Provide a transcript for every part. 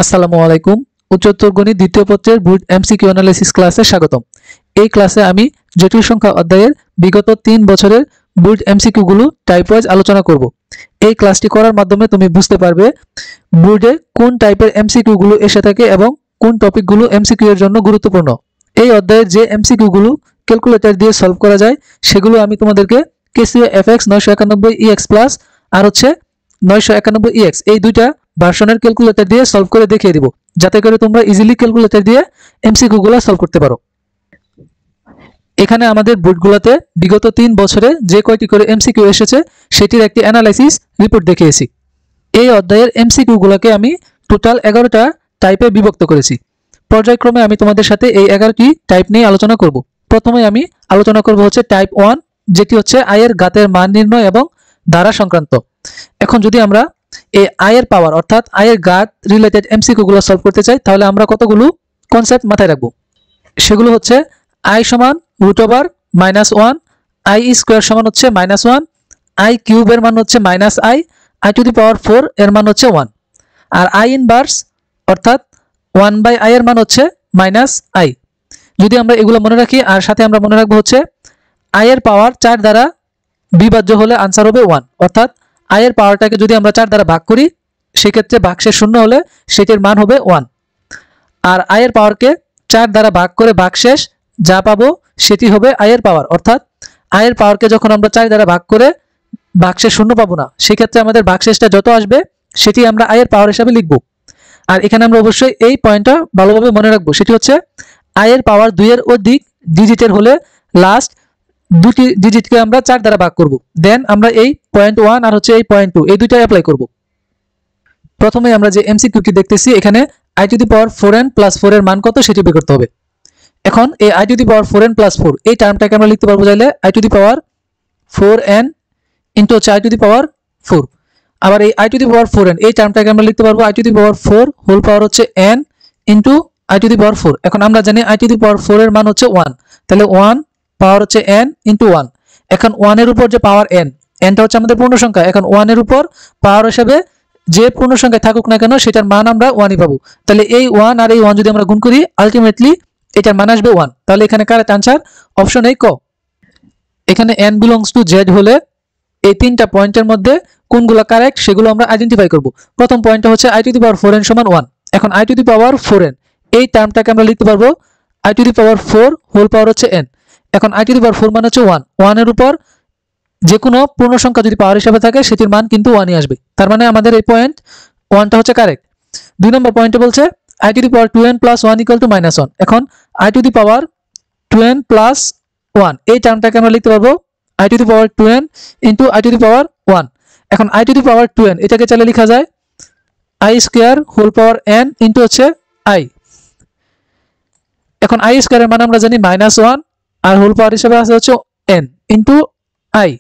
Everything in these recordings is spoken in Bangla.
আসসালামু আলাইকুম। উচ্চতর গণিত দ্বিতীয় পত্রের বুট এমসিকিউ অ্যানালাইসিস ক্লাসে স্বাগতম। এই ক্লাসে আমি জটিল সংখ্যা অধ্যায়ের বিগত 3 বছরের বুট এমসিকিউ গুলো টাইপ ওয়াইজ আলোচনা করব। এই ক্লাসটি করার মাধ্যমে তুমি বুঝতে পারবে বুটে কোন টাইপের এমসিকিউ গুলো এসে থাকে এবং কোন টপিকগুলো এমসিকিউ এর জন্য গুরুত্বপূর্ণ। এই অধ্যায়ের যে এমসিকিউ গুলো ক্যালকুলেটর দিয়ে সলভ করা যায় সেগুলো আমি তোমাদেরকে কেসিও এফএক্স 991 ইএক্স প্লাস আর হচ্ছে 991 ইএক্স এই দুইটা ভার্সনের ক্যালকুলেটর দিয়ে সলভ করে দেখিয়ে দিব, যাতে করে তোমরা ইজিলি ক্যালকুলেটর দিয়ে এমসিকিউ গুলো সলভ করতে পারো। এখানে আমাদের বুটগুলোতে বিগত 3 বছরে যে কয়টি করে এমসিকিউ এসেছে সেটির একটি অ্যানালাইসিস রিপোর্ট দেখিয়েছি। এই অধ্যায়ের এমসিকিউ গুলোকে আমি টোটাল 11টা টাইপে বিভক্ত করেছি। পর্যায়ক্রমে আমি তোমাদের সাথে এই 11টি টাইপ নিয়ে আলোচনা করব। প্রথমে আমি আলোচনা করব হচ্ছে টাইপ 1, যেটি হচ্ছে আয়ের ঘাতের মান নির্ণয় এবং ধারা সংক্রান্ত। এখন যদি আমরা এই আয়ের পাওয়ার অর্থাৎ আয়ের ঘাত রিলেটেড এমসিকিউ গুলো সলভ করতে চাই, তাহলে আমরা কতগুলো কনসেপ্ট মাথায় রাখবো। সেগুলো হচ্ছে আই সমান √(-1), আই স্কোয়ার সমান হচ্ছে -1, আই কিউবের মান হচ্ছে -i টু দি পাওয়ার 4 এর মান হচ্ছে 1, আর আই ইনভার্স অর্থাৎ 1/i এর মান হচ্ছে -i। যদি আমরা এগুলো মনে রাখি, আর সাথে আমরা মনে রাখবো হচ্ছে আয়ের পাওয়ার 4 দ্বারা বিভাজ্য হলে আনসার হবে 1, অর্থাৎ আয়ের পাওয়ারটাকে যদি আমরা 4 দ্বারা ভাগ করি সেক্ষেত্রে ভাগশেষ শূন্য হলে সেটির মান হবে 1, আর আয়ের পাওয়ারকে 4 দ্বারা ভাগ করে ভাগশেষ যা পাবো সেটি হবে আয়ের পাওয়ার, অর্থাৎ আয়ের পাওয়ারকে যখন আমরা 4 দ্বারা ভাগ করে ভাগশেষ শূন্য পাবো না, সেক্ষেত্রে আমাদের ভাগশেষটা যত আসবে সেটি আমরা আয়ের পাওয়ার হিসাবে লিখব। আর এখানে আমরা অবশ্যই এই পয়েন্টটা ভালোভাবে মনে রাখবো, সেটি হচ্ছে আয়ের পাওয়ার 2 এর অধিক ডিজিটের হলে লাস্ট দুটি ডিজিটকে আমরা 4 দ্বারা ভাগ করব। দেন আমরা এই পয়েন্ট 1 আর হচ্ছে এই পয়েন্ট 2 এই দুইটা অ্যাপ্লাই করব। প্রথমে আমরা যে এমসিকিউটি দেখতেছি, এখানে i to the power 4n plus 4 এর মান কত সেটি বের করতে হবে। এখন এই i to the power 4n plus 4 এই টার্মটাকে আমরা লিখতে পারবো চাইলে i to the power 4n into হচ্ছে i টু দি পাওয়ার 4। আবার এই i to the power 4n এই টার্মটাকে আমরা লিখতে পারবো i to the power 4 whole power হচ্ছে n into i to the power 4। এখন আমরা জানি i টু দি পাওয়ার 4 এর মান হচ্ছে 1, তাহলে 1 পাওয়ার হচ্ছে n ইনটু 1। এখন 1 এর উপর যে পাওয়ার n, nটা হচ্ছে আমাদের পূর্ণ সংখ্যা, এখন 1 এর উপর পাওয়ার হিসেবে যে পূর্ণ সংখ্যায় থাকুক না কেন সেটার মান আমরা 1ই পাবো। তাহলে এই 1 আর এই 1 যদি আমরা গুণ করি আলটিমেটলি এটার মান আসবে 1। তাহলে এখানে কারেক্ট আনসার অপশন এই ক। এখানে n বিলংস টু z হলে এই তিনটা পয়েন্টের মধ্যে কোনগুলো কারেক্ট সেগুলো আমরা আইডেন্টিফাই করব। প্রথম পয়েন্টটা হচ্ছে i to the power 4n সমান 1। এখন i to the power 4n এই টার্মটাকে আমরা লিখতে পারবো i to the power 4 whole power হচ্ছে n। এখন i টু দি পাওয়ার 4 মানে হচ্ছে 1, 1 এর উপর যে কোনো পূর্ণ সংখ্যা যদি পাওয়ার হিসাবে থাকে সেটির মান কিন্তু 1ই আসবে। তার মানে আমাদের এই পয়েন্ট 1টা হচ্ছে কারেক্ট। 2 নম্বর পয়েন্টে বলছে i to the power 2n plus 1 equal to -1। এখন i to the power 2n plus 1 এই টার্মটাকে আমরা লিখতে পারবো i to the power 2n into i to the power 1। এখন i to the power 2n এটাকে চাইলে লেখা যায় i square whole power n into হচ্ছে i। এখন i স্কয়ারের মান আমরা জানি -1 আর হোল পাওয়ার হিসেবে আছে হচ্ছে n ইনটু i।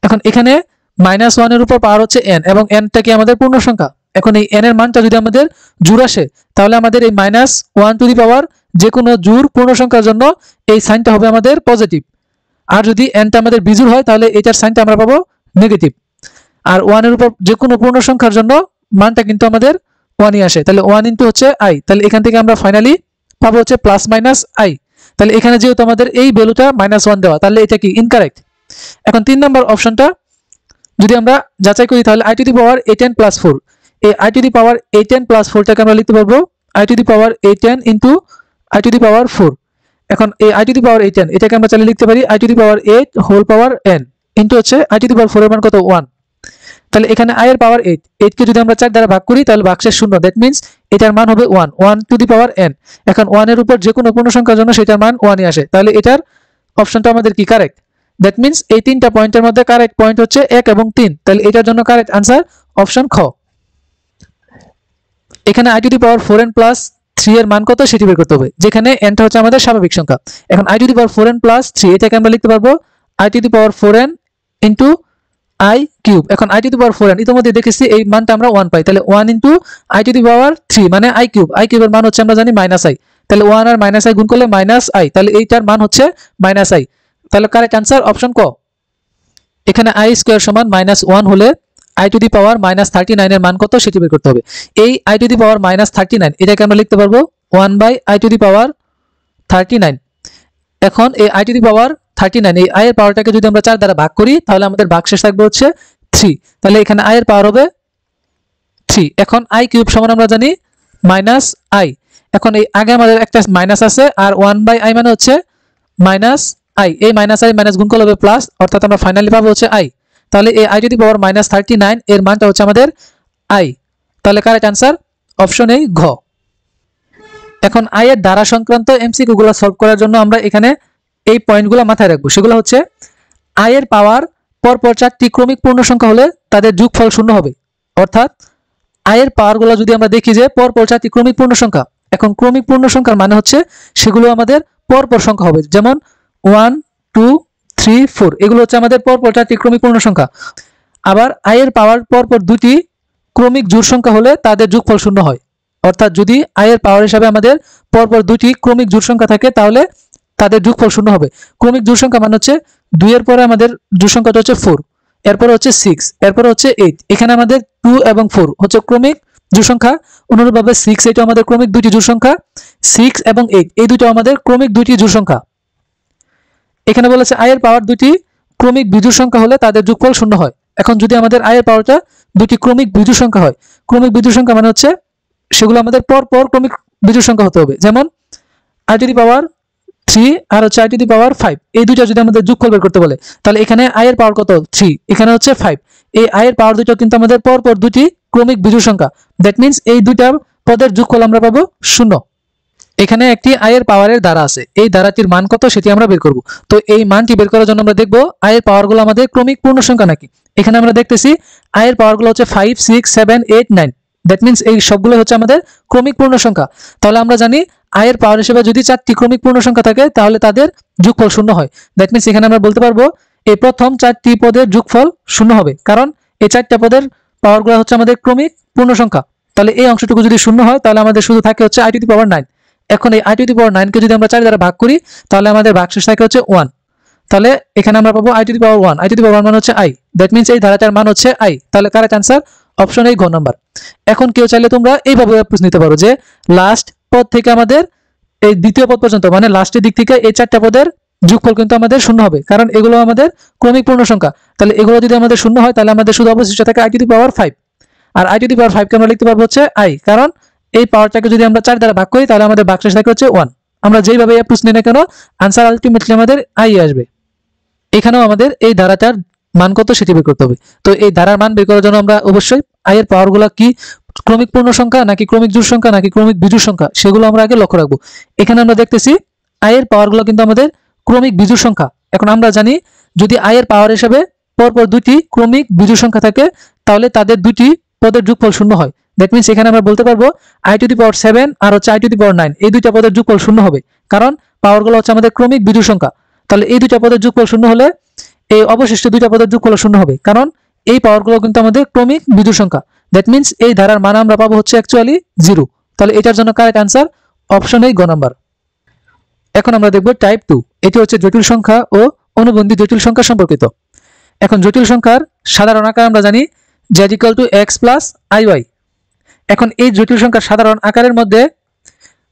এখন এখানে -1 এর উপর পাওয়ার হচ্ছে n এবং nটা কি আমাদের পূর্ণ সংখ্যা। এখন এই n এর মানটা যদি আমাদের জোড় আসে তাহলে আমাদের এই -1 টু দি পাওয়ার যে কোনো জোড় পূর্ণ সংখ্যার জন্য এই সাইনটা হবে আমাদের পজিটিভ, আর যদি nটা আমাদের বিজোড় হয় তাহলে এটার সাইনটা আমরা পাবো নেগেটিভ। আর 1 এর উপর যে কোনো পূর্ণ সংখ্যার জন্য মানটা কিন্তু আমাদের 1ই আসে, তাহলে 1 ইনটু হচ্ছে i। তাহলে এখান থেকে আমরা ফাইনালি পাবো হচ্ছে +-i। তাহলে এখানে যেহেতু আমাদের এই ভ্যালুটা -1 দেওয়া, তাহলে এটা কি ইনকারেক্ট। এখন 3 নম্বর অপশনটা যদি আমরা যাচাই করি তাহলে i to the power 8n plus 4 এই i to the power 8n plus 4টাকে আমরা লিখতে পারবো i to the power 8n into i to the power 4। এখন এই i to the power 8n এটাকে আমরা চাইলে লিখতে পারি i to the power 8 whole power n into হচ্ছে i টু দি পাওয়ার 4 এর মান কত 1। তাহলে এখানে i এর পাওয়ার 8 কে যদি আমরা 4 দ্বারা ভাগ করি তাহলে ভাগশেষ শূন্য, দ্যাট মিন্স এটার মান হবে 1 টু দি পাওয়ার n। এখন 1 এর উপর যে কোনো পূর্ণ সংখ্যার জন্য সেটার মান 1ই আসে, তাহলে এটার অপশনটা আমাদের কি কারেক্ট। দ্যাট মিন্স এই তিনটা পয়েন্টের মধ্যে কারেক্ট পয়েন্ট হচ্ছে 1 এবং 3, তাহলে এটার জন্য কারেক্ট আনসার অপশন খ। এখানে i to the power 4n plus 3 এর মান কত সেটি বের করতে হবে, যেখানে nটা হচ্ছে আমাদের স্বাভাবিক সংখ্যা। এখন i to the power 4n plus 3 এটাকে আমরা লিখতে পারবো i to the power 4n into i cube. এখন i to the power 4n ইতিমধ্যে দেখেছি এই মানটা আমরা 1 পাই, তাহলে 1 ইনটু i টু দি পাওয়ার 3 মানে i কিউবের মান হচ্ছে আমরা জানি -i, তাহলে 1 আর -i গুণ করলে -i, তাহলে এইটার মান হচ্ছে -i। তাহলে কারেক্ট আনসার অপশন ক। এখানে i স্কয়ার সমান -1 হলে আই টু দি পাওয়ার -39 এর মান কত সেটি বের করতে হবে। এই আই টু দি পাওয়ার -39 এটাকে আমরা লিখতে পারবো 1/i টু দি পাওয়ার 39। এখন এই আই টু দি পাওয়ার 39 এই i এর পাওয়ারটাকে যদি আমরা 4 দ্বারা ভাগ করি তাহলে আমাদের ভাগশেষ থাকবে হচ্ছে 3। তাহলে এখানে i এর পাওয়ার হবে 3। এখন i কিউব সমান আমরা জানি -i। এখন এই আগে আমাদের একটা মাইনাস আছে আর 1/i মানে হচ্ছে -i। এই -i মাইনাস গুণ করলে হবে প্লাস, অর্থাৎ আমরা ফাইনালি পাবো হচ্ছে i। তাহলে এই i টু দি পাওয়ার -39 এর মানটা হচ্ছে আমাদের i। তাহলে কারেক্ট आंसर অপশন এই ঘ। এখন i এর দ্বারা সংক্রান্ত এমসিকিউ গুলো সলভ করার জন্য আমরা এখানে এই পয়েন্টগুলো মাথায় রাখবো। সেগুলো হচ্ছে i এর পাওয়ার পরপর 4টি ক্রমিক পূর্ণ সংখ্যা হলে তাদের যোগফল শূন্য হবে। অর্থাৎ i এর পাওয়ারগুলো যদি আমরা দেখি যে পরপর 4টি ক্রমিক পূর্ণ সংখ্যা, এখন ক্রমিক পূর্ণ সংখ্যার মানে হচ্ছে সেগুলো আমাদের পরপর সংখ্যা হবে, যেমন 1 2 3 4 এগুলো হচ্ছে আমাদের পরপর 4টি ক্রমিক পূর্ণ সংখ্যা। আবার i এর পাওয়ার পরপর 2টি ক্রমিক জোড় সংখ্যা হলে তাদের যোগফল শূন্য হয়। অর্থাৎ যদি i এর পাওয়ার হিসাবে আমাদের পরপর 2টি ক্রমিক জোড় সংখ্যা থাকে তাহলে তাদের যোগফল শূন্য হবে। ক্রমিক জোড় সংখ্যা মানে হচ্ছে 2 এর পরে আমাদের জোড় সংখ্যাটা হচ্ছে 4, এরপর হচ্ছে 6, এরপর হচ্ছে 8। এখানে আমাদের 2 এবং 4 হচ্ছে ক্রমিক জোড় সংখ্যা, অনুরূপভাবে 6 এটা আমাদের ক্রমিক দুইটি জোড় সংখ্যা, 6 এবং 8 এই দুটো আমাদের ক্রমিক দুইটি জোড় সংখ্যা। এখানে বলেছে i এর পাওয়ার 2টি ক্রমিক বিজোড় সংখ্যা হলে তাদের যোগফল শূন্য হয়। এখন যদি আমাদের i এর পাওয়ারটা 2টি ক্রমিক বিজোড় সংখ্যা হয়, ক্রমিক বিজোড় সংখ্যা মানে হচ্ছে সেগুলো আমাদের পরপর ক্রমিক বিজোড় সংখ্যা হতে হবে, যেমন i টু দি পাওয়ার 3 আর হচ্ছে i টু দি পাওয়ার 5 এই দুটো যদি আমাদের যোগফল বের করতে বলে তাহলে এখানে i এর পাওয়ার কত 3, এখানে হচ্ছে 5। এই i এর পাওয়ার দুটো কিন্তু আমাদের পরপর দুটি ক্রমিক বিজোড় সংখ্যা, দ্যাট মিন্স এই দুইটা পদের যোগফল আমরা পাবো 0। এখানে একটি i এর পাওয়ারের দ্বারা আছে, এই দ্বারাটির মান কত সেটি আমরা বের করব। তো এই মানটি বের করার জন্য আমরা দেখব i এর পাওয়ারগুলো আমাদের ক্রমিক পূর্ণ সংখ্যা নাকি। এখানে আমরা দেখতেছি i এর পাওয়ারগুলো হচ্ছে 5 6 7 8 9, দ্যাট মিন্স এই সবগুলো হচ্ছে আমাদের ক্রমিক পূর্ণ সংখ্যা। তাহলে আমরা জানি i এর পাওয়ার হিসেবে যদি 4টি ক্রমিক পূর্ণ সংখ্যা থাকে তাহলে তাদের যোগফল শূন্য হয়। দ্যাট মিন্স এখানে আমরা বলতে পারবো এই প্রথম 4টি পদের যোগফল শূন্য হবে, কারণ এই 4টা পদের পাওয়ারগুলো হচ্ছে আমাদের ক্রমিক পূর্ণ সংখ্যা। তাহলে এই অংশটুকু যদি শূন্য হয় তাহলে আমাদের শুধু থাকে হচ্ছে i টু দি পাওয়ার 9। এখন এই i টু দি পাওয়ার 9 কে যদি আমরা 4 দ্বারা ভাগ করি তাহলে আমাদের ভাগশেষ থাকে হচ্ছে 1। তাহলে এখানে আমরা পাবো i to the power 1, i to the power 1 মানে হচ্ছে i, দ্যাট মিন্স এই ধারাটার মান হচ্ছে i। তাহলে কারেক্ট आंसर অপশন এই ঘ নাম্বার। এখন কেউ চাইলে তোমরা এইভাবে প্রশ্ন নিতে পারো যে লাস্ট পদ থেকে আমাদের এই দ্বিতীয় পদ পর্যন্ত মানে লাস্টের দিক থেকে এই 4টা পদের যোগফল কিন্তু আমাদের শূন্য হবে, কারণ এগুলো আমাদের ক্রমিক পূর্ণ সংখ্যা। তাহলে এগুলো যদি আমাদের শূন্য হয় তাহলে আমাদের শুধু অবশিষ্ট থাকে i টু দি পাওয়ার 5, আর i টু দি পাওয়ার 5 কে আমরা লিখতে পারবো হচ্ছে i, কারণ এই পাওয়ারটাকে যদি আমরা 4 দ্বারা ভাগ করি তাহলে আমাদের ভাগশেষ থাকে হচ্ছে 1। আমরা যেইভাবে এই প্রশ্ন না কেন आंसर আলটিমেটলি আমাদের i আসবে। এখানেও আমাদের এই ধারাটার মান কত সেটি বের করতে হবে। তো এই ধারার মান বের করার জন্য আমরা অবশ্যই i এর পাওয়ারগুলো কি ক্রমিক পূর্ণ সংখ্যা নাকি ক্রমিক জোড় সংখ্যা নাকি ক্রমিক বিজোড় সংখ্যা সেগুলো আমরা আগে লক্ষ্য রাখবো। এখানে আমরা দেখতেছি i এর পাওয়ারগুলো কিন্তু আমাদের ক্রমিক বিজোড় সংখ্যা। এখন আমরা জানি যদি i এর পাওয়ার হিসেবে পরপর দুটি ক্রমিক বিজোড় সংখ্যা থাকে তাহলে তাদের দুটি পদের যোগফল শূন্য হয়। দ্যাট মিন্স এখানে আমরা বলতে পারবো i টু দি পাওয়ার 7 আর হচ্ছে i টু দি পাওয়ার 9 এই দুইটা পদের যোগফল শূন্য হবে, কারণ পাওয়ারগুলো হচ্ছে আমাদের ক্রমিক বিজোড় সংখ্যা। তাহলে এই দুইটা পদের যোগফল শূন্য হলে এই অবশিষ্ট দুইটা পদের যোগফল শূন্য হবে, কারণ এই পাওয়ারগুলো কিন্তু আমাদের ক্রমিক বিজোড় সংখ্যা। দ্যাট মিন্স এই ধারার মান আমরা পাবো হচ্ছে অ্যাকচুয়ালি 0। তাহলে এটার জন্য কারেক্ট आंसर অপশন এই গ নাম্বার। এখন আমরা দেখব টাইপ 2, এটি হচ্ছে জটিল সংখ্যা ও অনুবন্ধী জটিল সংখ্যা সম্পর্কিত। এখন জটিল সংখ্যার সাধারণ আকার আমরা জানি z = x + iy। এখন এই জটিল সংখ্যার সাধারণ আকারের মধ্যে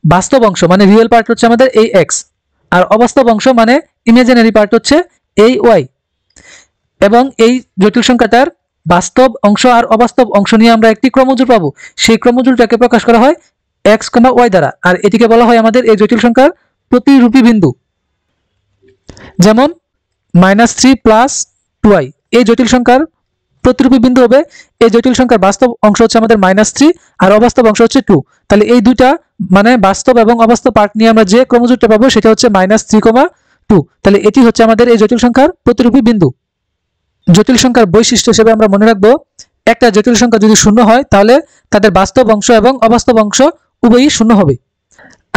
বাস্তব অংশ মানে রিয়েল পার্ট হচ্ছে আমাদের এই x, আর অবাস্তব অংশ মানে ইমাজিনারি পার্ট হচ্ছে এই y। এবং এই জটিল সংখ্যাটার বাস্তব অংশ আর অবাস্তব অংশ নিয়ে আমরা একটি ক্রমজোড় পাবো, সেই ক্রমজোড়টাকে প্রকাশ করা হয় x, y দ্বারা, আর এটিকে বলা হয় আমাদের এই জটিল সংখ্যার প্রতিরূপী বিন্দু। যেমন -3 + 2i এই জটিল সংখ্যার প্রতিরূপী বিন্দু হবে। এই জটিল সংখ্যার বাস্তব অংশ হচ্ছে আমাদের -3 আর অবাস্তব অংশ হচ্ছে 2। তাহলে এই দুইটা মানে বাস্তব এবং অবাস্তব পার্ট নিয়ে আমরা যে ক্রমজোড়টা পাবো সেটা হচ্ছে -3, 2। তাহলে এটি হচ্ছে আমাদের এই জটিল সংখ্যার প্রতিরূপী বিন্দু। জটিল সংখ্যার বৈশিষ্ট্য হিসেবে আমরা মনে রাখবো একটা জটিল সংখ্যা যদি শূন্য হয় তাহলে তাদের বাস্তব অংশ এবং অবাস্তব অংশ উভয়ই শূন্য হবে।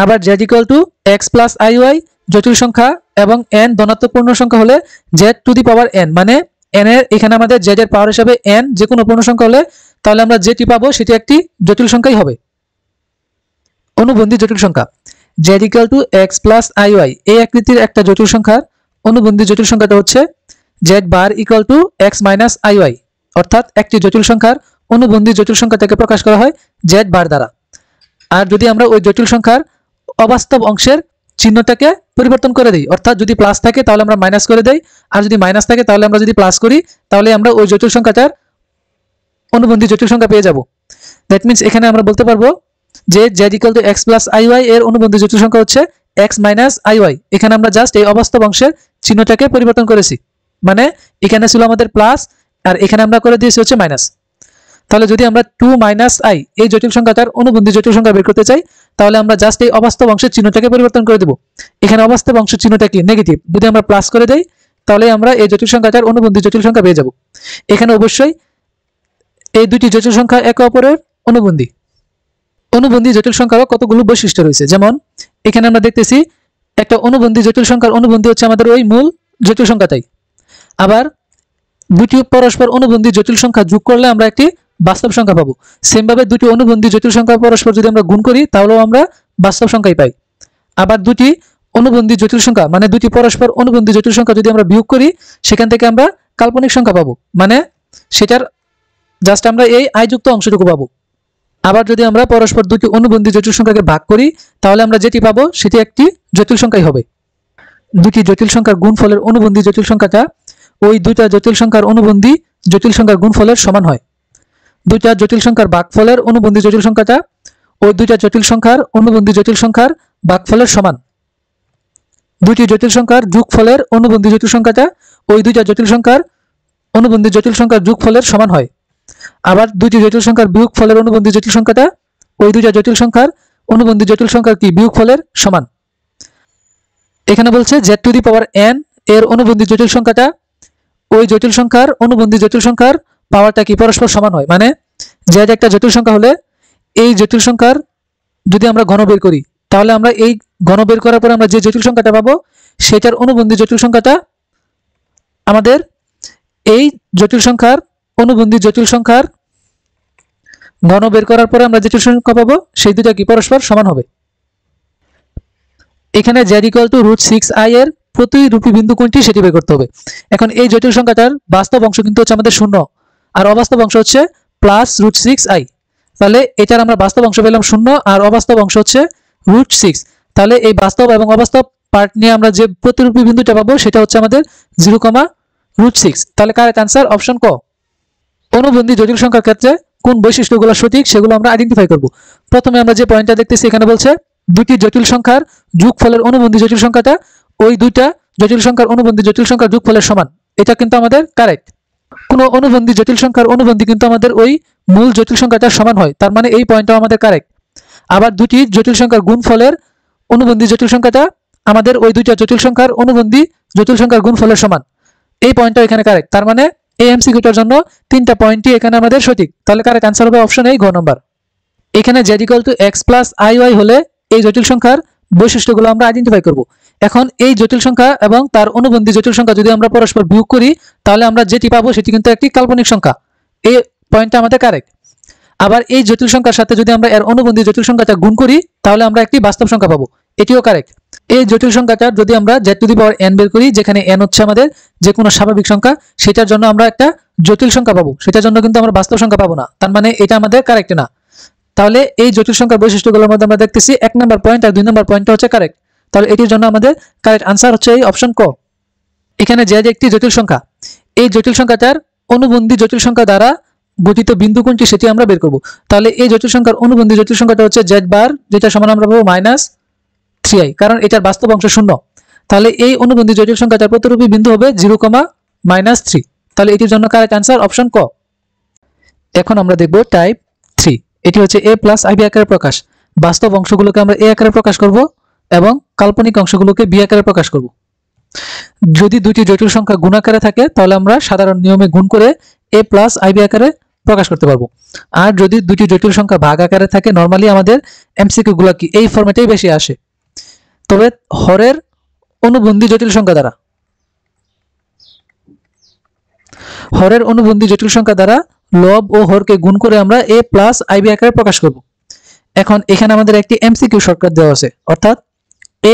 আবার z = x + iy জটিল সংখ্যা এবং n ধনাত্মক পূর্ণ সংখ্যা হলে z two the power n মানে n এর এখানে আমাদের z এর পাওয়ার হিসেবে n যে কোনো পূর্ণ সংখ্যা হলে তাহলে আমরা যেটি পাবো সেটি একটি জটিল সংখ্যাই হবে। অনুবন্ধী জটিল সংখ্যা z = x + iy এই আকৃতির একটা জটিল সংখ্যার অনুবন্ধী জটিল সংখ্যাটা হচ্ছে z bar = x - iy, অর্থাৎ একটি জটিল সংখ্যার অনুবন্ধী জটিল সংখ্যাটাকে প্রকাশ করা হয় জেড বার দ্বারা। আর যদি আমরা ওই জটিল সংখ্যার অবাস্তব অংশের চিহ্নটাকে পরিবর্তন করে দিই, অর্থাৎ যদি প্লাস থাকে তাহলে আমরা মাইনাস করে দেই, আর যদি মাইনাস থাকে তাহলে আমরা যদি প্লাস করি, তাহলে আমরা ওই জটিল সংখ্যাটার অনুবন্ধী জটিল সংখ্যা পেয়ে যাব। দ্যাট মিনস এখানে আমরা বলতে পারবো যে z = x + iy এর অনুবন্ধী জটিল সংখ্যা হচ্ছে x - iy। এখানে আমরা জাস্ট এই অবাস্তব অংশের চিহ্নটাকে পরিবর্তন করেছি, মানে এখানে ছিল আমাদের প্লাস আর এখানে আমরা করে দিয়েছি হচ্ছে মাইনাস। তাহলে যদি আমরা 2 - i এই জটিল সংখ্যাটার অনুবন্ধী জটিল সংখ্যা বের করতে চাই, তাহলে আমরা জাস্ট এই অবাস্তব অংশের চিহ্নটাকে পরিবর্তন করে দেব। এখানে অবাস্তব অংশের চিহ্নটা কি? নেগেটিভ। যদি আমরা প্লাস করে দেই তাহলে আমরা এই জটিল সংখ্যাটার অনুবন্ধী জটিল সংখ্যা পেয়ে যাব। এখানে অবশ্যই এই দুটি জটিল সংখ্যা একে অপরের অনুবন্ধী। অনুবন্ধী জটিল সংখ্যারও কতগুলো বৈশিষ্ট্য রয়েছে, যেমন এখানে আমরা দেখতেছি একটা অনুবন্ধী জটিল সংখ্যার অনুবন্ধী হচ্ছে আমাদের ওই মূল জটিল সংখ্যাটাই। আবার দুটি পরস্পর অনুবন্ধী জটিল সংখ্যা যোগ করলে আমরা একটি বাস্তব সংখ্যা পাবো। সেমভাবে দুটি অনুবন্ধী জটিল সংখ্যা পরস্পর যদি আমরা গুণ করি তাহলেও আমরা বাস্তব সংখ্যাই পাই। আবার দুটি অনুবন্ধী জটিল সংখ্যা মানে দুটি পরস্পর অনুবন্ধী জটিল সংখ্যা যদি আমরা বিয়োগ করি সেখান থেকে আমরা কাল্পনিক সংখ্যা পাবো, মানে সেটার জাস্ট আমরা এই আয়যুক্ত অংশটুকু পাবো। আবার যদি আমরা পরস্পর দুটি অনুবন্ধী জটিল সংখ্যাকে ভাগ করি তাহলে আমরা যেটি পাবো সেটি একটি জটিল সংখ্যাই হবে। দুটি জটিল সংখ্যার গুণফলের অনুবন্ধী জটিল সংখ্যাটা ওই দুইটা জটিল সংখ্যার অনুবন্ধী জটিল সংখ্যার গুণফলের সমান হয়। দুইটা জটিল সংখ্যার ভাগফলের অনুবন্ধী জটিল সংখ্যাটা ওই দুইটা জটিল সংখ্যার অনুবন্ধী জটিল সংখ্যার ভাগফলের সমান। দুইটি জটিল সংখ্যার যোগফলের অনুবন্ধী জটিল সংখ্যাটা ওই দুইটা জটিল সংখ্যার অনুবন্ধী জটিল সংখ্যার যোগফলের সমান হয়। আবার দুইটি জটিল সংখ্যার বিয়োগফলের অনুবন্ধী জটিল সংখ্যাটা ওই দুইটা জটিল সংখ্যার অনুবন্ধী জটিল সংখ্যার কি বিয়োগফলের সমান। এখানে বলছে z⁴n এর অনুবন্ধী জটিল সংখ্যাটা ওই জটিল সংখ্যার অনুবন্ধী জটিল সংখ্যার পাওয়ারটা কি পরস্পর সমান হয়, মানে z একটা জটিল সংখ্যা হলে এই জটিল সংখ্যার যদি আমরা ঘন বের করি তাহলে আমরা এই ঘন বের করার পর আমরা যে জটিল সংখ্যাটা পাবো সেটার অনুবন্ধী জটিল সংখ্যাটা আমাদের এই জটিল সংখ্যার অনুবন্ধী জটিল সংখ্যার ঘন বের করার পরে আমরা যে জটিল সংখ্যা পাবো সেই দুটো কি পরস্পর সমান হবে। এখানে z = √6i এর প্রতিরূপী বিন্দু কোনটি সেটি বের করতে হবে। এখন এই জটিল সংখ্যাটার বাস্তব অংশ কিন্তু হচ্ছে আমাদের 0 আর অবাস্তব অংশ হচ্ছে +√6i। তাহলে এটার আমরা বাস্তব অংশ পেলাম 0 আর অবাস্তব অংশ হচ্ছে √6। তাহলে এই বাস্তব এবং অবাস্তব পার্ট নিয়ে আমরা যে প্রতিরূপী বিন্দুটা পাবো সেটা হচ্ছে আমাদের 0,√6। তাহলে কারেক্ট आंसर অপশন ক। অনুবন্ধী জটিল সংখ্যার ক্ষেত্রে কোন বৈশিষ্ট্যগুলো সঠিক সেগুলো আমরা আইডেন্টিফাই করব। প্রথমে আমরা যে পয়েন্টটা দেখতেছি এখানে বলছে দুটি জটিল সংখ্যার যোগফলের অনুবন্ধী জটিল সংখ্যাটা ওই দুইটা জটিল সংখ্যার অনুবন্ধী জটিল সংখ্যার যোগফলের সমান। এটা কিন্তু আমাদের কারেক্ট। কোনো অনুবন্ধী জটিল সংখ্যার অনুবন্ধী কিন্তু আমাদের ওই মূল জটিল সংখ্যাটার সমান হয়, তার মানে এই পয়েন্টটাও আমাদের কারেক্ট। আবার দুটি জটিল সংখ্যার গুণফলের অনুবন্ধী জটিল সংখ্যাটা আমাদের ওই দুইটা জটিল সংখ্যার অনুবন্ধী জটিল সংখ্যার গুণফলের সমান। এই পয়েন্টটাও এখানে কারেক্ট। তার মানে এই এমসিকিউটার জন্য তিনটা পয়েন্টই এখানে আমাদের সঠিক। তাহলে কারেক্ট आंसर হবে অপশন এই, ঘ নম্বর। এখানে z = x + iy হলে এই জটিল সংখ্যার বৈশিষ্ট্যগুলো আমরা আইডেন্টিফাই করব। এখন এই জটিল সংখ্যা এবং তার অনুবন্ধী জটিল সংখ্যা যদি আমরা পরস্পর বিয়োগ করি তাহলে আমরা যেটি পাবো সেটি কিন্তু একটি কাল্পনিক সংখ্যা। এই পয়েন্টটা আমাদের কারেক্ট। আবার এই জটিল সংখ্যার সাথে যদি আমরা এর অনুবন্ধী জটিল সংখ্যাটা গুণ করি তাহলে আমরা একটি বাস্তব সংখ্যা পাবো, এটিও কারেক্ট। এই জটিল সংখ্যাটা যদি আমরা z⁴n বের করি, যেখানে n হচ্ছে আমাদের যে কোনো স্বাভাবিক সংখ্যা, সেটার জন্য আমরা একটা জটিল সংখ্যা পাবো, সেটার জন্য কিন্তু আমরা বাস্তব সংখ্যা পাবো না। তার মানে এটা আমাদের কারেক্ট না। তাহলে এই জটিল সংখ্যার বৈশিষ্ট্যগুলোর মধ্যে আমরা দেখতেছি 1 নম্বর পয়েন্ট আর 2 নম্বর পয়েন্টটা হচ্ছে কারেক্ট। তাহলে এটির জন্য আমাদের কারেক্ট आंसर হচ্ছে এই অপশন ক। এখানে z একটি জটিল সংখ্যা, এই জটিল সংখ্যাটার অনুবন্ধী জটিল সংখ্যা দ্বারা গঠিত বিন্দু কোনটি সেটি আমরা বের করব। তাহলে এই জটিল সংখ্যার অনুবন্ধী জটিল সংখ্যাটা হচ্ছে z বার, যেটা সমান আমরা পাবো -3i, কারণ এটার বাস্তব অংশ 0। তাহলে এই অনুবন্ধী জটিল সংখ্যাটার প্রতিরূপী বিন্দু হবে 0,-3। তাহলে এটির জন্য কারেক্ট आंसर অপশন ক। এখন আমরা দেখব টাইপ 3। এটি হচ্ছে a + ib আকারে প্রকাশ। বাস্তব অংশগুলোকে আমরা a আকারে প্রকাশ করব এবং কাল্পনিক অংশগুলোকে b আকারে প্রকাশ করব। যদি দুটি জটিল সংখ্যা গুণ আকারে থাকে তাহলে আমরা সাধারণ নিয়মে গুণ করে a + ib আকারে প্রকাশ করতে পারবো। আর যদি দুটি জটিল সংখ্যা ভাগ আকারে থাকে নরমালি আমাদের এমসিকিউ গুলো কি এই ফরম্যাটেই বেশি আসে। তবে হরের অনুবন্ধী জটিল সংখ্যা দ্বারা লব ও হরকে গুণ করে আমরা a + ib আকারে প্রকাশ করব। এখন এখানে আমাদের একটি এমসিকিউ শর্টকাট দেওয়া আছে, অর্থাৎ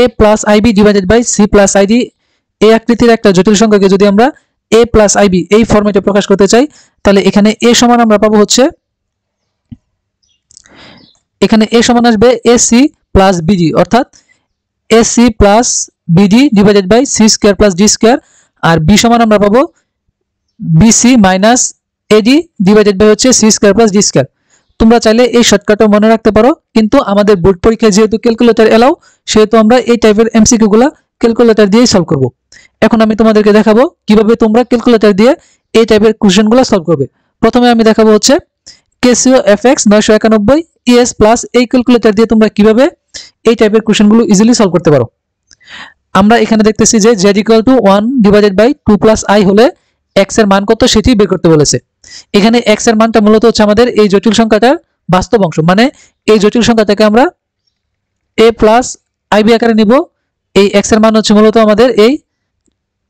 a + ib / c + id এই আকৃতির একটা জটিল সংখ্যাকে যদি আমরা a প্লাস ib এই ফরম্যাটে প্রকাশ করতে চাই, তাহলে এখানে a সমান আমরা পাবো হচ্ছে, এখানে a সমান আসবে ac প্লাস bg, অর্থাৎ ac plus bg divided by c square plus d square, আর b সমান আমরা পাবো bc minus ad divided by হচ্ছে c square plus d square. তোমরা চাইলে এই শর্টকাটও মনে রাখতে পারো, কিন্তু আমাদের বোর্ড পরীক্ষায় যেহেতু ক্যালকুলেটর এলাও, সেহেতু আমরা এই টাইপের এমসিকিউ গুলা ক্যালকুলেটর দিয়েই সলভ করব। এখন আমি তোমাদেরকে দেখাবো কিভাবে তোমরা ক্যালকুলেটর দিয়ে এই টাইপের কোশ্চেনগুলো সলভ করবে। প্রথমে আমি দেখাবো হচ্ছে কেসিও fx 991 es প্লাস এই ক্যালকুলেটর দিয়ে তোমরা কিভাবে এই টাইপের কোশ্চেনগুলো ইজিলি সলভ করতে পারো। আমরা এখানে দেখতেছি যে z = 1 divided by 2 plus i হলে x এর মান কত সেটি বের করতে বলেছে। এখানে x এর মানটা মূলত হচ্ছে আমাদের এই জটিল সংখ্যাটার বাস্তব অংশ, মানে এই জটিল সংখ্যাটাকে আমরা a প্লাস ib আকারে নিব। এই x এর মান হচ্ছে মূলত আমাদের এই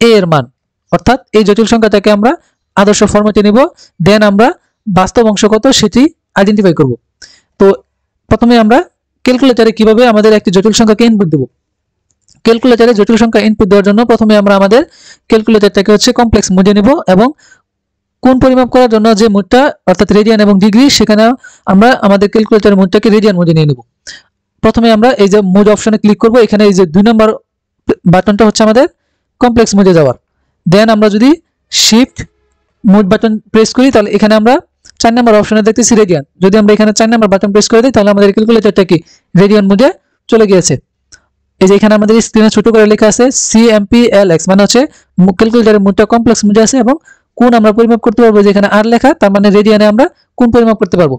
a এর মান, অর্থাৎ এই জটিল সংখ্যাটাকে আমরা আদর্শ ফরম্যাটে নিব, দেন আমরা বাস্তব অংশ কত সেটি আইডেন্টিফাই করব। তো প্রথমে আমরা ক্যালকুলেটরে কিভাবে আমাদের একটি জটিল সংখ্যাকে ইনপুট দেব। ক্যালকুলেটরে জটিল সংখ্যা ইনপুট দেওয়ার জন্য প্রথমে আমরা আমাদের ক্যালকুলেটরটাকে হচ্ছে কমপ্লেক্স মোডে নিব, এবং কোণ পরিমাপ করার জন্য যে মোডটা অর্থাৎ রেডিয়ান এবং ডিগ্রি, সেখানে আমরা আমাদের ক্যালকুলেটরের মোডটাকে রেডিয়ান মোডে নিয়ে নেব। প্রথমে আমরা এই যে মোড অপশনে ক্লিক করব, এখানে এই যে 2 নম্বর বাটনটা হচ্ছে আমাদের কমপ্লেক্স মোডে যাওয়ার। দেন আমরা যদি শিফট মোড বাটন প্রেস করি, তাহলে এখানে আমরা 4 নম্বর অপশনে দেখতেছি রেডিয়ান। যদি আমরা এখানে 4 নম্বর বাটন প্রেস করে দিই, তাহলে আমাদের ক্যালকুলেটরটা কি রেডিয়ান মোডে চলে গিয়েছে। এই যে এখানে আমাদের স্ক্রিনে ছোট করে লেখা আছে CMPLX, মানে হচ্ছে ক্যালকুলেটরের মোডটা কমপ্লেক্স মোডে আছে এবং কোণ আমরা পরিমাপ করতে পারবো। যেখানে আর লেখা, তার মানে রেডিয়ানে আমরা কোণ পরিমাপ করতে পারবো।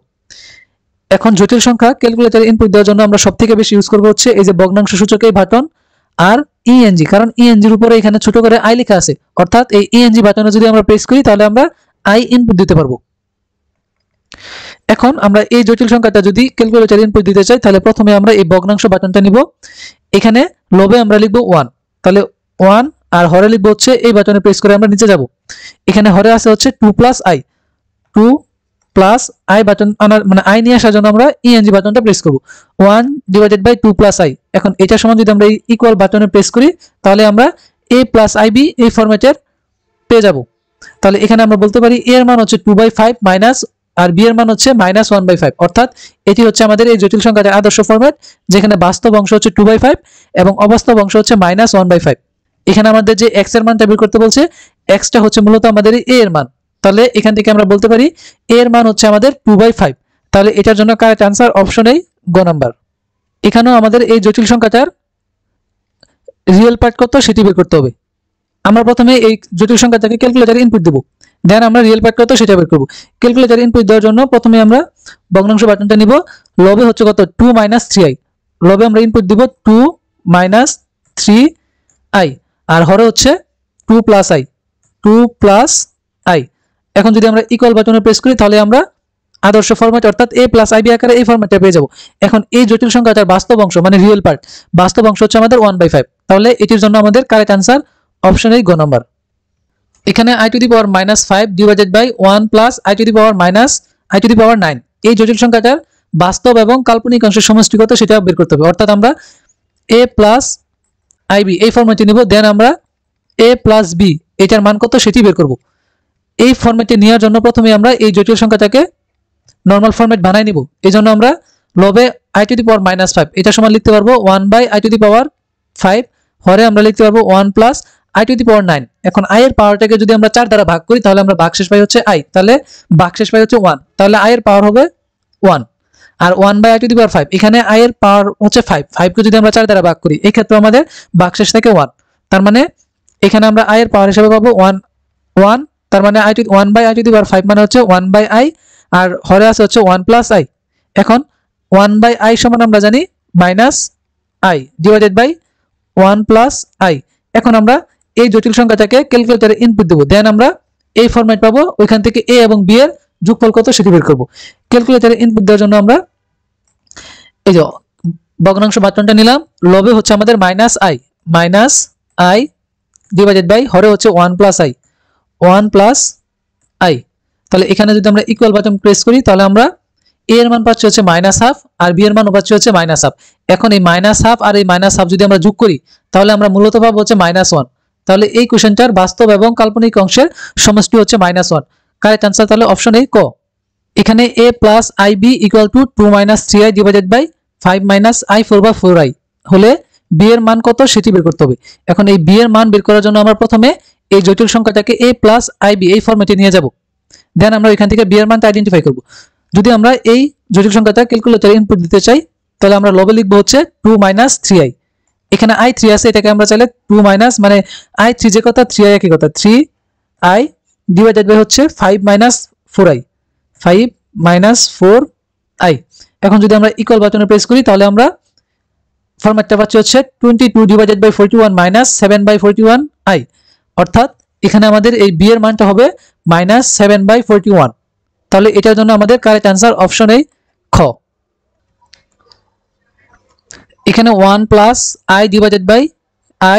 এখন জটিল সংখ্যা ক্যালকুলেটরে ইনপুট দেওয়ার জন্য আমরা সবথেকে বেশি ইউজ করব হচ্ছে এই যে ভগ্নাংশ সূচক এই বাটন আর ইএনজি, কারণ ইএনজির উপরে এখানে ছোট করে আই লেখা আছে, অর্থাৎ এই ইএনজি বাটনে যদি আমরা প্রেস করি তাহলে আমরা আই ইনপুট দিতে পারবো। এখন আমরা এই জটিল সংখ্যাটা যদি ক্যালকুলেটরে ইনপুট দিতে চাই, তাহলে প্রথমে আমরা এই ভগ্নাংশ বাটনটা নিব। এখানে লবে আমরা লিখব 1, তাহলে 1, আর হরে লিখব হচ্ছে এই বাটনে প্রেস করে আমরা নিচে যাব। এখানে হরে আছে হচ্ছে 2 plus i, 2 plus i button আনার মানে i নিয়ে আসার জন্য আমরা ইএনজি বাটনটা প্রেস করব। 1 ডিভাইডেড বাই 2 প্লাস i। এখন এটা সমান যদি আমরা এই ইকুয়াল বাটনে প্রেস করি, তাহলে আমরা a প্লাস ib এই ফরম্যাটের পেয়ে যাব। তাহলে এখানে আমরা বলতে পারি a এর মান হচ্ছে 2/5 মাইনাস, আর b এর মান হচ্ছে -1/5, অর্থাৎ এটি হচ্ছে আমাদের এই জটিল সংখ্যাটার আদর্শ ফরম্যাট, যেখানে বাস্তব অংশ হচ্ছে 2/5 এবং অবাস্তব অংশ হচ্ছে -1/5। এখানে আমাদের যে x এর মানটা বের করতে বলছে, x টা হচ্ছে মূলত আমাদের a এর মান। তাহলে এখান থেকে আমরা বলতে পারি a এর মান হচ্ছে আমাদের 2/5। তাহলে এটার জন্য কারেক্ট आंसर অপশন এই গ নাম্বার। এখানেও আমাদের এই জটিল সংখ্যাটার রিয়েল পার্ট কত সেটি বের করতে হবে। আমরা প্রথমে এই জটিল সংখ্যাটাকে ক্যালকুলেটরে ইনপুট দেব, দেন আমরা রিয়েল পার্ট কত সেটা বের করব। ক্যালকুলেটরে ইনপুট দেওয়ার জন্য প্রথমে আমরা ভগ্নাংশ বাটনটা নিব। লবে হচ্ছে কত 2 - 3i, লবে আমরা ইনপুট দিব 2 - 3i, আর হরে হচ্ছে 2 প্লাস i, 2 প্লাস i। এখন যদি আমরা ইকুয়াল বাটনে প্রেস করি, তাহলে আমরা আদর্শ ফরম্যাট অর্থাৎ a প্লাস ib আকারে এই ফরম্যাটটা পেয়ে যাব। এখন এই জটিল সংখ্যাটার বাস্তব অংশ মানে রিয়েল পার্ট, বাস্তব অংশ হচ্ছে আমাদের 1/5। তাহলে এটির জন্য আমাদের কারেক্ট आंसर অপশন এই গ নাম্বার। এখানে i⁻⁻5 divided by 1 plus i⁻⁻9 এই জটিল সংখ্যাটার বাস্তব এবং কাল্পনিক অংশের সমষ্টি কত সেটা বের করতে হবে। অর্থাৎ আমরা a প্লাস ib এই ফরম্যাটে নিব, দেন আমরা a প্লাস b এটার মান কত সেটি বের করব। এই ফরম্যাটে নেওয়ার জন্য প্রথমে আমরা এই জটিল সংখ্যাটাকে নরমাল ফরম্যাট বানাই নিব। এজন্য আমরা লবে i⁻⁻5 এটা সমান লিখতে পারবো 1/i⁻5, হরে আমরা লিখতে পারবো 1 প্লাস i⁻9। এখন i এর পাওয়ারটাকে যদি আমরা 4 দ্বারা ভাগ করি, তাহলে আমরা ভাগশেষ পাই হচ্ছে i, তাহলে ভাগশেষ পাই হচ্ছে 1, তাহলে i এর পাওয়ার হবে 1, আর 1/i⁻5 এখানে i এর পাওয়ার হচ্ছে 5, 5 কে যদি আমরা 4 দ্বারা ভাগ করি, এই ক্ষেত্রে আমাদের ভাগশেষ থাকে 1। তার মানে এখানে আমরা i এর পাওয়ার হিসেবে পাবো 1, তার মানে 1/i⁻5 মানে হচ্ছে 1/i, আর হরে আছে হচ্ছে 1 প্লাস i। এখন 1/i সমান আমরা জানি -i divided by 1 plus i। এখন আমরা এই জটিল সংখ্যাটাকে ক্যালকুলেটরে ইনপুট দেব, দেন আমরা এই ফরম্যাট পাবো। ওইখান থেকে a এবং b এর যোগফল কত সেটি বের করব। ক্যালকুলেটরে ইনপুট দেওয়ার জন্য আমরা এই যে ভগ্নাংশ বাটনটা নিলাম, লবে হচ্ছে আমাদের -i ডিভাইডেড বাই হরে হচ্ছে 1 প্লাস i, 1 প্লাস i। তাহলে এখানে যদি আমরা ইকুয়াল বাটন প্রেস করি, তাহলে আমরা a এর মান পাচ্ছি হচ্ছে -1/2 আর b এর মান পাচ্ছি হচ্ছে -1/2। এখন এই -1/2 আর এই -1/2 যদি আমরা যোগ করি, তাহলে আমরা মূলত পাবো হচ্ছে -1। তাহলে এই কোশ্চেনটার বাস্তব এবং কাল্পনিক অংশের সমষ্টি হচ্ছে -1। কারেক্ট आंसर তাহলে অপশন এ ক। এখানে a plus ib equal to 2 minus 3i divided by 5 minus i4 বা 4i হলে b এর মান কত সেটি বের করতে হবে। এখন এই b এর মান বের করার জন্য আমরা প্রথমে এই জটিল সংখ্যাটাকে a প্লাস ib এই ফরম্যাটে নিয়ে যাব, দেন আমরা এখান থেকে b এর মানটা আইডেন্টিফাই করব। যদি আমরা এই জটিল সংখ্যাটা ক্যালকুলেটরে ইনপুট দিতে চাই তাহলে আমরা লবে লিখব হচ্ছে 2 মাইনাস 3i। এখানে i3 আছে, এটাকে আমরা চাইলে 2 মাইনাস মানে i3 যে কথা 3i একই কথা, 3i ডিভাইডেড বাই হচ্ছে 5 মাইনাস 4i, 5 মাইনাস 4i। এখন যদি আমরা ইকুয়াল বাটনে প্রেস করি তাহলে আমরা ফরম্যাটটা পাচ্ছি হচ্ছে 22 ডিভাইডেড বাই 41 মাইনাস 7/41i, অর্থাৎ এখানে আমাদের এই b এর মানটা হবে -7/41। তাহলে এটার জন্য আমাদের কারেক্ট आंसर অপশন এ খ। এখানে 1 plus i divided by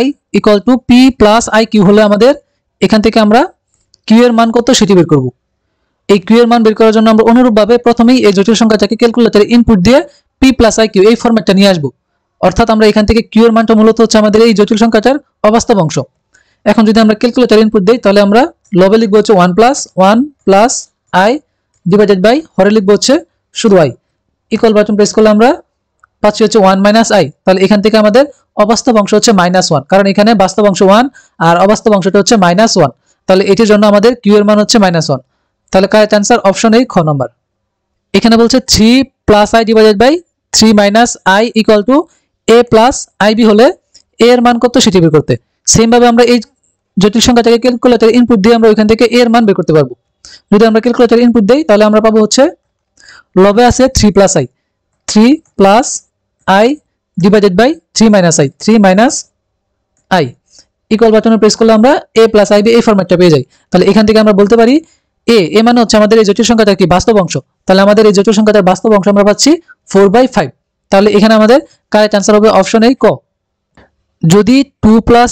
i equal to p plus i Q হলে আমাদের এখান থেকে আমরা q এর মান কত সেটি বের করব। এই q এর মান বের করার জন্য আমরা অনুরূপভাবে প্রথমেই এই জটিল সংখ্যাটাকে ক্যালকুলেটরে ইনপুট দিয়ে p প্লাস i কিউ এই ফরম্যাটটা নিয়ে আসব, অর্থাৎ আমরা এখান থেকে q এর মানটা মূলত হচ্ছে আমাদের এই জটিল সংখ্যাটার অবাস্তব অংশ। এখন যদি আমরা ক্যালকুলেটরে ইনপুট দেই তাহলে আমরা লবে লিখব হচ্ছে 1 প্লাস i ডিভাইডেড বাই হরে লিখব হচ্ছে শুধু i। ইকুয়াল বাটন প্রেস করলে আমরা পাচ্ছি হচ্ছে 1 মাইনাস i। তাহলে এখান থেকে আমাদের অবাস্তব অংশ হচ্ছে -1, কারণ এখানে বাস্তব অংশ 1 আর অবাস্তব অংশটা হচ্ছে -1। তাহলে এটির জন্য আমাদের q এর মান হচ্ছে -1। তাহলে কারেক্ট आंसर অপশন এ খ নাম্বার। এখানে বলছে 3 plus i divided by 3 minus i equal to a plus ib হলে a এর মান কত সেটি বের করতে। সেম ভাবে আমরা এই জটিল সংখ্যাটাকে ক্যালকুলেটরে ইনপুট দিয়ে আমরা ওইখান থেকে a এর মান বের করতে পারবো। যদি আমরা ক্যালকুলেটরে ইনপুট দেই তাহলে আমরা পাবো হচ্ছে লবে আছে 3 plus i, 3 plus i divided by 3 minus i, 3 minus i। Equal বাটনে প্রেস করলে আমরা a প্লাস ib এই ফরম্যাটটা পেয়ে যাই। তাহলে এখান থেকে আমরা বলতে পারি a মানে হচ্ছে আমাদের এই জটিল সংখ্যাটার কি বাস্তব অংশ। তাহলে আমাদের এই জটিল সংখ্যাটার বাস্তব অংশ আমরা পাচ্ছি 4/5। তাহলে এখানে আমাদের কারেক্ট आंसर হবে অপশন এ ক। যদি 2 plus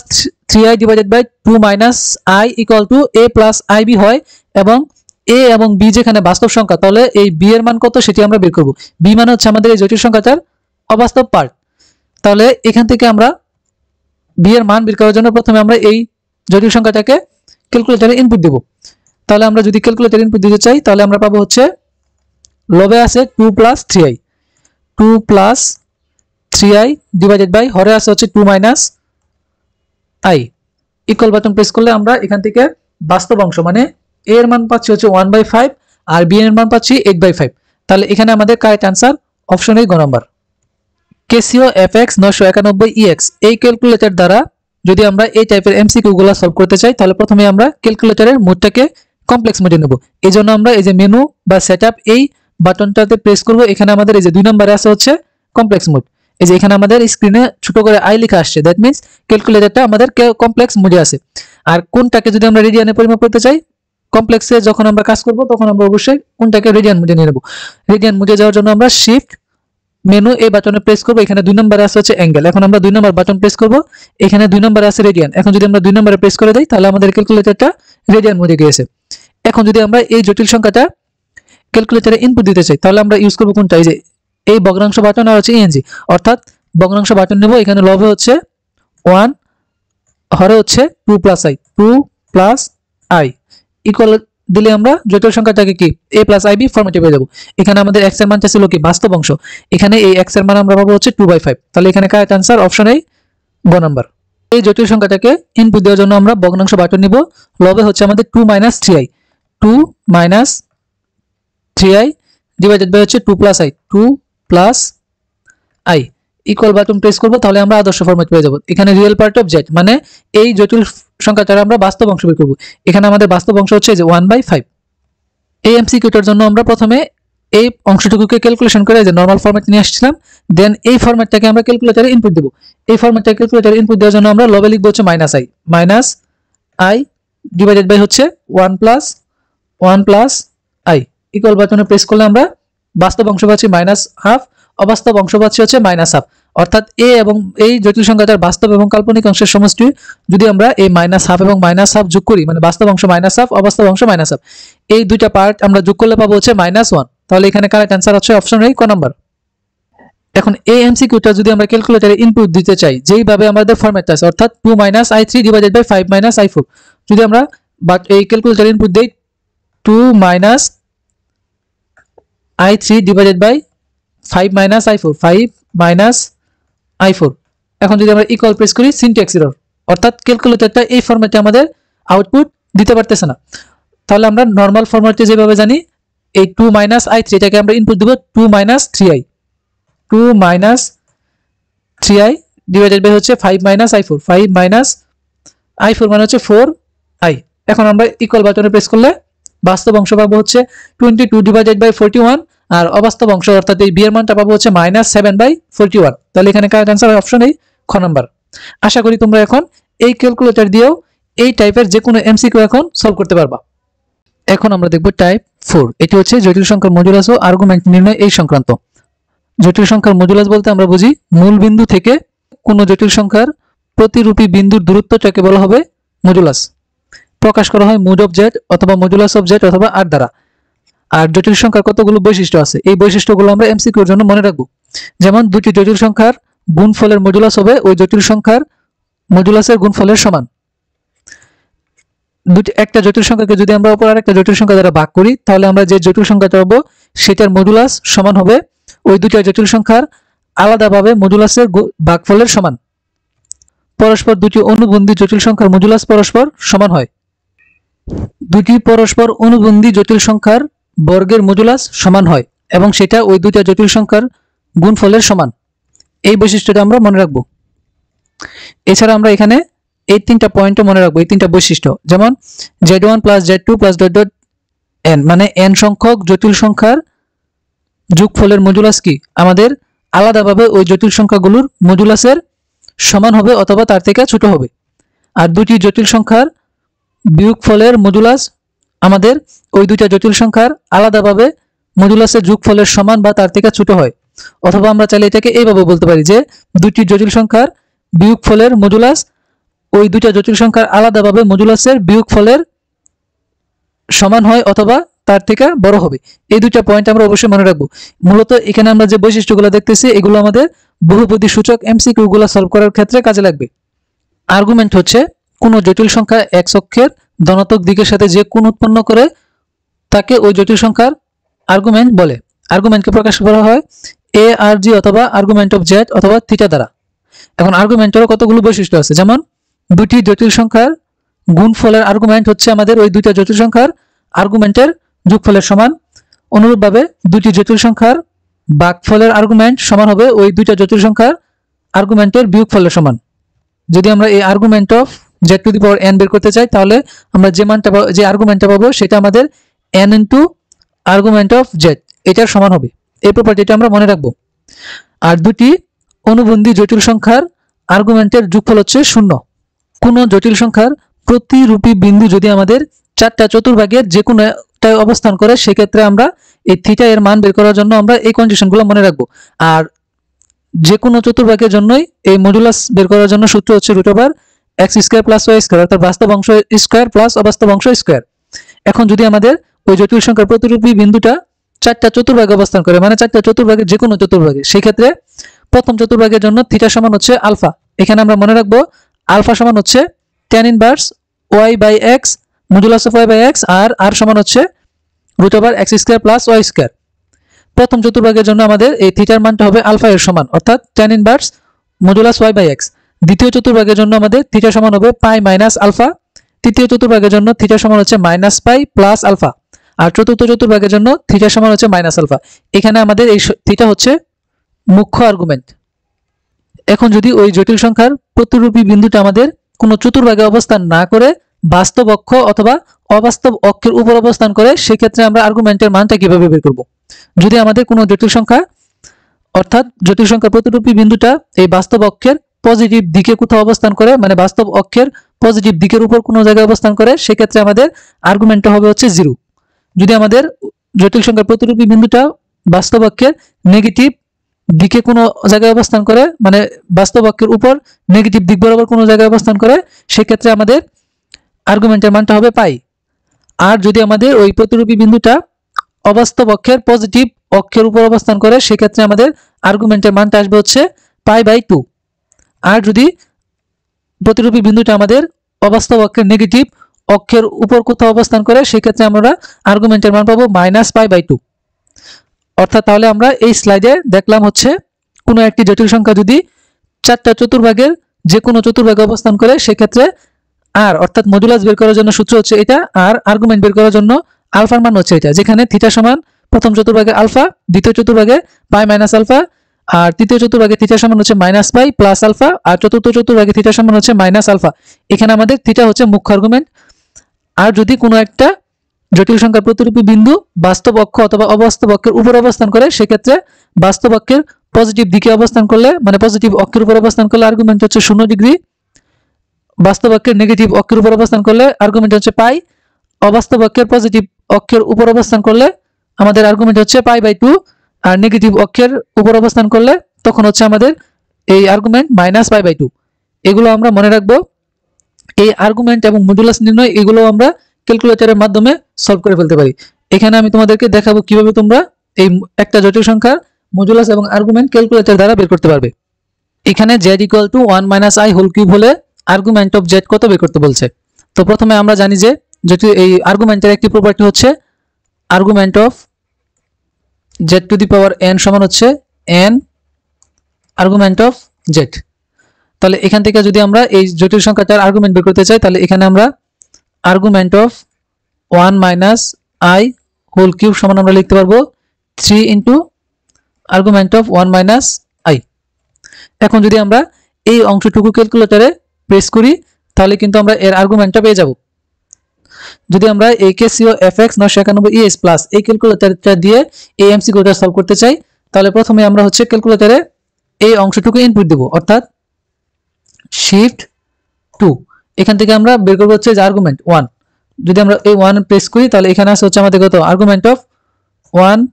3i divided by 2 minus i equal to a plus ib হয় এবং a এবং b যেখানে বাস্তব সংখ্যা তাহলে এই b এর মান কত সেটি আমরা বের করব। b মানে হচ্ছে আমাদের এই জটিল সংখ্যাটার অবাস্তব পার্ট। তাহলে এখান থেকে আমরা b এর মান বের করার জন্য প্রথমে আমরা এই জটিল সংখ্যাটাকে ক্যালকুলেটরে ইনপুট দেব। তাহলে আমরা যদি ক্যালকুলেটরে ইনপুট দিতে চাই তাহলে আমরা পাবো হচ্ছে লবে আছে 2 plus 3i, 2 plus 3i divided by হরে আছে হচ্ছে 2 minus i। Equal button press করলে আমরা এখান থেকে বাস্তব অংশ মানে a এর মান পাচ্ছি হচ্ছে 1/5 আর b এর মান পাচ্ছি 8/5। তাহলে এখানে আমাদের কারেক্ট आंसर অপশন এ গ নাম্বার। Casio FX 991EX এই ক্যালকুলেটর দ্বারা যদি আমরা এই টাইপের এমসিকিউ গুলো সলভ করতে চাই তাহলে প্রথমে আমরা ক্যালকুলেটরের মোডটাকে কমপ্লেক্স মোডে নেব। এজন্য আমরা এই যে মেনু বা সেটআপ এই বাটনটাতে প্রেস করব। এখানে আমাদের এই যে 2 নম্বরে আছে হচ্ছে কমপ্লেক্স মোড। এই যে এখানে আমাদের স্ক্রিনে ছোট করে i লেখা আসছে, দ্যাট মিন্স ক্যালকুলেটরটা আমাদের কমপ্লেক্স মোডে আছে। আর কোনটাকে যদি আমরা রেডিয়ানে পরিমাপ করতে চাই, কমপ্লেক্সে যখন আমরা কাজ করব তখন আমরা অবশ্যই কোনটাকে রেডিয়ান মোডে নিয়ে নেব। রেডিয়ান মোডে যাওয়ার জন্য আমরা শিফট মেনু এই বাটনে প্রেস করব। এখানে 2 নম্বরে আছে হচ্ছে অ্যাঙ্গেল, এখন আমরা 2 নম্বর বাটন প্রেস করব। এখানে 2 নম্বরে আছে রেডিয়ান, এখন যদি আমরা 2 নম্বরে প্রেস করে দেই তাহলে আমাদের ক্যালকুলেটরটা রেডিয়ান মোডে গিয়েছে। এখন যদি আমরা এই জটিল সংখ্যাটা ক্যালকুলেটরে ইনপুট দিতে চাই তাহলে আমরা ইউজ করব কোনটা, এই যে এই ভগ্নাংশ বাটন আর হচ্ছে ইএনজি, অর্থাৎ ভগ্নাংশ বাটন নেব। এখানে লবে হচ্ছে 1 হরে হচ্ছে 2 plus i, 2 plus i equal দিলে আমরা জটিল সংখ্যাটাকে কি a প্লাস ib ফরম্যাটে পেয়ে যাব। এখানে আমাদের x এর মানটা ছিল কি বাস্তব অংশ, এখানে এই x এর মান আমরা পাবো হচ্ছে 2/5। তাহলে এখানে কারেক্ট आंसर অপশন এ গ নাম্বার। এই জটিল সংখ্যাটাকে ইনপুট দেওয়ার জন্য আমরা ভগ্নাংশ বাটন নিব। লবে হচ্ছে আমাদের 2 minus 3i, 2 minus 3i divided by হচ্ছে 2 plus i, 2 plus i equal button press করব। তাহলে আমরা আদর্শ ফরম্যাট পেয়ে যাব। এখানে রিয়েল পার্ট অফ z মানে এই জটিল সংখ্যাটা আমরা বাস্তব অংশ বের করব। এখানে আমাদের বাস্তব অংশ হচ্ছে যে 1/5। এই এমসিকিউটার জন্য আমরা প্রথমে এই অংশটুকুকে ক্যালকুলেশন করে যে নরমাল ফরম্যাট নিয়ে আসছিলাম, দেন এই ফরম্যাটটাকে আমরা ক্যালকুলেটরে ইনপুট দেব। এই ফরম্যাটটা ক্যালকুলেটরে ইনপুট দেওয়ার জন্য আমরা লবে লিখব হচ্ছে -i ডিভাইডেড বাই হচ্ছে 1 প্লাস i ইকুয়াল বাটনে প্রেস করলে আমরা বাস্তব অংশ পাচ্ছি -1/2, অবাস্তব অংশ পাচ্ছি হচ্ছে -1/2। অর্থাৎ a এবং এই জটিল সংখ্যাটার বাস্তব এবং কাল্পনিক অংশের সমষ্টি যদি আমরা এই -1/2 এবং -1/2 যোগ করি মানে বাস্তব অংশ -1/2 অবাস্তব অংশ -1/2, এই দুইটা পার্ট আমরা যোগ করলে পাবো হচ্ছে -1। তাহলে এখানে কারেক্ট आंसर হচ্ছে অপশন এ ক নাম্বার। এখন এই এমসিকিউটা যদি আমরা ক্যালকুলেটরে ইনপুট দিতে চাই, যেইভাবে আমাদের ফরম্যাটটা আছে, অর্থাৎ 2 - i3 / 5 - i4, যদি আমরা এই ক্যালকুলেটরে ইনপুট দেই 2 - i3 / 5 - i4, 5 - i4। এখন যদি আমরা ইকুয়াল প্রেস করি, সিনট্যাক্স এরর, অর্থাৎ ক্যালকুলেটরটা এই ফরম্যাটে আমাদের আউটপুট দিতে পারতেছে না। তাহলে আমরা নরমাল ফরম্যাটে যেভাবে জানি, এই 2 - i3 এটাকে আমরা input Dev 2 - 3i, 2 - 3i divided by হচ্ছে 5 - i4, 5 - i4 মানে হচ্ছে 4i। এখন আমরা ইকুয়াল বাটনে প্রেস করলে বাস্তব অংশ পাবো হচ্ছে 22 / 41, আর অবাস্তব অংশ অর্থাৎ এই বি এর মানটা পাবো হচ্ছে -7/41। তাহলে এখানে কারেক্ট অ্যান্সার অপশন এই খ নাম্বার। আশা করি তোমরা এখন এই ক্যালকুলেটর দিয়েও এই টাইপের যে কোনো এমসিকিউ এখন সলভ করতে পারবা। এখন আমরা দেখব টাইপ 4। এটি হচ্ছে জটিল সংখ্যার মডুলাস ও আর্গুমেন্ট নির্ণয় এই সংক্রান্ত। জটিল সংখ্যার মডুলাস বলতে আমরা বুঝি মূল বিন্দু থেকে কোনো জটিল সংখ্যার প্রতিরূপী বিন্দুর দূরত্বটাকে বলা হবে মডুলাস। প্রকাশ করা হয় মোড অফ জেড অথবা মডুলাস অফ জেড অথবা আর দ্বারা। আর জটিল সংখ্যার কতগুলো বৈশিষ্ট্য আছে, এই বৈশিষ্ট্যগুলো আমরা এমসিকিউর জন্য মনে রাখবো। যেমন দুটি জটিল সংখ্যার গুণফলের মডুলাস হবে ওই জটিল সংখ্যার মডুলাসের গুণফলের সমান। একটা জটিল সংখ্যাকে যদি আমরা অপর আরেকটা জটিল সংখ্যা দ্বারা ভাগ করি, তাহলে আমরা যে জটিল সংখ্যাটা পাবো সেটার মডুলাস সমান হবে ওই দুইটা জটিল সংখ্যার আলাদাভাবে মডুলাসের ভাগফলের সমান। পরস্পর দুটি অনুবন্ধী জটিল সংখ্যার মডুলাস পরস্পর সমান হয়। দুটি পরস্পর অনুবন্ধী জটিল সংখ্যার বর্গের মডুলাস সমান হয় এবং সেটা ওই দুইটা জটিল সংখ্যার গুণফলের সমান। এই বৈশিষ্ট্যটা আমরা মনে রাখবো। এছাড়া আমরা এখানে এই তিনটা পয়েন্টও মনে রাখবো, এই তিনটা বৈশিষ্ট্য। যেমন z1 + z2 + n, মানে n সংখ্যক জটিল সংখ্যার যোগফলের মডুলাস কি আমাদের আলাদাভাবে ওই জটিল সংখ্যাগুলোর মডুলাসের সমান হবে অথবা তার থেকে ছোট হবে। আর দুটি জটিল সংখ্যার বিয়োগফলের মডুলাস আমাদের ওই দুইটা জটিল সংখ্যার আলাদাভাবে মডুলাসের যোগফলের সমান বা তার থেকে ছোট হয়। অথবা আমরা চাইলে এটাকে এইভাবে বলতে পারি যে দুটি জটিল সংখ্যার বিয়োগফলের মডুলাস ওই দুইটা জটিল সংখ্যার আলাদাভাবে মডুলাসের বিয়োগফলের সমান হয় অথবা তার থেকে বড় হবে। এই দুইটা পয়েন্ট আমরা অবশ্যই মনে রাখবো। মূলত এখানে আমরা যে বৈশিষ্ট্যগুলো দেখতেছি এগুলো আমাদের বহুপদী সূচক এমসিকিউ গুলো সলভ করার ক্ষেত্রে কাজে লাগবে। আর্গুমেন্ট হচ্ছে কোনো জটিল সংখ্যা এক্স অক্ষের ধনাত্মক দিকের সাথে যে কোণ উৎপন্ন করে তাকে ওই জটিল সংখ্যার আর্গুমেন্ট বলে। আর্গুমেন্টকে প্রকাশ করা হয় এ আর জি অথবা আর্গুমেন্ট অফ জেড অথবা থিটা দ্বারা। এখন আর্গুমেন্টেরও কতগুলো বৈশিষ্ট্য আছে, যেমন দুটি জটিল সংখ্যার গুণফলের আর্গুমেন্ট হচ্ছে আমাদের ওই দুইটা জটিল সংখ্যার আর্গুমেন্টের যোগফলের সমান। অনুরূপভাবে দুটি জটিল সংখ্যার ভাগফলের আর্গুমেন্ট সমান হবে ওই দুইটা জটিল সংখ্যার আর্গুমেন্টের বিয়োগফলের সমান। যদি আমরা এই আর্গুমেন্ট অফ z⁴n বের করতে চাই, তাহলে আমরা যে আর্গুমেন্টটা পাবো সেটা আমাদের n into argument of z এটার সমান হবে। এই প্রপার্টিটা আমরা মনে রাখবো। আর দুটি অনুবন্ধী জটিল সংখ্যার আর্গুমেন্টের যোগফল হচ্ছে 0। কোনো জটিল সংখ্যার প্রতিরূপী বিন্দু যদি আমাদের চারটা চতুর্ভাগের যে কোনোটায় অবস্থান করে, সেক্ষেত্রে আমরা এই থিটা এর মান বের করার জন্য আমরা এই কন্ডিশনগুলো মনে রাখবো। আর যে কোনো চতুর্ভাগের জন্যই এই মডুলাস বের করার জন্য সূত্র হচ্ছে √x² + y², অর্থাৎ বাস্তব অংশ স্কয়ার প্লাস অবাস্তব অংশ স্কয়ার। এখন যদি আমাদের ওই জটিল সংখ্যার প্রতিরূপী বিন্দুটা চারটা চতুর্ভাগে অবস্থান করে, মানে চারটা চতুর্ভাগের যে কোনো চতুর্ভাগে, সেই ক্ষেত্রে প্রথম চতুর্ভাগের জন্য থিটা সমান হচ্ছে আলফা। এখানে আমরা মনে রাখবো আলফা সমান হচ্ছে tan inverse y/x modulus of y/x, আর r সমান হচ্ছে √x² + y²। প্রথম চতুর্ভাগের জন্য আমাদের এই থিটার মানটা হবে আলফা এর সমান, অর্থাৎ tan ইনভার্স মডুলাস y/x। দ্বিতীয় চতুর্ভাগের জন্য আমাদের থিটা সমান হবে পাই মাইনাস আলফা। তৃতীয় চতুর্ভাগের জন্য থিটা সমান হচ্ছে -পাই প্লাস আলফা। আর চতুর্থ চতুর্ভাগের জন্য থিটা সমান হচ্ছে মাইনাস আলফা। এখানে আমাদের এই থিটা হচ্ছে মুখ্য আর্গুমেন্ট। এখন যদি ওই জটিল সংখ্যার প্রতিরূপী বিন্দুটা আমাদের কোনো চতুর্ভাগে অবস্থান না করে বাস্তব অক্ষ অথবা অবাস্তব অক্ষের উপর অবস্থান করে, সেক্ষেত্রে আমরা আর্গুমেন্টের মানটা কিভাবে বের করব? যদি আমাদের কোনো জটিল সংখ্যা অর্থাৎ জটিল সংখ্যার প্রতিরূপী বিন্দুটা এই বাস্তব অক্ষের পজিটিভ দিকে কোথাও অবস্থান করে, মানে বাস্তব অক্ষের পজিটিভ দিকের উপর কোনো জায়গায় অবস্থান করে, সেক্ষেত্রে আমাদের আর্গুমেন্টটা হবে হচ্ছে 0। যদি আমাদের জটিল সংখ্যার প্রতিরূপী বিন্দুটা বাস্তব অক্ষের নেগেটিভ দিকে কোনো জায়গায় অবস্থান করে, মানে বাস্তব অক্ষের উপর নেগেটিভ দিক বরাবর কোনো জায়গায় অবস্থান করে, সেক্ষেত্রে আমাদের আর্গুমেন্টের মানটা হবে পাই। আর যদি আমাদের ওই প্রতিরূপী বিন্দুটা অবাস্তব অক্ষের পজিটিভ অক্ষের উপর অবস্থান করে সেক্ষেত্রে আমাদের আর্গুমেন্টের মানটা আসবে হচ্ছে π/2। আর যদি প্রতিরূপী বিন্দুটা আমাদের অবাস্তব অক্ষের নেগেটিভ অক্ষের উপর কোথাও অবস্থান করে সেক্ষেত্রে আমরা আর্গুমেন্টের মান পাবো -π/2। অর্থাৎ তাহলে আমরা এই স্লাইডে দেখলাম হচ্ছে কোনো একটি জটিল সংখ্যা যদি 4টা চতুর্ভাগের যে কোনো চতুর্ভাগে অবস্থান করে সেক্ষেত্রে আর অর্থাৎ মডুলাস বের করার জন্য সূত্র হচ্ছে এটা, আর আর্গুমেন্ট বের করার জন্য আলফার মান হচ্ছে এটা, যেখানে থিটা সমান প্রথম চতুর্ভাগে আলফা, দ্বিতীয় চতুর্ভাগে পাই মাইনাস আলফা, আর তৃতীয় চতুর্ভাগে থিটা সমান হচ্ছে -π প্লাস আলফা, আর চতুর্থ চতুর্ভাগে থিটা সমান হচ্ছে মাইনাস আলফা। এখানে আমাদের থিটা হচ্ছে মুখ্য আর্গুমেন্ট। আর যদি কোনো একটা জটিল সংখ্যার প্রতিরূপী বিন্দু বাস্তব অক্ষ অথবা অবাস্তব অক্ষের উপর অবস্থান করে সেক্ষেত্রে বাস্তব অক্ষের পজিটিভ দিকে অবস্থান করলে মানে পজিটিভ অক্ষের উপর অবস্থান করলে আর্গুমেন্ট হচ্ছে 0 ডিগ্রি, বাস্তব অক্ষের নেগেটিভ অক্ষের উপর অবস্থান করলে আর্গুমেন্ট হচ্ছে পাই, অবাস্তব অক্ষের পজিটিভ অক্ষের উপর অবস্থান করলে আমাদের আর্গুমেন্ট হচ্ছে π/2, আর নেগেটিভ অক্ষের উপর অবস্থান করলে তখন হচ্ছে আমাদের এই আর্গুমেন্ট -π/2। এগুলো আমরা মনে রাখবো। এই আর্গুমেন্ট এবং মডুলাস নির্ণয় এগুলো আমরা ক্যালকুলেটরের মাধ্যমে সলভ করে ফেলতে পারি। এখানে আমি তোমাদেরকে দেখাবো কিভাবে তোমরা এই একটা জটিল সংখ্যার মডুলাস এবং আর্গুমেন্ট ক্যালকুলেটর দ্বারা বের করতে পারবে। এখানে z = 1 - i হোল কিউব হলে আর্গুমেন্ট অফ z কত বের করতে বলছে। তো প্রথমে আমরা জানি যে যেটি এই আর্গুমেন্টের একটি প্রপার্টি হচ্ছে আর্গুমেন্ট অফ z⁴n সমান হচ্ছে n আর্গুমেন্ট অফ z। তাহলে এখান থেকে যদি আমরা এই জটিল সংখ্যাটার আর্গুমেন্ট বের করতে চাই তাহলে এখানে আমরা argument of 1 - i whole cube সমান আমরা লিখতে পারবো 3 ইনটু আর্গুমেন্ট অফ 1 - i। এখন যদি আমরা এই অংশটুকু ক্যালকুলেটরে প্রেস করি তাহলে কিন্তু আমরা এর আর্গুমেন্টটা পেয়ে যাব। যদি আমরা এই কেসিও fx 991 es প্লাস এই ক্যালকুলেটরটা দিয়ে এই এমসিকিউটা সলভ করতে চাই তাহলে প্রথমে আমরা হচ্ছে ক্যালকুলেটরে এই অংশটুকু ইনপুট দেব, অর্থাৎ শিফট 2। এখান থেকে আমরা বের করব হচ্ছে যে আর্গুমেন্ট 1। যদি আমরা এই 1 প্রেস করি তাহলে এখানে আছে হচ্ছে আমাদের কত argument of 1 -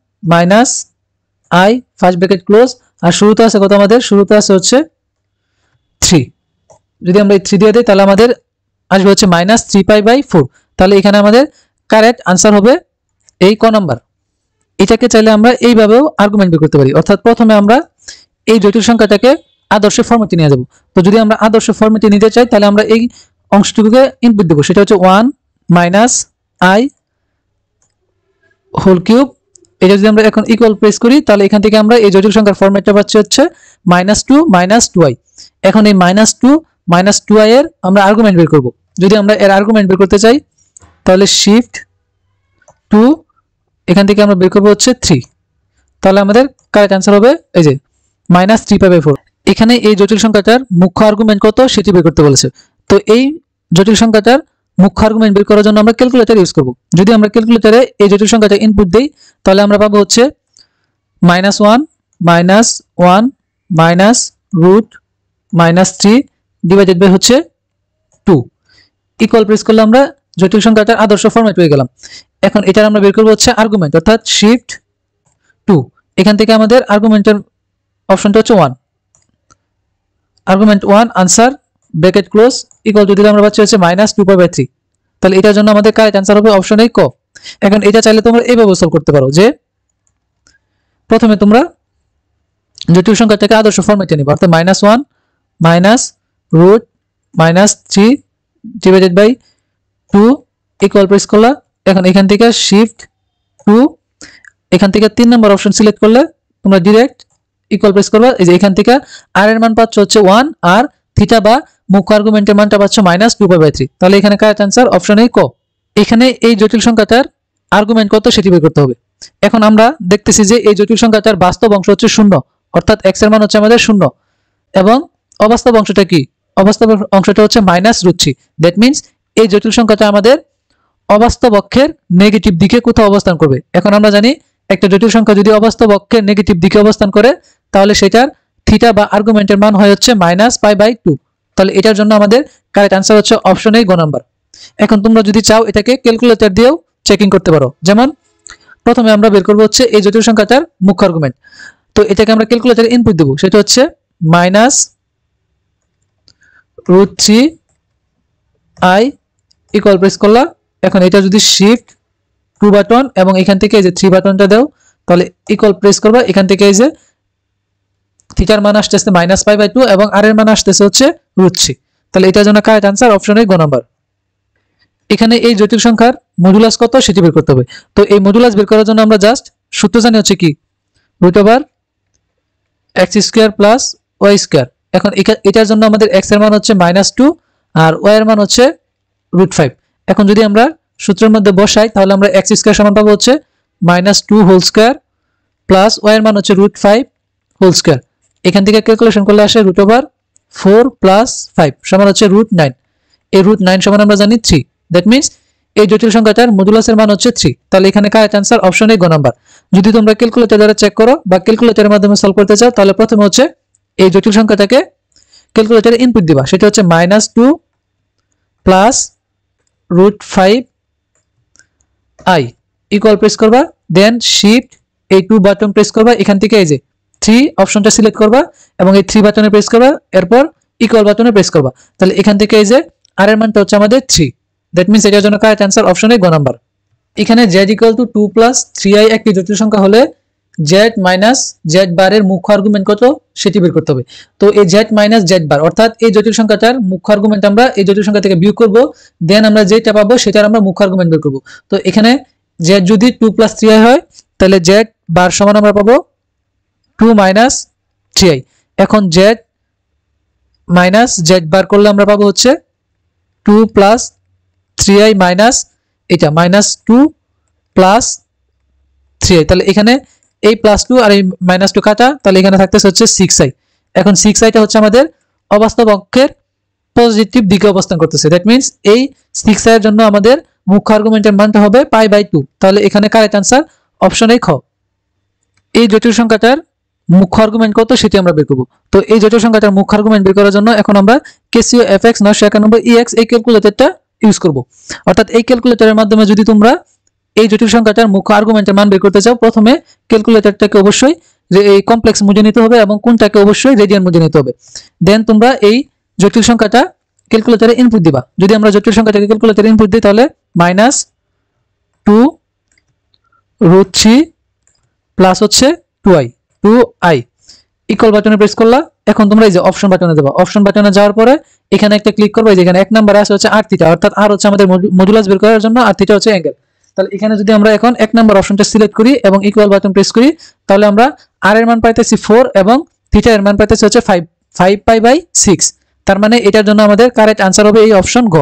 i first bracket close, আর শুরুতে আছে কত আমাদের শুরুতে আছে হচ্ছে 3। যদি আমরা এই 3 দিয়ে দেই তাহলে আমাদের আসবে হচ্ছে -3π/4। তাহলে এখানে আমাদের কারেক্ট আনসার হবে এই ক নাম্বার। এটাকে চাইলে আমরা এইভাবেও আর্গুমেন্ট বের করতে পারি, অর্থাৎ প্রথমে আমরা এই জটিল সংখ্যাটাকে আদর্শ ফরম্যাটে নিয়ে যাব। তো যদি আমরা আদর্শ ফরম্যাটে নিতে চাই তাহলে আমরা এই অংশটুকুকে ইনপুট দেব, সেটা হচ্ছে 1 - i হোল কিউব। এটা যদি আমরা এখন ইকুয়াল প্রেস করি তাহলে এখান থেকে আমরা এই জটিল সংখ্যার ফরম্যাটটা পাচ্ছি হচ্ছে -2 - 2i। এখন এই -2 - 2i এর আমরা আর্গুমেন্ট বের করব। যদি আমরা এর আর্গুমেন্ট বের করতে চাই তাহলে শিফট 2 এখান থেকে আমরা বের করব হচ্ছে 3। তাহলে আমাদের কারেক্ট आंसर হবে এই যে -3π/4। এখানে এই জটিল সংখ্যাটার মুখ্য আর্গুমেন্ট কত সেটি বের করতে বলেছে। তো এই জটিল সংখ্যাটার মুখ্য আর্গুমেন্ট বের করার জন্য আমরা ক্যালকুলেটর ইউজ করব। যদি আমরা ক্যালকুলেটরে এই জটিল সংখ্যাটা ইনপুট দেই তাহলে আমরা পাবো হচ্ছে -1 - 1 -√-3 ডিভাইডেড বাই হচ্ছে 2 ইকুয়াল প্রেস করলে আমরা জটিল সংখ্যাটার আদর্শ ফরম্যাট পেয়ে গেলাম। এখন এটার আমরা বের করব হচ্ছে আর্গুমেন্ট, অর্থাৎ শিফট 2। এখান থেকে আমাদের আর্গুমেন্টের অপশনটা হচ্ছে 1, argument 1 answer bracket close equal to দিলে আমরা পাচ্ছি হচ্ছে -2π/3। তাহলে এটার জন্য আমাদের কারেক্ট आंसर হবে অপশন এ ক। এখন এটা চাইলে তোমরা এইভাবে সলভ করতে পারো যে প্রথমে তোমরা জটিল সংখ্যাটাকে আদর্শ ফরম্যাটে নিবা, অর্থাৎ -1 -√-3 ডিভাইডেড বাই 2 ইকুয়াল প্রেস করলা। এখন এখান থেকে শিফট 2 এখান থেকে 3 নম্বর অপশন সিলেক্ট করলে তোমরা ডাইরেক্ট ইকুয়াল প্রেস করবা। এই যে এখান থেকে r এর মান পাচ্ছ হচ্ছে 1 আর থিটা বা মুখ্য আর্গুমেন্টের মানটা পাচ্ছ -2π/3। তাহলে এখানে কারেক্ট आंसर অপশন এ ক। এখানে এই জটিল সংখ্যাটার আর্গুমেন্ট কত সেটি বের করতে হবে। এখন আমরা দেখতেছি যে এই জটিল সংখ্যাটার বাস্তব অংশ হচ্ছে 0, অর্থাৎ x এর মান হচ্ছে আমাদের 0 এবং অবাস্তব অংশটা কি অবাস্তব অংশটা হচ্ছে -√3। দ্যাট মিন্স এই জটিল সংখ্যাটা আমাদের অবাস্তব অক্ষের নেগেটিভ দিকে কোথাও অবস্থান করবে। এখন আমরা জানি একটা জটিল সংখ্যা যদি অবাস্তব অক্ষের নেগেটিভ দিকে অবস্থান করে তাহলে সেটার থিটা বা আর্গুমেন্টের মান হয় হচ্ছে -π/2। তাহলে এটার জন্য আমাদের কারেক্ট आंसर হচ্ছে অপশন এ গ নাম্বার। এখন তোমরা যদি চাও এটাকে ক্যালকুলেটর দিয়েও চেকিং করতে পারো। যেমন প্রথমে আমরা বের করব হচ্ছে এই জটিল সংখ্যাটার মুখ্য আর্গুমেন্ট। তো এটাকে আমরা ক্যালকুলেটরে ইনপুট দেব, সেটা হচ্ছে -√3i ইকুয়াল প্রেস করলা। এখন এটা যদি শিফট 2 বাটন এবং এখান থেকে এই যে 3 বাটনটা দাও তাহলে ইকুয়াল প্রেস করবা, এখান থেকে এই যে থিটার মান আসতেছে -π/2 এবং আর এর মান আসতেছে হচ্ছে √3। তাহলে এটার জন্য কারেক্ট आंसर অপশন এ গ নাম্বার। এখানে এই জটিল সংখ্যার মডুলাস কত সেটি বের করতে হবে। তো এই মডুলাস বের করার জন্য আমরা জাস্ট সূত্র জানি হচ্ছে কি √x² + y²। এখন এটার জন্য আমাদের x এর মান হচ্ছে -2 আর y এর মান হচ্ছে √5। এখন যদি আমরা সূত্রের মধ্যে বসাই তাহলে আমরা x² সমান পাবো হচ্ছে -2² প্লাস y এর মান হচ্ছে √5²। এখান থেকে ক্যালকুলেশন করলে আসে √4 + 5 সমান হচ্ছে √9। এই √9 সমান আমরা জানি 3। দ্যাট মিন্স এই জটিল সংখ্যাটার মডুলাসের মান হচ্ছে 3। তাহলে এখানে কারেক্ট आंसर অপশন এ গ নাম্বার। যদি তোমরা ক্যালকুলেটর দ্বারা চেক করো বা ক্যালকুলেটরের মাধ্যমে সলভ করতে চাও তাহলে প্রথমে হচ্ছে এই জটিল সংখ্যাটাকে ক্যালকুলেটরে ইনপুট দিবা, সেটা হচ্ছে -2 প্লাস √5i ইকুয়াল প্রেস করবা, দেন শিফট এই 2 বাটন প্রেস করবা, এখান থেকে এই যে 3 অপশনটা সিলেক্ট করবা এবং এই 3 বাটনে প্রেস করবা, এরপর ইকুয়াল বাটনে প্রেস করবা। তাহলে এখান থেকে এই যে আর এর মানটা হচ্ছে আমাদের 3। দ্যাট মিন্স এটার জন্য কারেক্ট आंसर অপশন এ গ নাম্বার। এখানে z = 2 + 3i একটি জটিল সংখ্যা হলে z - z বার এর মুখ্য আর্গুমেন্ট কত সেটি বের করতে হবে। তো এই z - z বার অর্থাৎ এই জটিল সংখ্যাটার মুখ্য আর্গুমেন্ট আমরা এই জটিল সংখ্যা থেকে বিয়োগ করব, দেন আমরা যেটা পাবো সেটার আমরা মুখ্য আর্গুমেন্ট বের করব। তো এখানে z যদি 2 + 3i হয় তাহলে z বার সমান আমরা পাবো 2 - 3i। এখন z - z বার করলে আমরা পাবো হচ্ছে 2 + 3i মাইনাস এটা -2 + 3i। তাহলে এখানে এই +2 আর এই -2 কাটা, তাহলে এখানে থাকতেছে হচ্ছে 6i। এখন 6i টা হচ্ছে আমাদের অবাস্তব অক্ষের পজিটিভ দিকে অবস্থান করতেছে। দ্যাট মিন্স এই 6i এর জন্য আমাদের মুখ্য আর্গুমেন্টের মানটা হবে π/2। তাহলে এখানে কারেক্ট आंसर অপশন এ খ। এই জটিল সংখ্যাটার মুখ্য আর্গুমেন্ট কত সেটি আমরা বের করব। তো এই জটিল সংখ্যাটার মুখ্য আর্গুমেন্ট বের করার জন্য এখন আমরা Casio FX 991EX এই ক্যালকুলেটরটা ইউজ করব। অর্থাৎ এই ক্যালকুলেটরের মাধ্যমে যদি তোমরা এই জটিল সংখ্যাটার মুখ্য আর্গুমেন্টের মান বের করতে চাও প্রথমে ক্যালকুলেটরটাকে অবশ্যই এই কমপ্লেক্স মোডে নিতে হবে এবং কোনটাকে অবশ্যই রেডিয়ান মোডে নিতে হবে। দেন তোমরা এই জটিল সংখ্যাটা ক্যালকুলেটরে ইনপুট দিবা। যদি আমরা জটিল সংখ্যাটাকে ক্যালকুলেটরে ইনপুট দিই তাহলে -2 √3 প্লাস হচ্ছে 2i ইকুয়াল বাটনে প্রেস করলা। এখন তোমরা এই যে অপশন বাটনে দেবা, অপশন বাটনে যাওয়ার পরে এখানে একটা ক্লিক করবে, যেখানে এক নম্বরে আছে হচ্ছে r থিটা, অর্থাৎ r হচ্ছে আমাদের মডুলাস বের করার জন্য আর থিটা হচ্ছে অ্যাঙ্গেল। তাহলে এখানে যদি আমরা এখন এক নম্বর অপশনটা সিলেক্ট করি এবং ইকুয়াল বাটন প্রেস করি তাহলে আমরা r এর মান পাইতেছি 4 এবং থিটা এর মান পাইতেছি হচ্ছে 5π/6। তার মানে এটার জন্য আমাদের কারেক্ট आंसर হবে এই অপশন গ।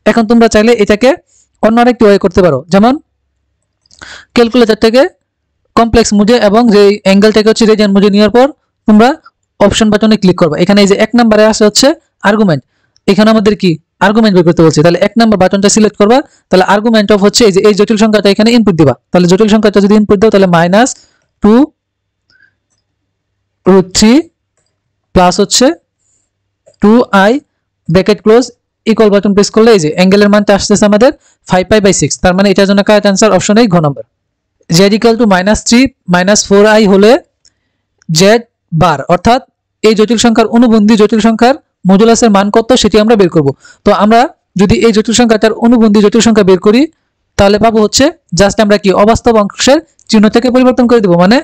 এখন তোমরা চাইলে এটাকে অন্য আরেকটি ওয়ে করতে পারো, যেমন ক্যালকুলেটরটাকে কমপ্লেক্স মোডে এবং যে অ্যাঙ্গেলটাকে হচ্ছে রেডিয়ান মোডে নেওয়ার পর তোমরা অপশন বাটনে ক্লিক করবা। এখানে এই যে এক নম্বরে আছে হচ্ছে আর্গুমেন্ট, এখানে আমাদের কি আর্গুমেন্ট বের করতে বলছে। তাহলে এক নম্বর বাটনটা সিলেক্ট করবা, তাহলে আর্গুমেন্ট অফ হচ্ছে এই যে এই জটিল সংখ্যাটা এখানে ইনপুট দিবা। তাহলে জটিল সংখ্যাটা যদি ইনপুট দাও তাহলে -2 √3 প্লাস হচ্ছে 2i bracket close equal button press করলে এই যে অ্যাঙ্গেলের মানটা আসছে আমাদের 5π/6। তার মানে এটার জন্য কারেক্ট आंसर অপশন এই ঘ নাম্বার। z = -3 - 4i হলে z বার অর্থাৎ এই জটিল সংখ্যার অনুবন্ধী জটিল সংখ্যার মডুলাসের মান কত সেটি আমরা বের করব। তো আমরা যদি এই জটিল সংখ্যাটার অনুবন্ধী জটিল সংখ্যা বের করি তাহলে পাবো হচ্ছে জাস্ট আমরা কি অবাস্তব অংশের চিহ্নটাকে পরিবর্তন করে দেব, মানে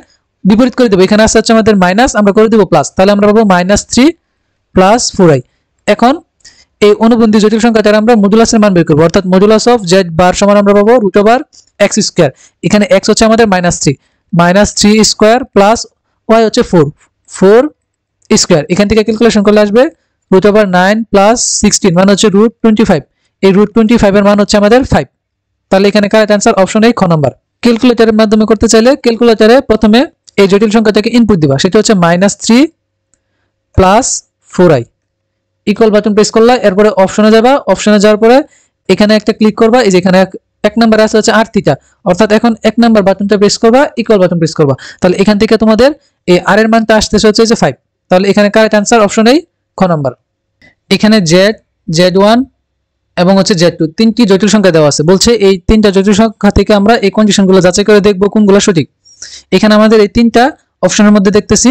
বিপরীত করে দেব। এখানে আছে হচ্ছে আমাদের মাইনাস, আমরা করে দেব প্লাস, তাহলে আমরা পাবো -3 + 4i। এখন এই অনুবন্ধী জটিল সংখ্যাটার আমরা মডুলাসের মান বের করব, অর্থাৎ মডুলাস অফ z বার সমান আমরা পাবো √x²। এখানে x হচ্ছে আমাদের -3 প্লাস y হচ্ছে 4 এখান থেকে ক্যালকুলেশন করলে আসবে √9 + 16 মানে হচ্ছে √25। এই √25 এর মান হচ্ছে আমাদের 5। তাহলে এখানে কারেক্ট आंसर অপশন এই খ নাম্বার। ক্যালকুলেটরের মাধ্যমে করতে চাইলে ক্যালকুলেটরে প্রথমে এই জটিল সংখ্যাটাকে ইনপুট দিবা, সেটা হচ্ছে -3 + 4i ইকুয়াল বাটন প্রেস করলা, এরপরে অপশনে যাবা, অপশনে যাওয়ার পরে এখানে একটা ক্লিক করবা, এই যে এখানে এক নম্বরে আছে হচ্ছে r থিটা, অর্থাৎ এখন এক নম্বর বাটনটা প্রেস করবা, ইকুয়াল বাটন প্রেস করবা। তাহলে এখান থেকে তোমাদের এই r এর মানটা আসতেছে হচ্ছে যে 5। তাহলে এখানে কারেক্ট आंसर অপশন এই খ নাম্বার। এখানে z, z1 এবং হচ্ছে z2 তিনটি জটিল সংখ্যা দেওয়া আছে, বলছে এই তিনটা জটিল সংখ্যা থেকে আমরা এই কন্ডিশনগুলো যাচাই করে দেখব কোনগুলো সঠিক। এখানে আমাদের এই তিনটা অপশনের মধ্যে দেখতেছি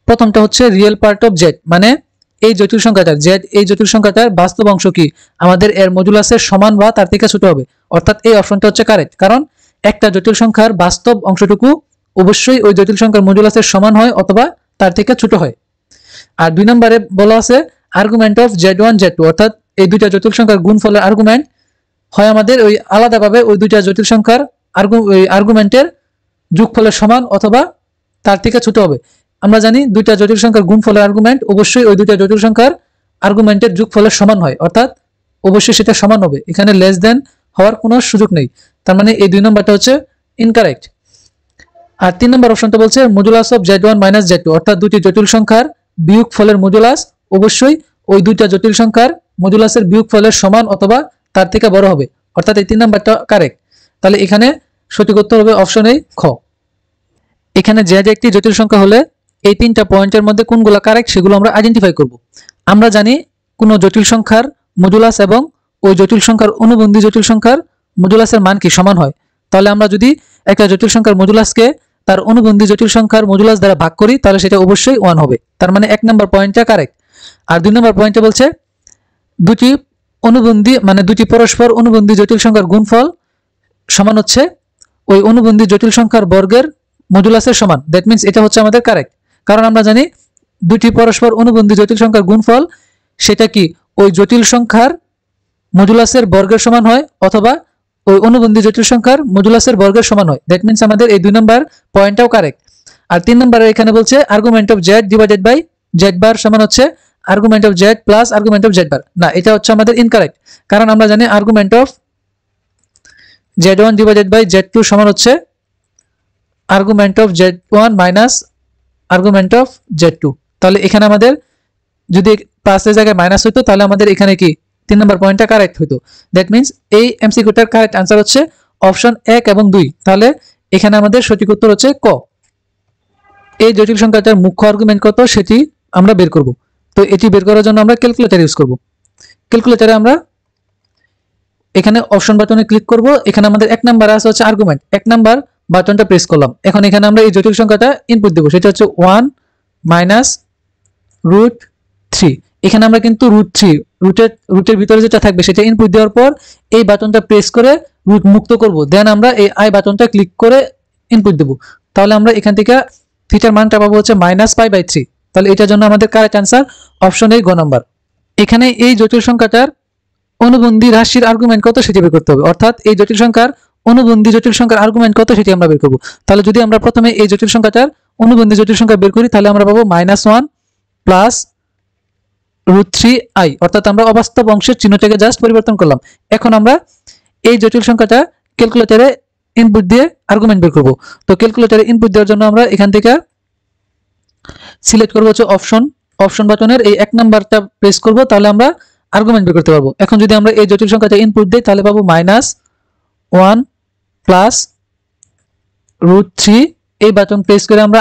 প্রথমটা হচ্ছে রিয়েল পার্ট অফ z, মানে এই জটিল সংখ্যাটার z এই জটিল সংখ্যাটার বাস্তব অংশ কি আমাদের এর মডুলাসের সমান বা তার থেকে ছোট হবে, অর্থাৎ এই অপশনটা হচ্ছে কারেক্ট, কারণ একটা জটিল সংখ্যার বাস্তব অংশটুকু অবশ্যই ওই জটিল সংখ্যার মডুলাসের সমান হয় অথবা তার থেকে ছোট হয়। আর 2 নম্বরে বলা আছে আর্গুমেন্ট অফ z1 z2, অর্থাৎ এই দুইটা জটিল সংখ্যার গুণফলের আর্গুমেন্ট হয় আমাদের ওই আলাদাভাবে ওই দুইটা জটিল সংখ্যার আর্গুমেন্টের যোগফলের সমান অথবা তার থেকে ছোট হবে। আমরা জানি দুইটা জটিল সংখ্যার গুণফলের আর্গুমেন্ট অবশ্যই ওই দুইটা জটিল সংখ্যার আর্গুমেন্টের যোগফলের সমান হয়, অর্থাৎ অবশ্যই সেটা সমান হবে, এখানে লেস দেন হওয়ার কোনো সুযোগ নেই। তার মানে এই 2 নম্বরটা হচ্ছে ইনকারেক্ট। আর 3 নম্বর অপশনটা বলছে modulus of z1 minus z2, অর্থাৎ দুটি জটিল সংখ্যার বিয়োগফলের মডুলাস অবশ্যই ওই দুইটা জটিল সংখ্যার মডুলাসের বিয়োগফলের সমান অথবা তার থেকে বড় হবে, অর্থাৎ এই 3 নম্বরটা কারেক্ট। তাহলে এখানে সঠিক উত্তর হবে অপশন এ খ। এখানে যে একটি জটিল সংখ্যা হলে এই 3টা পয়েন্টের মধ্যে কোনগুলো কারেক্ট সেগুলো আমরা আইডেন্টিফাই করব। আমরা জানি কোন জটিল সংখ্যার মডুলাস এবং ওই জটিল সংখ্যার অনুবন্ধী জটিল সংখ্যার মডুলাসের মান কি সমান হয়। তাহলে আমরা যদি একটা জটিল সংখ্যার মডুলাসকে তার অনুবন্ধী জটিল সংখ্যার মডুলাস দ্বারা ভাগ করি তাহলে সেটা অবশ্যই 1 হবে। তার মানে 1 নম্বর পয়েন্টটা কারেক্ট। আর 2 নম্বর পয়েন্টে বলছে দুটি অনুবন্ধী মানে দুটি পরস্পর অনুবন্ধী জটিল সংখ্যার গুণফল সমান হচ্ছে ওই অনুবন্ধী জটিল সংখ্যার বর্গের মডুলাসের সমান। দ্যাট মিন্স এটা হচ্ছে আমাদের কারেক্ট, কারণ আমরা জানি দুটি পরস্পর অনুবন্ধী জটিল সংখ্যার গুণফল সেটা কি ওই জটিল সংখ্যার মডুলাসের বর্গের সমান হয় অথবা ওই অনুবন্ধী জটিল সংখ্যার মডুলাসের বর্গের সমান হয়। দ্যাট মিন্স আমাদের এই 2 নম্বর পয়েন্টটাও কারেক্ট। আর 3 নম্বরে এখানে বলছে argument of z divided by z বার সমান হচ্ছে argument of z plus argument of z bar. না, এটা হচ্ছে আমাদের ইনকারেক্ট, কারণ আমরা জানি argument of z1 divided by z2 সমান হচ্ছে argument of z1 minus argument of z2। তাহলে এখানে আমাদের যদি প্লাসের জায়গায় মাইনাস হতো তাহলে আমাদের এখানে কি 3 নম্বর পয়েন্টটা কারেক্ট হতো। দ্যাট মিন্স এই এমসিকিউটার কারেক্ট आंसर হচ্ছে অপশন 1 এবং 2। তাহলে এখানে আমাদের সঠিক উত্তর হচ্ছে ক। এই জটিল সংখ্যাটার মুখ্য আর্গুমেন্ট কত সেটি আমরা বের করব। তো এটি বের করার জন্য আমরা ক্যালকুলেটর ইউজ করব। ক্যালকুলেটরে আমরা এখানে অপশন বাটনে ক্লিক করব। এখানে আমাদের 1 নাম্বার আছে হচ্ছে আর্গুমেন্ট, 1 নাম্বার বাটনটা প্রেস করলাম। এখন এখানে আমরা এই জটিল সংখ্যাটা ইনপুট দেব, সেটা হচ্ছে 1 মাইনাস √3। এখানে আমরা কিন্তু রুটের ভিতরে যেটা থাকবে সেটা ইনপুট দেওয়ার পর এই বাটনটা প্রেস করে রুট মুক্ত করব, দেন আমরা এই আই বাটনটা ক্লিক করে ইনপুট দেব। তাহলে আমরা এখান থেকে থিটার মানটা পাবো হচ্ছে -π/3। তাহলে এটার জন্য আমাদের কারেক্ট आंसर অপশন এ গ নাম্বার। এখানে এই জটিল সংখ্যাটার অনুবন্ধী রাশির আর্গুমেন্ট কত সেটি বের করতে হবে, অর্থাৎ এই জটিল সংখ্যার অনুবন্ধী জটিল সংখ্যার আর্গুমেন্ট কত সেটি আমরা বের করব। তাহলে যদি আমরা প্রথমে এই জটিল সংখ্যাটার অনুবন্ধী জটিল সংখ্যা বের করি তাহলে আমরা পাবো -1 প্লাস √3i, অর্থাৎ আমরা অবাস্তব অংশের চিহ্নটাকে জাস্ট পরিবর্তন করলাম। এখন আমরা এই জটিল সংখ্যাটা ক্যালকুলেটরে ইনপুট দিয়ে আর্গুমেন্ট বের করব। তো ক্যালকুলেটরে ইনপুট দেওয়ার জন্য আমরা এখান থেকে সিলেক্ট করব হচ্ছে অপশন বাটনের এই 1 নাম্বারটা প্রেস করব, তাহলে আমরা আর্গুমেন্ট বের করতে পারবো। এখন যদি আমরা এই জটিল সংখ্যাটা ইনপুট দেই তাহলে পাবো -1 প্লাস √3। এই বাটন প্রেস করে আমরা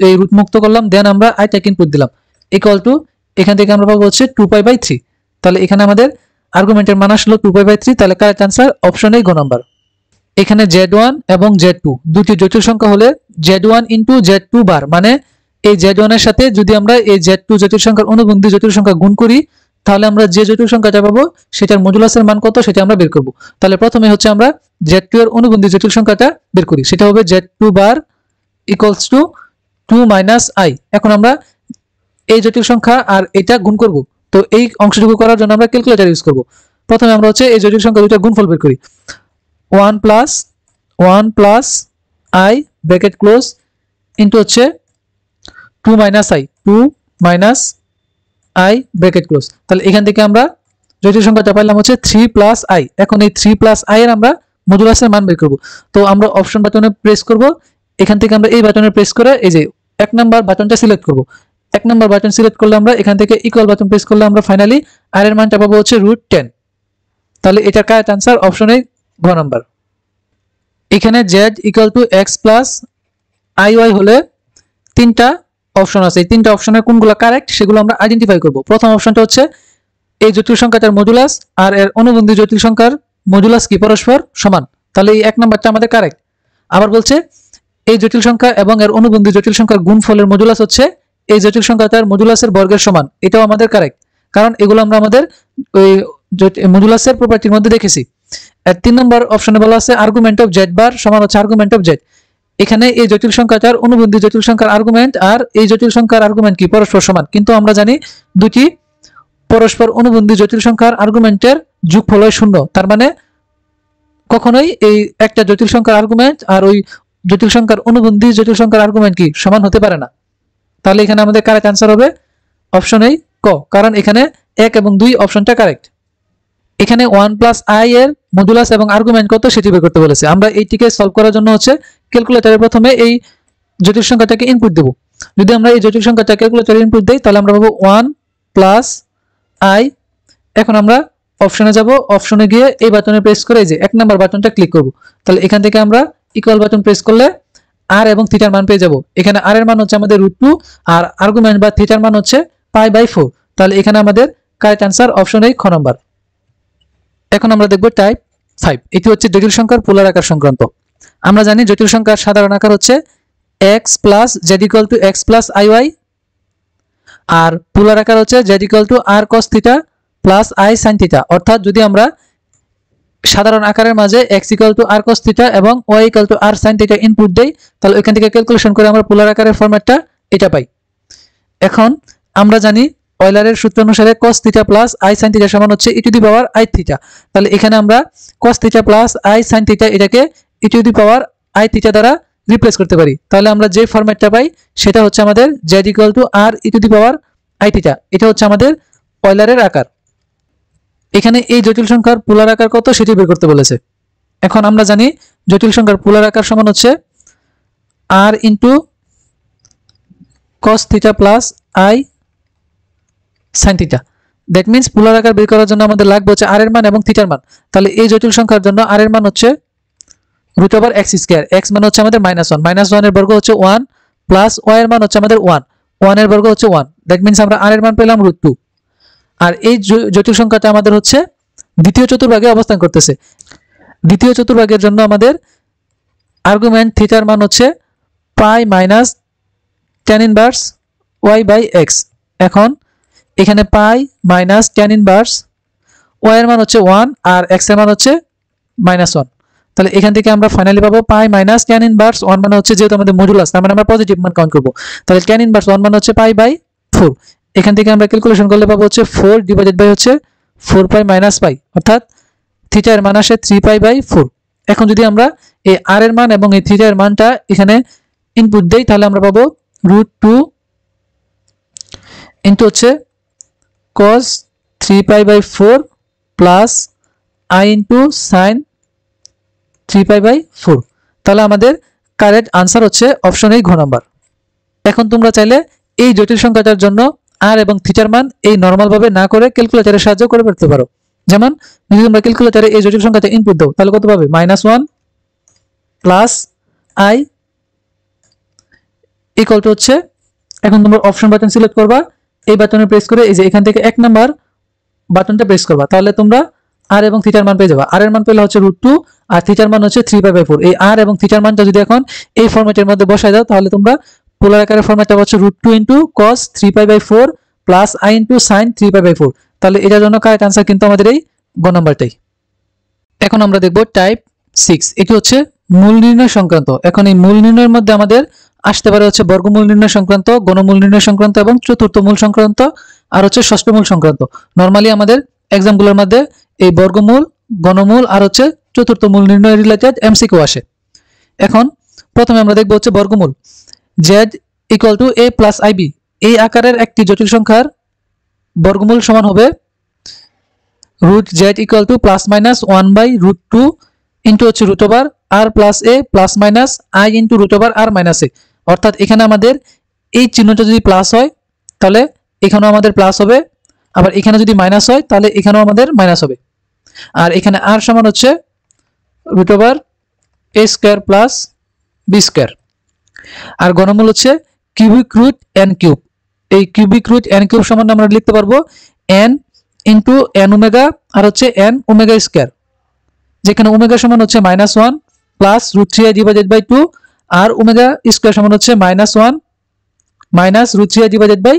এই রুট মুক্ত করলাম, দেন আমরা আইটাকে ইনপুট দিলাম ইকুয়াল টু এখান থেকে আমরা পাবো হচ্ছে 2π/3। তাহলে এখানে আমাদের আর্গুমেন্টের মান আসলো 2π/3। তাহলে কারেক্ট आंसर অপশন এ গ নাম্বার। এখানে z1 এবং z2 দুটি জটিল সংখ্যা হলে z1 * z2 বার, মানে এই z1 এর সাথে যদি আমরা এই z2 জটিল সংখ্যার অনুবন্ধী জটিল সংখ্যা গুণ করি তাহলে আমরা যে জটিল সংখ্যাটা পাবো সেটার মডুলাসের মান কত সেটা আমরা বের করব। তাহলে প্রথমে হচ্ছে আমরা z2 এর অনুবন্ধী জটিল সংখ্যাটা বের করি, সেটা হবে z2 bar equals to 2 - i। এখন আমরা এই জটিল সংখ্যা আর এটা গুণ করব। তো এই অংশটুকু করার জন্য আমরা ক্যালকুলেটর ইউজ করব। প্রথমে আমরা হচ্ছে এই জটিল সংখ্যা দুটো গুণফল বের করি। 1 plus i bracket close into হচ্ছে 2 - i ব্র্যাকেট ক্লোজ। তাহলে এখান থেকে আমরা জটিল সংখ্যাটা পাইলাম হচ্ছে 3 + i। এখন এই 3 + i এর আমরা মডুলাসের মান বের করব। তো আমরা অপশন বাটনে প্রেস করব, এখান থেকে আমরা এই বাটনে প্রেস করে এই যে 1 নাম্বার বাটনটা সিলেক্ট করব। 1 নাম্বার বাটন সিলেক্ট করলে আমরা এখান থেকে ইকুয়াল বাটন প্রেস করলে আমরা ফাইনালি r এর মানটা পাবো হচ্ছে √10। তাহলে এটা কারেক্ট आंसर অপশন এ গ নাম্বার। এখানে z = x + iy হলে তিনটা অপশন আছে, এই তিনটা অপশনের কোনগুলো কারেক্ট সেগুলো আমরা আইডেন্টিফাই করব। প্রথম অপশনটা হচ্ছে এই জটিল সংখ্যাটার মডুলাস আর এর অনুবন্ধী জটিল সংখ্যার মডুলাস কি পরস্পর সমান, তাহলে এই 1 নাম্বারটা আমাদের কারেক্ট। আবার বলছে এই জটিল সংখ্যা এবং এর অনুবন্ধী জটিল সংখ্যার গুণফলের মডুলাস হচ্ছে এই জটিল সংখ্যাটার মডুলাসের বর্গের সমান, এটাও আমাদের কারেক্ট, কারণ এগুলো আমরা আমাদের ওই মডুলাসের প্রপার্টির মধ্যে দেখেছি। আর 3 নম্বর অপশনে বলা আছে আর্গুমেন্ট অফ z বার সমান হচ্ছে আর্গুমেন্ট অফ z। এখানে এই জটিল সংখ্যাটার অনুবন্ধী জটিল সংখ্যার আর্গুমেন্ট আর এই জটিল সংখ্যার আর্গুমেন্ট কি পরস্পর সমান, কিন্তু আমরা জানি দুটি পরস্পর অনুবন্ধী জটিল সংখ্যার আর্গুমেন্টের যোগফল হয় 0। তার মানে কখনোই এই একটা জটিল সংখ্যার আর্গুমেন্ট আর ওই জটিল সংখ্যার অনুবন্ধী জটিল সংখ্যার আর্গুমেন্ট কি সমান হতে পারে না। তাহলে এখানে আমাদের কারেক্ট आंसर হবে অপশন এই ক, কারণ এখানে 1 এবং 2 অপশনটা কারেক্ট। এখানে 1 প্লাস আই এর মডুলাস এবং আর্গুমেন্ট কত সেটি বের করতে বলেছে। আমরা এইটিকে সলভ করার জন্য হচ্ছে ক্যালকুলেটরে প্রথমে এই জটিল সংখ্যাটাকে ইনপুট দেব। যদি আমরা এই জটিল সংখ্যাটা ক্যালকুলেটরে ইনপুট দেই তাহলে আমরা পাবো 1 প্লাস আই। এখন আমরা অপশনে যাব, অপশনে গিয়ে এই বাটনে প্রেস করে এই যে 1 নাম্বার বাটনটা ক্লিক করব। তাহলে এখান থেকে আমরা ইকুয়াল বাটন প্রেস করলে আর এবং থিটার মান পেয়ে যাব। এখানে আর এর মান হচ্ছে আমাদের √2 আর আর্গুমেন্ট বা থিটার মান হচ্ছে π/4। তাহলে এখানে আমাদের কারেক্ট आंसर অপশন এই খ নাম্বার। এখন আমরা দেখব টাইপ 5। এটি হচ্ছে জটিল সংখ্যার পোলার আকার সংক্রান্ত। আমরা জানি জটিল সংখ্যার সাধারণ আকার হচ্ছে x plus z equal to x plus iy, আর পোলার আকার হচ্ছে z equal two r cos theta plus i sin theta. অর্থাৎ যদি আমরা সাধারণ আকারের মাঝে x equal to r cos theta এবং y equal to r sin theta input দেই তাহলে ওইখান থেকে ক্যালকুলেশন করে আমরা পোলার আকারের ফরম্যাটটা এটা পাই। এখন আমরা জানি অয়লারের সূত্র অনুসারে cos theta plus i sin theta সমান হচ্ছে e two the power i theta. তাহলে এখানে আমরা cos theta plus i sin theta এটাকে e two the power i theta দ্বারা রিপ্লেস করতে পারি। তাহলে আমরা যে ফরম্যাটটা পাই সেটা হচ্ছে আমাদের z equal two r e two the power i theta. এটা হচ্ছে আমাদের অয়লারের আকার। এখানে এই জটিল সংখ্যার পোলার আকার কত সেটি বের করতে বলেছে। এখন আমরা জানি জটিল সংখ্যার পোলার আকার সমান হচ্ছে r into cos theta plus i sin theta. That means polar আকার বের করার জন্য আমাদের লাগবে হচ্ছে r এর মান এবং থিটার মান। তাহলে এই জটিল সংখ্যার জন্য r এর মান হচ্ছে √x², x মানে হচ্ছে আমাদের -1, -1 এর বর্গ হচ্ছে 1 প্লাস y এর মান হচ্ছে আমাদের 1, 1 এর বর্গ হচ্ছে 1। দ্যাট মিন্স আমরা r এর মান পেলাম √2। আর এই জটিল সংখ্যাটা আমাদের হচ্ছে দ্বিতীয় চতুর্ভাগে অবস্থান করতেছে। দ্বিতীয় চতুর্ভাগের জন্য আমাদের আর্গুমেন্ট থিটার মান হচ্ছে π মাইনাস tan ইনভার্স y/x। এখন এখানে π মাইনাস tan ইনভার্স y এর মান হচ্ছে 1 আর x এর মান হচ্ছে -1। তাহলে এখান থেকে আমরা ফাইনালি পাবো π মাইনাস tan ইনভার্স 1 মানে হচ্ছে যেহেতু আমাদের মডুলাস তার মানে আমরা পজিটিভ মান কাউন্ট করব। তাহলে tan ইনভার্স 1 মানে হচ্ছে π/4। এখান থেকে আমরা ক্যালকুলেশন করলে পাবো হচ্ছে 4 ডিভাইডেড বাই হচ্ছে 4π মাইনাস π, অর্থাৎ থিটা এর মান আসে 3π/4। এখন যদি আমরা এই r এর মান এবং এই থিটা এর মানটা এখানে ইনপুট দেই তাহলে আমরা পাবো √2 ইনটু হচ্ছে cos 3π/4 plus i into sin 3π/4। তাহলে আমাদের কারেক্ট आंसर হচ্ছে অপশন এই ঘ নাম্বার। এখন তোমরা চাইলে এই জটিল সংখ্যাটার জন্য r এবং থিটার মান এই নরমাল ভাবে না করে ক্যালকুলেটরের সাহায্যে করে করতে পারো। যেমন যদি তোমরা ক্যালকুলেটরে এই জটিল সংখ্যাটা ইনপুট দাও তাহলে কত পাবে, -1 প্লাস i ইকুয়াল টু হচ্ছে, এখন তোমরা অপশন বাটন সিলেক্ট করবা, এই বাটনে প্রেস করে এই যে এখান থেকে 1 নাম্বার বাটনটা প্রেস করবা, তাহলে তোমরা r এবং থিটার মান পেয়ে যাবে। r এর মান পেলে হচ্ছে √2 আর থিটার মান হচ্ছে 3π/4। এই r এবং থিটার মানটা যদি এখন এই ফরম্যাটের মধ্যে বসায় দাও তাহলে তোমরা পোলার আকারের ফরম্যাটটা হচ্ছে √2 into cos 3π/4 plus i into sin 3π/4। তাহলে এটার জন্য কারেক্ট आंसर কিন্তু আমাদের এই গ নাম্বারটাই। এখন আমরা দেখব টাইপ 6। এটি হচ্ছে মূল নির্ণয় সংক্রান্ত। এখন এই মূল নির্ণয়ের মধ্যে আমাদের আসতে পারে হচ্ছে বর্গমূল নির্ণয় সংক্রান্ত, গণমূল নির্ণয় সংক্রান্ত এবং চতুর্থ মূল সংক্রান্ত আর হচ্ছে ষষ্ঠ মূল সংক্রান্ত। নরমালি আমাদের এক্সামগুলোর মধ্যে এই বর্গমূল, গণমূল আর হচ্ছে চতুর্থ মূল নির্ণয় রিলেটেড এমসিকিউ আসে। এখন প্রথমে আমরা দেখব হচ্ছে বর্গমূল। z equal to a plus ib, এই আকারের একটি জটিল সংখ্যার বর্গমূল সমান হবে √z equal two plus minus 1/√2 into হচ্ছে √r plus a plus minus i into √r minus a। অর্থাৎ এখানে আমাদের এই চিহ্নটা যদি প্লাস হয় তাহলে এখানেও আমাদের প্লাস হবে, আবার এখানে যদি মাইনাস হয় তাহলে এখানেও আমাদের মাইনাস হবে। আর এখানে r সমান হচ্ছে √a² প্লাস b²। আর ঘনমূল হচ্ছে কিউবিক রুট n কিউব। এই কিউবিক রুট n কিউব সমান আমরা লিখতে পারবো n ইনটু n ওমেগা আর হচ্ছে n ওমেগা², যেখানে ওমেগা সমান হচ্ছে -1 প্লাস √3i ডিভাইডেড বাই 2 আর ওমেগা² সমান হচ্ছে -1 মাইনাস √3i ডিভাইডেড বাই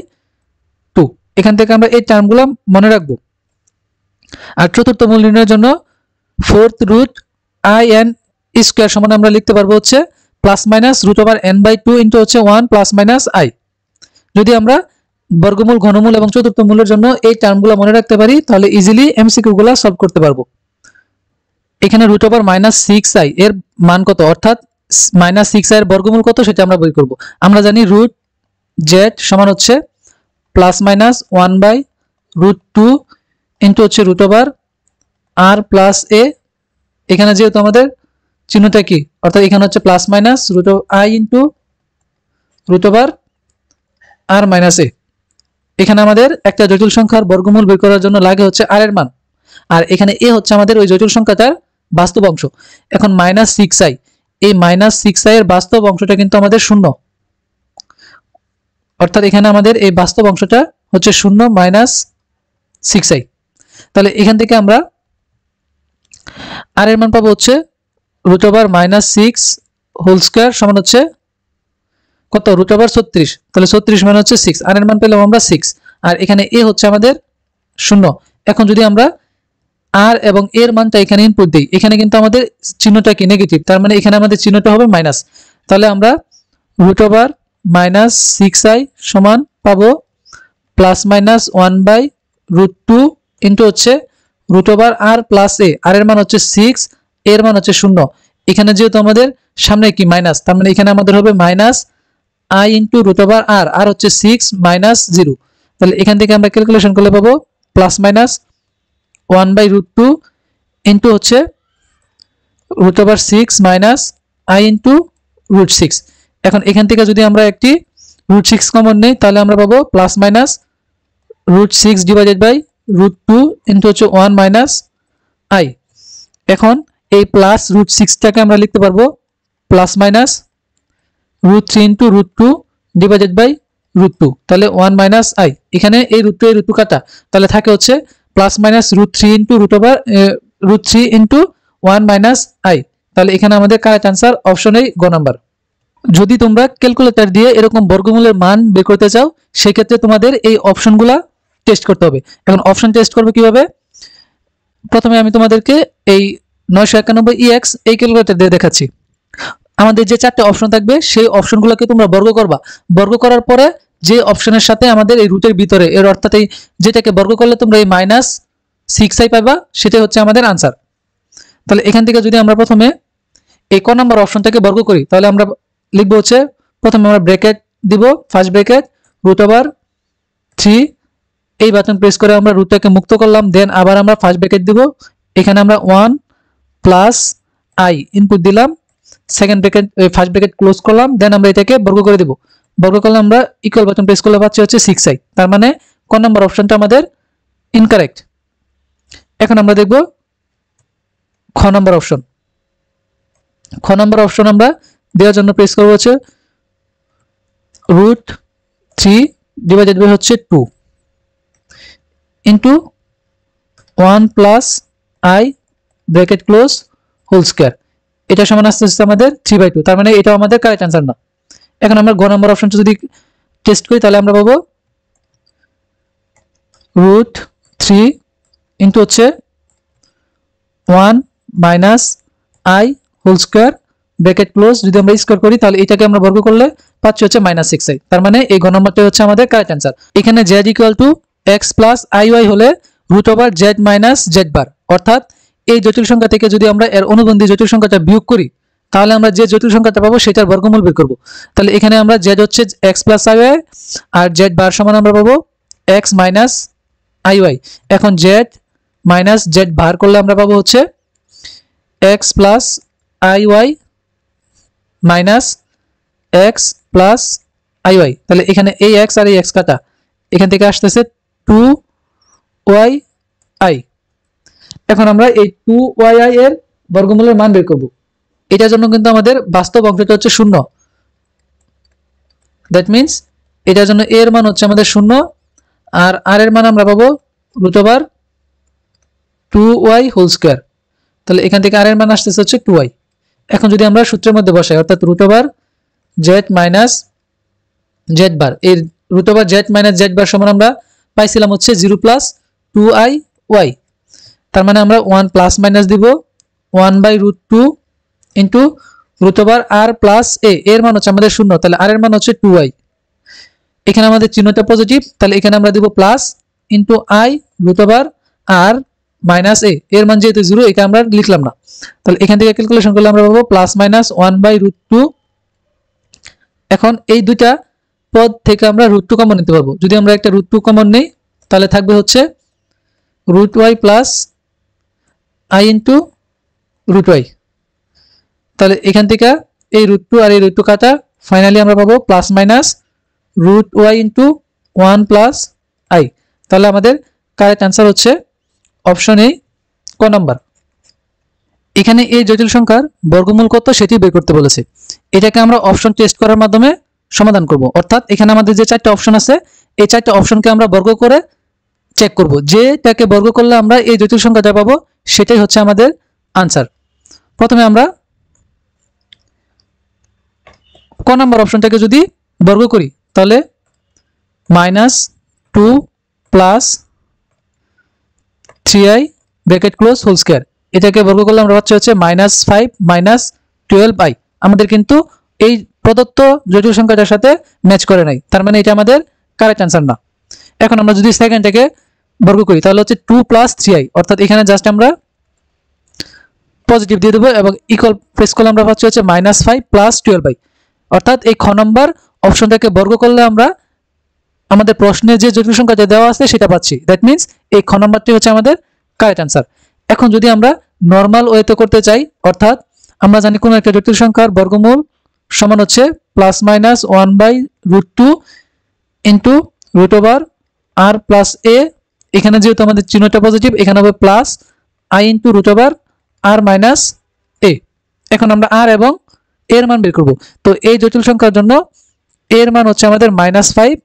2। এখান থেকে আমরা এই টার্মগুলো মনে রাখবো। আর চতুর্থ মূল নির্ণয়ের জন্য 4th √in² সমান আমরা লিখতে পারবো হচ্ছে plus minus root over N by 2 into হচ্ছে 1 প্লাস মাইনাস আই। যদি আমরা বর্গমূল, ঘনমূল এবং চতুর্থ মূলের জন্য এই টার্মগুলো মনে রাখতে পারি তাহলে ইজিলি এমসিকিউ গুলো সলভ করতে পারবো। এখানে রুট ওভার মাইনাস 6i এর মান কত, অর্থাৎ মাইনাস 6i এর বর্গমূল কত সেটা আমরা বের করব। আমরা জানি রুট জেড সমান হচ্ছে plus minus 1 by root 2 into হচ্ছে root over R plus A. এখানে যেহেতু আমাদের চিহ্নটা কি, অর্থাৎ এখানে হচ্ছে plus minus root over I into root over R minus A. এখানে আমাদের একটা জটিল সংখ্যার বর্গমূল বের করার জন্য লাগে হচ্ছে আর এর মান, আর এখানে এ হচ্ছে আমাদের ওই জটিল সংখ্যাটার বাস্তব অংশ। এখন মাইনাস 6i, এই মাইনাস 6i এর বাস্তব অংশটা কিন্তু আমাদের শূন্য, অর্থাৎ এখানে আমাদের এই বাস্তব অংশটা হচ্ছে শূন্য মাইনাস 6i। তাহলে এখান থেকে আমরা আর এর মান পাবো হচ্ছে root over minus 6 whole square সমান হচ্ছে কত, রুট ওভার 36। তাহলে 36 মানে হচ্ছে 6, আর এর মান পেলাম আমরা 6, আর এখানে এ হচ্ছে আমাদের শূন্য। এখন যদি আমরা আর এবং এর মানটা এখানে ইনপুট দিই, এখানে কিন্তু আমাদের চিহ্নটা কি নেগেটিভ, তার মানে এখানে আমাদের চিহ্নটা হবে মাইনাস। তাহলে আমরা রুট ওভার মাইনাস 6i সমান পাবো plus minus 1 by root 2 into হচ্ছে রুট ওভার আর প্লাস এ। আর এর মান হচ্ছে 6, এর মান হচ্ছে শূন্য। এখানে যেহেতু আমাদের সামনে কি মাইনাস, তার মানে এখানে আমাদের হবে minus i into root over R, আর হচ্ছে 6 মাইনাস 0। তাহলে এখান থেকে আমরা ক্যালকুলেশন করলে পাবো plus minus 1 by root 2 into হচ্ছে root over 6 minus i into root 6। এখন এখান থেকে যদি আমরা একটি রুট 6 কমন নেই তাহলে আমরা পাবো plus minus root 6 divided by root 2 into হচ্ছে 1 মাইনাস i। এখন এই প্লাস রুট 6টাকে আমরা লিখতে পারবো plus minus root 3 into root 2 divided by root 2, তাহলে 1 মাইনাস i। এখানে এই রুট 2 এই রুট 2 কাটা, তাহলে থাকে হচ্ছে plus minus root 3 into root over root 3 into 1 minus i। তাহলে এখানে আমাদের কারেক্ট আনসার অপশন এই গ নাম্বার। যদি তোমরা ক্যালকুলেটর দিয়ে এরকম বর্গমূলের মান বের করতে চাও সেক্ষেত্রে তোমাদের এই অপশনগুলা টেস্ট করতে হবে। এখন অপশন টেস্ট করবে কিভাবে, প্রথমে আমি তোমাদেরকে এই 991ex এই ক্যালকুলেটর দিয়ে দেখাচ্ছি। আমাদের যে চারটে অপশন থাকবে সেই অপশনগুলোকে তোমরা বর্গ করবা, বর্গ করার পরে যে অপশনের সাথে আমাদের এই রুটের ভিতরে এর অর্থাৎ এই যেটাকে বর্গ করলে তোমরা এই মাইনাস 6i পাবা সেটাই হচ্ছে আমাদের আনসার। তাহলে এখান থেকে যদি আমরা প্রথমে এই ক নাম্বার অপশনটাকে বর্গ করি তাহলে আমরা লিখবো হচ্ছে প্রথমে আমরা ব্র্যাকেট দিব, ফার্স্ট ব্র্যাকেট রুট ওভার 3, এই বাটন প্রেস করে আমরা রুটটাকে মুক্ত করলাম, দেন আবার আমরা ফার্স্ট ব্র্যাকেট দিব, এখানে আমরা 1 প্লাস i ইনপুট দিলাম, second bracket first bracket close করলাম, দেন আমরা এটাকে বর্গ করে দেব। বর্গ করলে আমরা ইকুয়াল বাটন প্রেস করলে পাচ্ছি হচ্ছে 6i, তার মানে ক নাম্বার অপশনটা আমাদের ইনকারেক্ট। এখন আমরা দেখব খ নাম্বার অপশন। খ নাম্বার অপশন আমরা দেওয়ার জন্য প্রেস করব হচ্ছে রুট 3 ডিভাইডেড বাই হচ্ছে 2 into 1 plus i bracket close whole square, এটা সমান আসছে আমাদের 3/2, তার মানে এটা আমাদের কারেক্ট আনসার না। এখন আমরা গ নাম্বার অপশনটা যদি টেস্ট করি তাহলে আমরা পাবো রুট 3 ইন্টু হচ্ছে 1 minus i whole square bracket close, যদি আমরা স্কয়ার করি তাহলে এটাকে আমরা বর্গ করলে পাচ্ছি হচ্ছে মাইনাস 6i, তার মানে এই গ নাম্বারটা হচ্ছে আমাদের কারেক্ট আনসার। এখানে z equal to x plus iy হলে root over z minus z bar, অর্থাৎ এই জটিল সংখ্যা থেকে যদি আমরা এর অনুবন্ধী জটিল সংখ্যাটা বিয়োগ করি তাহলে আমরা যে জটিল সংখ্যাটা পাবো সেটার বর্গমূল বের করব। তাহলে এখানে আমরা z হচ্ছে x প্লাস iy আর z বার সমান আমরা পাবো x মাইনাস iy। এখন z মাইনাস z বার করলে আমরা পাবো হচ্ছে x plus iy minus x plus iy। তাহলে এখানে এই x আর এই x কাটা, এখান থেকে আসতেছে 2yi। এখন আমরা এই 2yi এর বর্গমূলের মান বের করব। এটার জন্য কিন্তু আমাদের বাস্তব অংশটা হচ্ছে 0, দ্যাট মিন্স এটার জন্য এর মান হচ্ছে আমাদের 0 আর আর এর মান আমরা পাবো root over 2y whole square. তাহলে এখান থেকে আর এর মান আসতেছে হচ্ছে 2y। এখন যদি আমরা সূত্রের মধ্যে বসাই অর্থাৎ root over z minus z bar, এই root over z minus z বার সমান আমরা পাইছিলাম হচ্ছে 0 প্লাস 2iy, তার মানে আমরা 1 প্লাস মাইনাস দিব 1 by root 2 into root over R plus A, এর মান হচ্ছে আমাদের 0, তাহলে আর এর মান হচ্ছে 2i। এখানে আমাদের চিহ্নটা পজিটিভ, তাহলে এখানে আমরা দিব plus into I root over R minus A, এর মান যেহেতু 0 এটা আমরা লিখলাম না, তাহলে এখান থেকে ক্যালকুলেশন করলে আমরা পাবো প্লাস মাইনাস 1/√2। এখন এই দুইটা পদ থেকে আমরা √2 কমন নিতে পারবো। যদি আমরা একটা √2 কমন নেই তাহলে থাকবে হচ্ছে √y plus I into √y। তাহলে এখান থেকে এই √2 আর এই √2 কাটা, ফাইনালি আমরা পাবো plus minus √y into 1 plus I. তাহলে আমাদের কারেক্ট অ্যান্সার হচ্ছে অপশন এ, ক নাম্বার। এখানে এই জটিল সংখ্যার বর্গমূল কত সেটি বের করতে বলেছে। এটাকে আমরা অপশন টেস্ট করার মাধ্যমে সমাধান করব। অর্থাৎ এখানে আমাদের যে 4টা অপশন আছে এই 4টা অপশনকে আমরা বর্গ করে চেক করব, যেটাকে বর্গ করলে আমরা এই জটিল সংখ্যাটা পাবো সেটাই হচ্ছে আমাদের আনসার। প্রথমে আমরা ক নাম্বার অপশনটাকে যদি বর্গ করি তাহলে -2 plus 3i bracket close whole square, এটাকে বর্গ করলে আমরা পাচ্ছি হচ্ছে -5 -12i। আমাদের কিন্তু এই প্রদত্ত জটিল সংখ্যাটার সাথে ম্যাচ করে নাই, তার মানে এটা আমাদের কারেক্ট অ্যান্সার না। এখন আমরা যদি সেকেন্ডটাকে বর্গ করি তাহলে হচ্ছে 2 প্লাস 3i, অর্থাৎ এখানে জাস্ট আমরা পজিটিভ দিয়ে দেবো এবং ইকুয়াল প্রেস করলে আমরা পাচ্ছি হচ্ছে -5 প্লাস 12i। অর্থাৎ এই খ নম্বর অপশনটাকে বর্গ করলে আমরা আমাদের প্রশ্নে যে জটিল সংখ্যাটা দেওয়া আছে সেটা পাচ্ছি। দ্যাট মিন্স এই খ নম্বরটি হচ্ছে আমাদের কারেক্ট অ্যান্সার। এখন যদি আমরা নর্মাল ওয়েতে করতে চাই, অর্থাৎ আমরা জানি কোনো একটা জটিল সংখ্যার বর্গমূল সমান হচ্ছে plus minus 1/√2 into root over R plus A, এখানে যেহেতু আমাদের চিহ্নটা পজিটিভ এখানে হবে plus I into root over R minus A. এখন আমরা আর এবং এর মান বের করব। তো এই জটিল সংখ্যার জন্য এর মান হচ্ছে আমাদের -5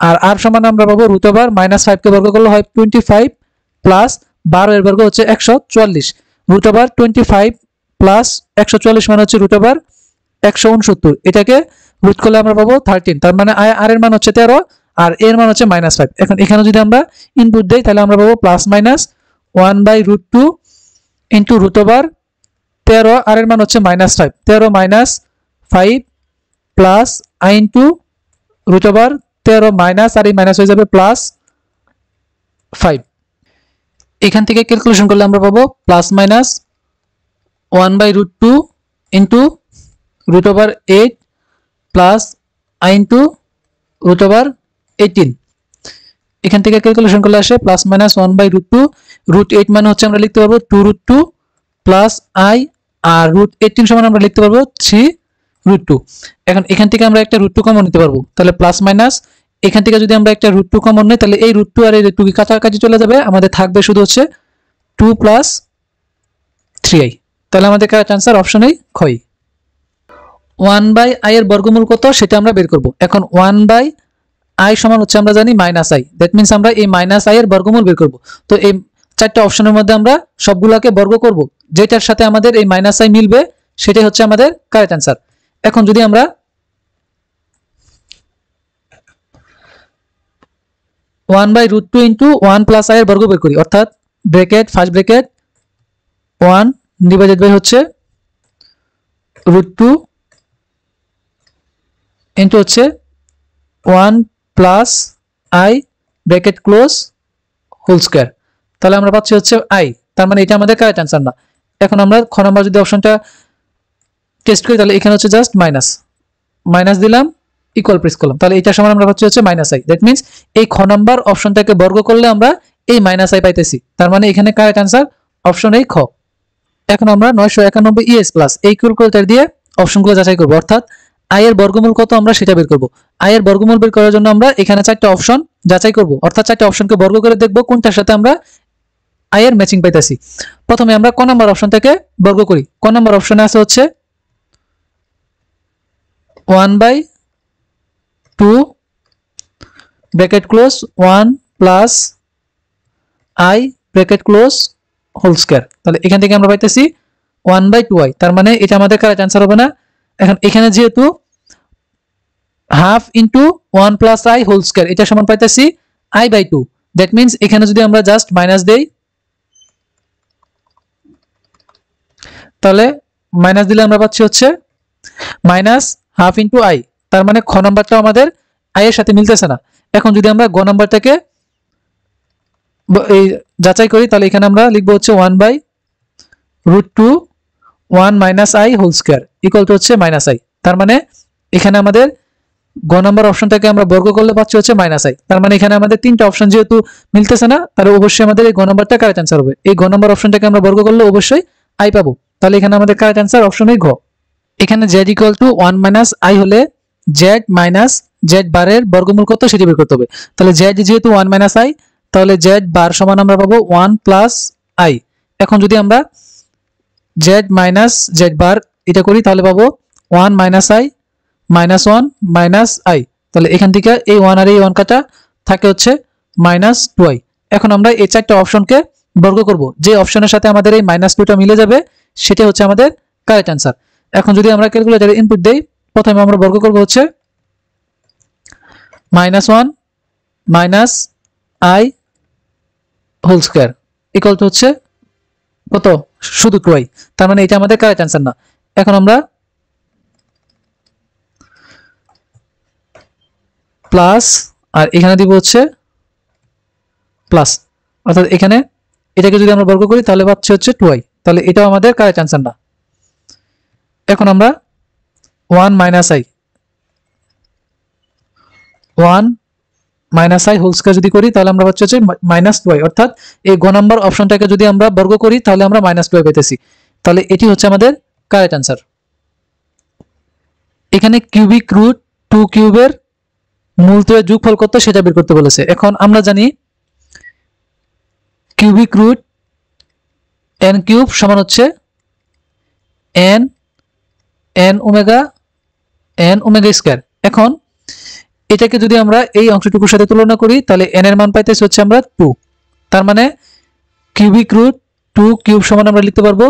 আর আর সমান আমরা পাবো রুট ওভার -5 কে বর্গ করলে হয় 25 প্লাস 12 এর বর্গ হচ্ছে 144, রুট ওভার 25 প্লাস 144 মানে হচ্ছে রুট ওভার 169, এটাকে রুট করলে আমরা পাবো 13, তার মানে আর এর মান হচ্ছে 13 আর এর মান হচ্ছে -5। এখন এখানে যদি আমরা ইনপুট দেই তাহলে আমরা পাবো plus minus 1/√2 into root over 13 আর এর মান হচ্ছে -5, 13 - 5 plus I into root over 13 minus আর এই মাইনাস হয়ে যাবে প্লাস 5। এখান থেকে ক্যালকুলেশন করলে আমরা পাবো plus minus 1/√2 into root over 8 plus I into root over 18। এখান থেকে ক্যালকুলেশন করলে আসে প্লাস মাইনাস 1/√2, √8 মানে হচ্ছে আমরা লিখতে পারবো 2√2 প্লাস আই আর √18 সমান আমরা লিখতে পারবো 3√2। এখন এখান থেকে আমরা একটা √2 কমন নিতে পারবো, তাহলে প্লাস মাইনাস এখান থেকে যদি আমরা একটা √2 কমন নিই তাহলে এই √2 আর এই √2 কি কাছাকাছি চলে যাবে, আমাদের থাকবে শুধু হচ্ছে 2 প্লাস 3i। তাহলে আমাদের কারেক্ট আনসার অপশন এই খই। 1/i এর বর্গমূল কত সেটা আমরা বের করব। এখন 1/i সমান হচ্ছে আমরা জানি -i, দ্যাট মিন্স আমরা এই -i এর বর্গমূল বের করব। তো এই 4টা অপশনের মধ্যে আমরা সবগুলোকে বর্গ করব, যেটার সাথে আমাদের এই -i মিলবে সেটাই হচ্ছে আমাদের কারেক্ট অ্যান্সার। এখন যদি আমরা 1/√2 ইন্টু 1 প্লাস i এর বর্গ বের করি, অর্থাৎ bracket first bracket 1 divided by হচ্ছে √2 ইন্টু হচ্ছে 1 plus i bracket close whole square, তাহলে আমরা পাচ্ছি হচ্ছে i, তার মানে এটা আমাদের কারেক্ট অ্যান্সার না। এখন আমরা খ নাম্বার যদি অপশনটা টেস্ট করি তাহলে এখানে হচ্ছে জাস্ট মাইনাস দিলাম, ইকুয়াল প্রেস করলাম, তাহলে এটা সমান আমরা পাচ্ছি হচ্ছে -i। দ্যাট মিন্স এই খ নাম্বার অপশনটাকে বর্গ করলে আমরা এই -i পাইতেছি, তার মানে এখানে কারেক্ট অ্যান্সার অপশন এই খ। এখন আমরা 991 ES প্লাস এই ক্যালকুলেটর দিয়ে অপশনগুলো যাচাই করব, অর্থাৎ i এর বর্গমূল কত আমরা সেটা বের করব। i এর বর্গমূল বের করার জন্য আমরা এখানে 4টা অপশন যাচাই করব, অর্থাৎ 4টা অপশনকে বর্গ করে দেখব কোনটার সাথে আমরা i এর ম্যাচিং পাইতেছি। প্রথমে আমরা ক নাম্বার অপশনটাকে বর্গ করি। ক নাম্বার অপশনে আছে হচ্ছে 1/2 bracket close 1 plus i bracket close whole square, তাহলে এখান থেকে আমরা পাইতেছি 1/2i, তার মানে এটা আমাদের কারেক্ট অ্যান্সার হবে না। এখন এখানে যেহেতু half into 1 plus i whole square এটা সমান পাইতেছি i/2, দ্যাট মিন্স এখানে যদি আমরা জাস্ট মাইনাস দেই তাহলে মাইনাস দিলে আমরা পাচ্ছি হচ্ছে মাইনাস হাফ ইন্টু আই, তার মানে খ নাম্বারটা আমাদের আই এর সাথে মিলতেছে না। এখন যদি আমরা গ নাম্বারটাকে এই যাচাই করি তাহলে এখানে আমরা লিখবো হচ্ছে 1/√2 1 minus I whole square equal to হচ্ছে মাইনাস আই। তার মানে এখানে আমাদের গ নাম্বার অপশনটাকে আমরা বর্গ করলে পাচ্ছি হচ্ছে মাইনাস আই। তার মানে এখানে আমাদের তিনটা অপশন যেহেতু মিলতেছে না, তাহলে অবশ্যই আমাদের এই গ নাম্বারটা কারেক্ট অ্যান্সার হবে। এই গ নাম্বার অপশনটাকে আমরা বর্গ করলে অবশ্যই আই পাবো, তাহলে এখানে আমাদের কারেক্ট অ্যান্সার অপশনই ঘ। এখানে z equal to 1 minus I হলে z মাইনাস z বারের বর্গমূল কত সেটি বের করতে হবে। তাহলে z যেহেতু 1 মাইনাস আই, তাহলে z বার সমান আমরা পাবো 1 প্লাস আই। এখন যদি আমরা z মাইনাস z বার এটা করি তাহলে পাবো 1 minus I minus 1 minus I. তাহলে এখান থেকে এই 1 আর এই 1 কাটা থাকে হচ্ছে মাইনাস 2i। এখন আমরা এই চারটা অপশনকে বর্গ করব, যে অপশনের সাথে আমাদের এই মাইনাস 2টা মিলে যাবে সেটা হচ্ছে আমাদের কারেক্ট অ্যান্সার। এখন যদি আমরা ক্যালকুলেটরে ইনপুট দেই, প্রথমে আমরা বর্গ করব হচ্ছে -1 minus I whole square equal to হচ্ছে কত, শুধু 2i। তার মানে এটা আমাদের কারেক্ট অ্যান্সার না। এখন আমরা প্লাস আর এখানে দিব হচ্ছে প্লাস, অর্থাৎ এখানে এটাকে যদি আমরা বর্গ করি তাহলে পাচ্ছি হচ্ছে 2i, তাহলে এটাও আমাদের কারেক্ট অ্যান্সার না। এখন আমরা 1 minus i 1 minus I whole square যদি করি তাহলে আমরা পাচ্ছি হচ্ছে মাইনাস 2i, অর্থাৎ এই গ নাম্বার অপশনটাকে যদি আমরা বর্গ করি তাহলে আমরা মাইনাস 2i পেতেছি, তাহলে এটি হচ্ছে আমাদের কারেক্ট অ্যান্সার। এখানে কিউবিক রুট 2 কিউবের মূলত্রয়ের যোগফল কত সেটা বের করতে বলেছে। এখন আমরা জানি কিউবিক রুট n কিউব সমান হচ্ছে n ওমেগা স্কয়ার। এখন এটাকে যদি আমরা এই অংশটুকুর সাথে তুলনা করি তাহলে n এর মান পাইতেছি হচ্ছে আমরা 2। তার মানে কিউবিক রুট 2 কিউব সমান আমরা লিখতে পারবো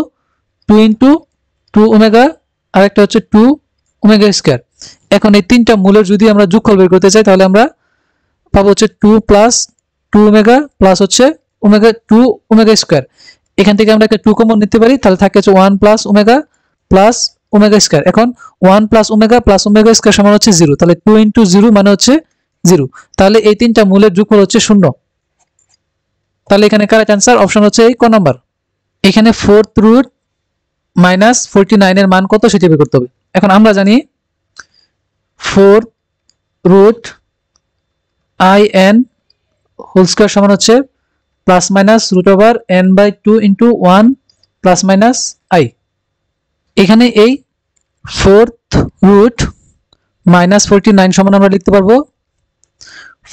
2 ইন্টু 2 ওমেগা আর একটা হচ্ছে 2 ওমেগা স্কয়ার। এখন এই তিনটা মূলের যদি আমরা যোগফল বের করতে চাই তাহলে আমরা পাবো হচ্ছে 2 প্লাস 2 ওমেগা প্লাস হচ্ছে ওমেগা 2 ওমেগা স্কয়ার। এখান থেকে আমরা একটা 2 কমন নিতে পারি, তাহলে থাকে হচ্ছে 1 plus omega plus omega square. এখন 1 প্লাস ওমেগা স্কয়ার সমান হচ্ছে 0, তাহলে 2 ইন্টু 0 মানে হচ্ছে 0। তাহলে এই তিনটা মূলের যোগফল হচ্ছে 0। তাহলে এখানে কারেক্ট অ্যান্সার অপশন হচ্ছে এই ক নাম্বার। এখানে 4th রুট মাইনাস 49 এর মান কত সেটা বের করতে হবে। এখন আমরা জানি 4th root i n whole square সমান হচ্ছে plus minus root over n/2 into 1 plus minus i. এখানে এই 4th রুট মাইনাস 49 সমান আমরা লিখতে পারবো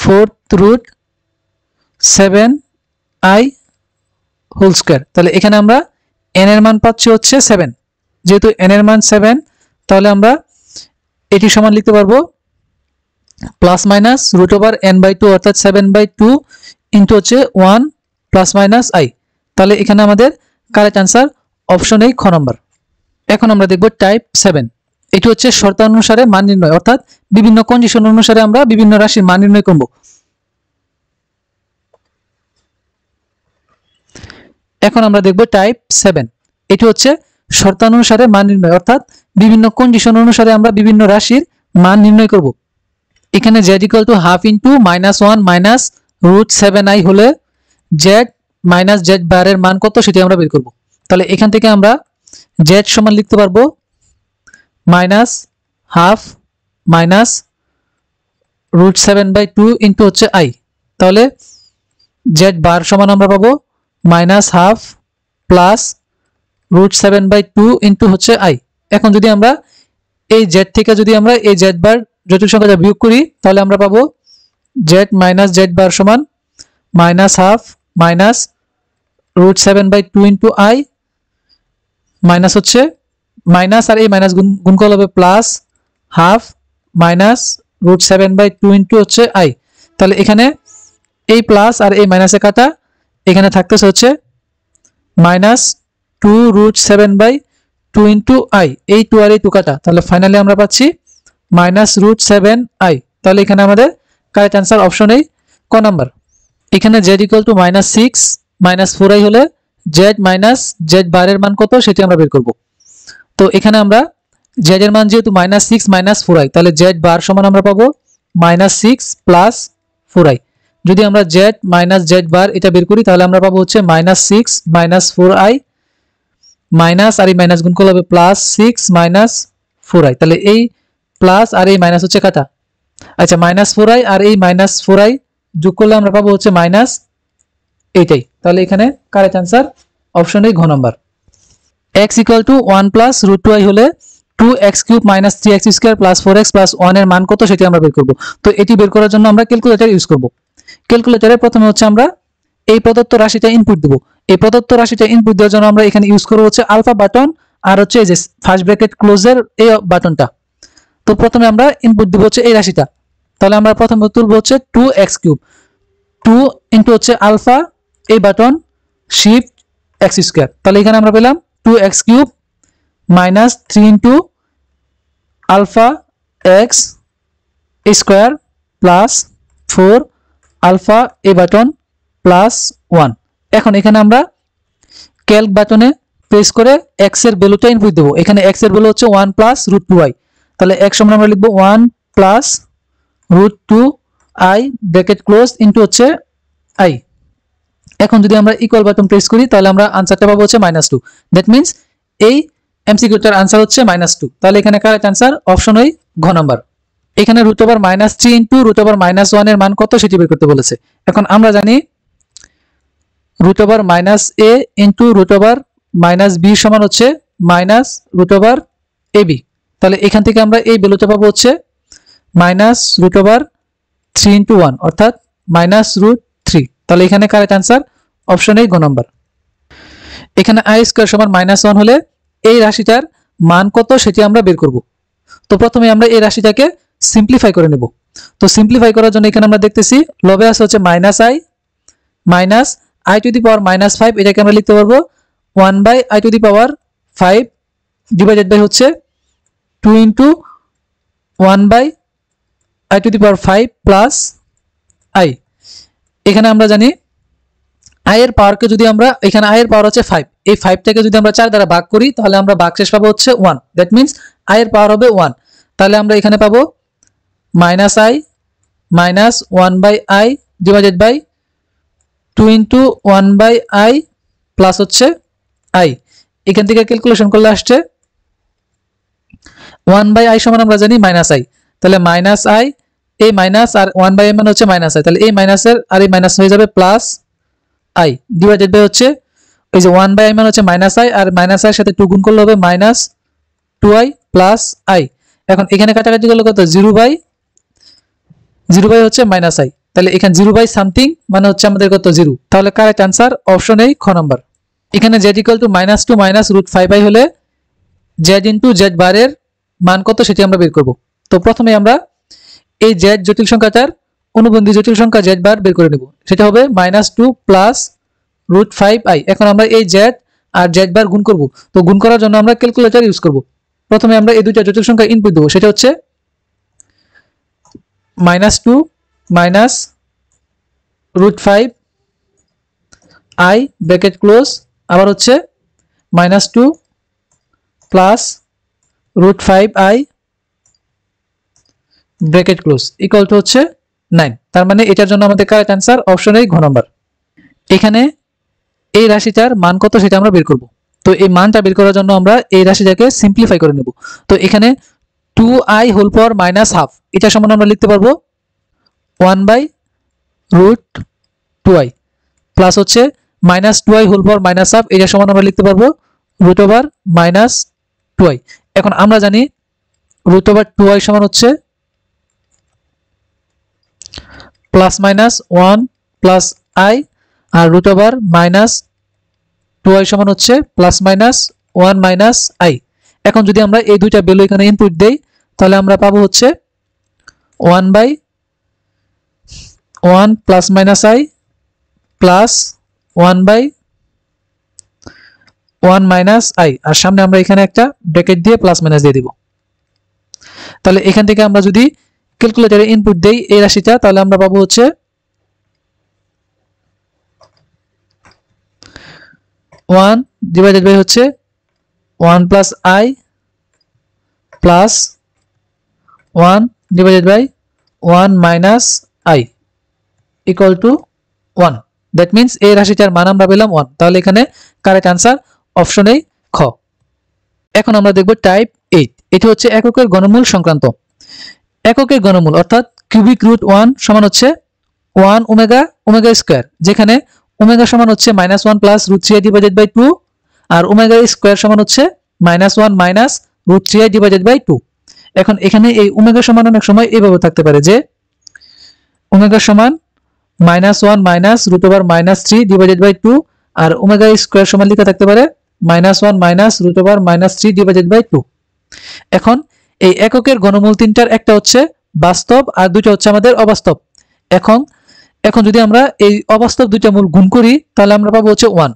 4th root 7i whole square. তাহলে এখানে আমরা n এর মান পাচ্ছি হচ্ছে 7, যেহেতু n এর মান 7 তাহলে আমরা এটি সমান লিখতে পারবো plus minus root over n/2 অর্থাৎ 7/2 ইন্টু হচ্ছে 1 প্লাস মাইনাস আই। তাহলে এখানে আমাদের কারেক্ট অ্যান্সার অপশন এই খ নম্বর। এখন আমরা দেখব টাইপ 7। এটি হচ্ছে শর্তানুসারে মান নির্ণয়, অর্থাৎ বিভিন্ন কন্ডিশন অনুসারে আমরা বিভিন্ন রাশির মান নির্ণয় করব। এখন আমরা দেখব টাইপ 7। এটি হচ্ছে শর্তানুসারে মান নির্ণয়, অর্থাৎ বিভিন্ন কন্ডিশন অনুসারে আমরা বিভিন্ন রাশির মান নির্ণয় করব। এখানে z equal to half into -1 minus root 7i হলে z মাইনাস z বারের মান কত সেটি আমরা বের করব। তাহলে এখান থেকে আমরা z সমান লিখতে পারবো minus half minus root 7/2 into হচ্ছে i। তাহলে z বার সমান আমরা পাবো minus half plus root 7/2 into হচ্ছে i। এখন যদি আমরা এই z থেকে যদি আমরা এই z বার জটিল সংখ্যাটা বিয়োগ করি তাহলে আমরা পাবো z মাইনাস z বার সমান minus half minus root 7/2 into i minus হচ্ছে মাইনাস আর এই মাইনাস গুণফল হবে plus half minus root 7/2 into হচ্ছে i। তাহলে এখানে এই প্লাস আর এই মাইনাসে কাটা, এখানে থাকতেছে হচ্ছে মাইনাস 2 রুট 7/2 ইন্টু i, এই 2 আর এই 2 কাটা, তাহলে ফাইনালি আমরা পাচ্ছি মাইনাস রুট 7i। তাহলে এখানে আমাদের কারেক্ট অ্যান্সার অপশন এই ক নাম্বার। এখানে z equal two -6 minus 4i হলে z মাইনাস z বারের মান কত সেটি আমরা বের করব। তো এখানে আমরা জেড এর মান যেহেতু -6 - 4i, তাহলে জেড বার সমান আমরা পাবো -6 + 4i। যদি আমরা জেড মাইনাস জেড বার এটা বের করি তাহলে আমরা পাবো হচ্ছে -6 - 4i মাইনাস আর এই মাইনাস গুণ করলে হবে +6 - 4i। তাহলে এই প্লাস আর এই মাইনাস হচ্ছে কাটা। আচ্ছা, -4i আর এই -4i যোগ করলে আমরা পাবো হচ্ছে মাইনাস এইটাই। তাহলে এখানে কারেক্ট आंसर অপশন এ ঘ নাম্বার। x = 1 + √2i হলে 2x³ - 3x² + 4x + 1 এর মান কত সেটি আমরা বের করব। তো এটি বের করার জন্য আমরা ক্যালকুলেটর ইউজ করব। ক্যালকুলেটরে প্রথমে হচ্ছে আমরা এই প্রদত্ত রাশিটা ইনপুট দেব। এই প্রদত্ত রাশিটা ইনপুট দেওয়ার জন্য আমরা এখানে ইউজ করব হচ্ছে আলফা বাটন আর হচ্ছে এই যে ফার্স্ট ব্র্যাকেট ক্লোজের এই বাটনটা। তো প্রথমে আমরা ইনপুট দেব হচ্ছে এই রাশিটা। তাহলে আমরা প্রথমে তুলব হচ্ছে 2x³, 2 ইনটু হচ্ছে আলফা এই বাটন শিফট x²। তাহলে এখানে আমরা পেলাম 2x³ - 3 into alpha x² plus 4 alpha A button plus 1। এখন এখানে আমরা ক্যালক বাটনে প্রেস করে x এর ভ্যালুটা ইনপুট দেব। এখানে x এর ভ্যালু হচ্ছে 1 + √2i। তাহলে x সমান আমরা লিখব 1 + √2i ব্র্যাকেট ক্লোজ ইনটু হচ্ছে i। এখন যদি আমরা ইকুয়াল বাটন প্রেস করি তাহলে আমরা आंसरটা পাবো হচ্ছে -2। দ্যাট মিন্স এই এমসিকিউটার आंसर হচ্ছে -2। তাহলে এখানে কারেক্ট आंसर অপশন ওই ঘ নাম্বার। এখানে √-3 ইনটু √-1 এর মান কত সেটি বের করতে বলেছে। এখন আমরা জানি √-a ইনটু √-b সমান হচ্ছে -√ab। তাহলে এখান থেকে আমরা এই ভ্যালুটা পাবো হচ্ছে -√3 ইনটু 1 অর্থাৎ -√3। তাহলে এখানে কারেক্ট आंसर অপশন এ গ নাম্বার। এখানে i² সমান -1 হলে এই রাশিটার মান কত সেটি আমরা বের করব। তো প্রথমে আমরা এই রাশিটাকে সিম্পলিফাই করে নেব। তো সিম্পলিফাই করার জন্য এখানে আমরা দেখতেছি লবে আছে হচ্ছে -i মাইনাস i⁻⁻5। এটাকে আমরা লিখতে পারবো 1/i⁻5 ডিভাইডেড বাই হচ্ছে 2 ইনটু 1/i⁻5 প্লাস i। এখানে আমরা জানি i এর পাওয়ারকে যদি আমরা এখানে i এর পাওয়ার হচ্ছে 5, এই 5টাকে যদি আমরা 4 দ্বারা ভাগ করি তাহলে আমরা ভাগশেষ পাবো হচ্ছে 1। দ্যাট মিন্স i এর পাওয়ার হবে 1। তাহলে আমরা এখানে পাবো -i minus 1/i divided by 2 into 1/i plus হচ্ছে i। এখান থেকে ক্যালকুলেশন করলে আসছে 1/i সমান আমরা জানি -i। তাহলে -i এই মাইনাস আর 1/i মানে হচ্ছে -i। তাহলে এই মাইনাসের আর এই মাইনাস হয়ে যাবে প্লাস i ডিভাইডেড বাই হচ্ছে এই যে 1/i মানে হচ্ছে -i আর -i এর সাথে 2 গুণ করলে হবে -2i প্লাস i। এখন এখানে কাটাকাটি করলে কত 0/0 হচ্ছে -i। তাহলে এখানে 0 সামথিং মানে হচ্ছে আমাদের কত 0। তাহলে কারেক্ট आंसर অপশন এই খ নাম্বার। এখানে z = -2 - √5i হলে z ইনটু z বারের মান কত সেটি আমরা বের করব। তো প্রথমে আমরা এই z জটিল সংখ্যাটার অনুবন্ধী জটিল সংখ্যা z বার বের করে নেব। সেটা হবে -2 প্লাস √5i। এখন আমরা এই z আর z বার গুণ করব। তো গুণ করার জন্য আমরা ক্যালকুলেটর ইউজ করব। প্রথমে আমরা এই দুইটা জটিল সংখ্যা ইনপুট দেব। সেটা হচ্ছে -2 মাইনাস √5i ব্র্যাকেট ক্লোজ আবার হচ্ছে -2 plus √5i bracket close equal to হচ্ছে 9। তার মানে এটার জন্য আমাদের কারেক্ট आंसर অপশন এই ঘ নাম্বার। এখানে এই রাশিটার মান কত সেটা আমরা বের করব। তো এই মানটা বের করার জন্য আমরা এই রাশিটাকে সিম্পলিফাই করে নেব। তো এখানে 2i হোল পাওয়ার -1/2 এটা সমান আমরা লিখতে পারবো 1/√2i প্লাস হচ্ছে -2i হোল পাওয়ার -1/2 এটা সমান আমরা লিখতে পারবো √-2i। এখন আমরা জানি √2i সমান হচ্ছে +-1 প্লাস i আর √-2i সমান হচ্ছে +-1 মাইনাস i। এখন যদি আমরা এই দুইটা ভ্যালু এখানে ইনপুট দেই তাহলে আমরা পাবো হচ্ছে 1/1 +-i প্লাস 1/1 মাইনাস i আর সামনে আমরা এখানে একটা ব্র্যাকেট দিয়ে প্লাস মাইনাস দিয়ে দিব। তাহলে এখান থেকে আমরা যদি ক্যালকুলেটরে ইনপুট দেই এই রাশিটা তাহলে আমরা পাবো হচ্ছে 1 ডিভাইডেড বাই হচ্ছে 1 + i plus 1 divided by 1 minus i equal to 1। That means এই রাশিটার মান আমরা পেলাম 1। তাহলে এখানে কারেক্ট আনসার অপশন এ খ। এখন আমরা দেখব টাইপ 8। এটি হচ্ছে এককের ঘনমূল সংক্রান্ত। এককের ঘনমূল অর্থাৎ কিউবিক রুট 1 সমান হচ্ছে 1 ওমেগা ওমেগা স্কয়ার, যেখানে ওমেগা সমান হচ্ছে -1 প্লাস √3i ডিভাইডেড বাই 2 আর ওমেগা স্কয়ার সমান হচ্ছে -1 মাইনাস √3i ডিভাইডেড বাই 2। এখন এখানে এই ওমেগা সমান অনেক সময় এইভাবে থাকতে পারে যে ওমেগা সমান -1 মাইনাস √3 ডিভাইডেড বাই 2 আর ওমেগা স্কয়ার সমান লেখা থাকতে পারে -1 মাইনাস √3 ডিভাইডেড বাই 2। এখন এই এককের ঘনমূল তিনটার একটা হচ্ছে বাস্তব আর দুটো হচ্ছে আমাদের অবাস্তব। এখন যদি আমরা এই অবাস্তব দুইটা মূল গুণ করি তাহলে আমরা পাবো হচ্ছে 1,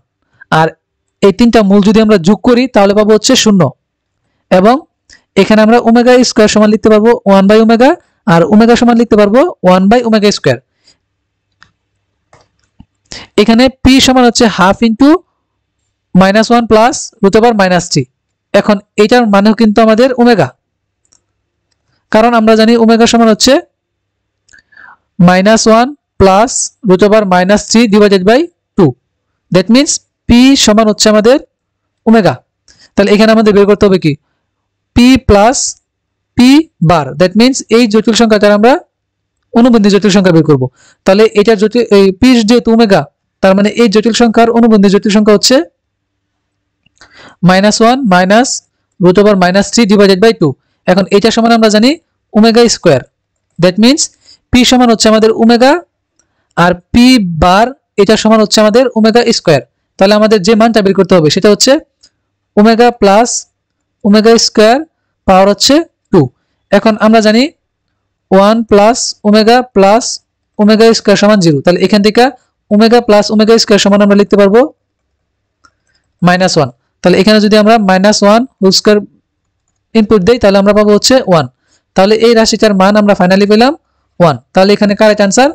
আর এই তিনটা মূল যদি আমরা যোগ করি তাহলে পাবো হচ্ছে 0। এবং এখানে আমরা ওমেগা স্কয়ার সমান লিখতে পারবো 1 বাই ওমেগা আর ওমেগা সমান লিখতে পারবো 1 বাই ওমেগা স্কয়ার। এখানে p সমান হচ্ছে হাফ ইন্টু -1 প্লাস √3। এখন এটার মানেও কিন্তু আমাদের ওমেগা, কারণ আমরা জানি ওমেগা সমান হচ্ছে -1 plus √3 divided by 2। That means p সমান হচ্ছে আমাদের ওমেগা। তাহলে এখানে আমাদের বের করতে হবে কি p plus p bar. That means এই জটিল সংখ্যাটার আমরা অনুবন্ধী জটিল সংখ্যা বের করব। তাহলে এটার জটিল এই p যেহেতু ওমেগা, তার মানে এই জটিল সংখ্যার অনুবন্ধী জটিল সংখ্যা হচ্ছে -1 মাইনাস √3 ডিভাইডেড বাই 2। এখন এটা সমান আমরা জানি omega square. That means p সমান হচ্ছে আমাদের ওমেগা আর p বার এটা সমান হচ্ছে আমাদের ওমেগা স্কয়ার। তাহলে আমাদের যে মানটা বের করতে হবে সেটা হচ্ছে ওমেগা প্লাস ওমেগা স্কয়ার পাওয়ার হচ্ছে 2। এখন আমরা জানি 1 প্লাস ওমেগা স্কয়ার সমান 0। তাহলে এখান থেকে ওমেগা প্লাস ওমেগা স্কয়ার সমান আমরা লিখতে পারবো -1। তাহলে এখানে যদি আমরা -1 হোল স্কয়ার ইনপুট দেই তাহলে আমরা পাবো হচ্ছে 1। তাহলে এই রাশিটার মান আমরা ফাইনালি পেলাম 1। তাহলে এখানে কারেক্ট आंसर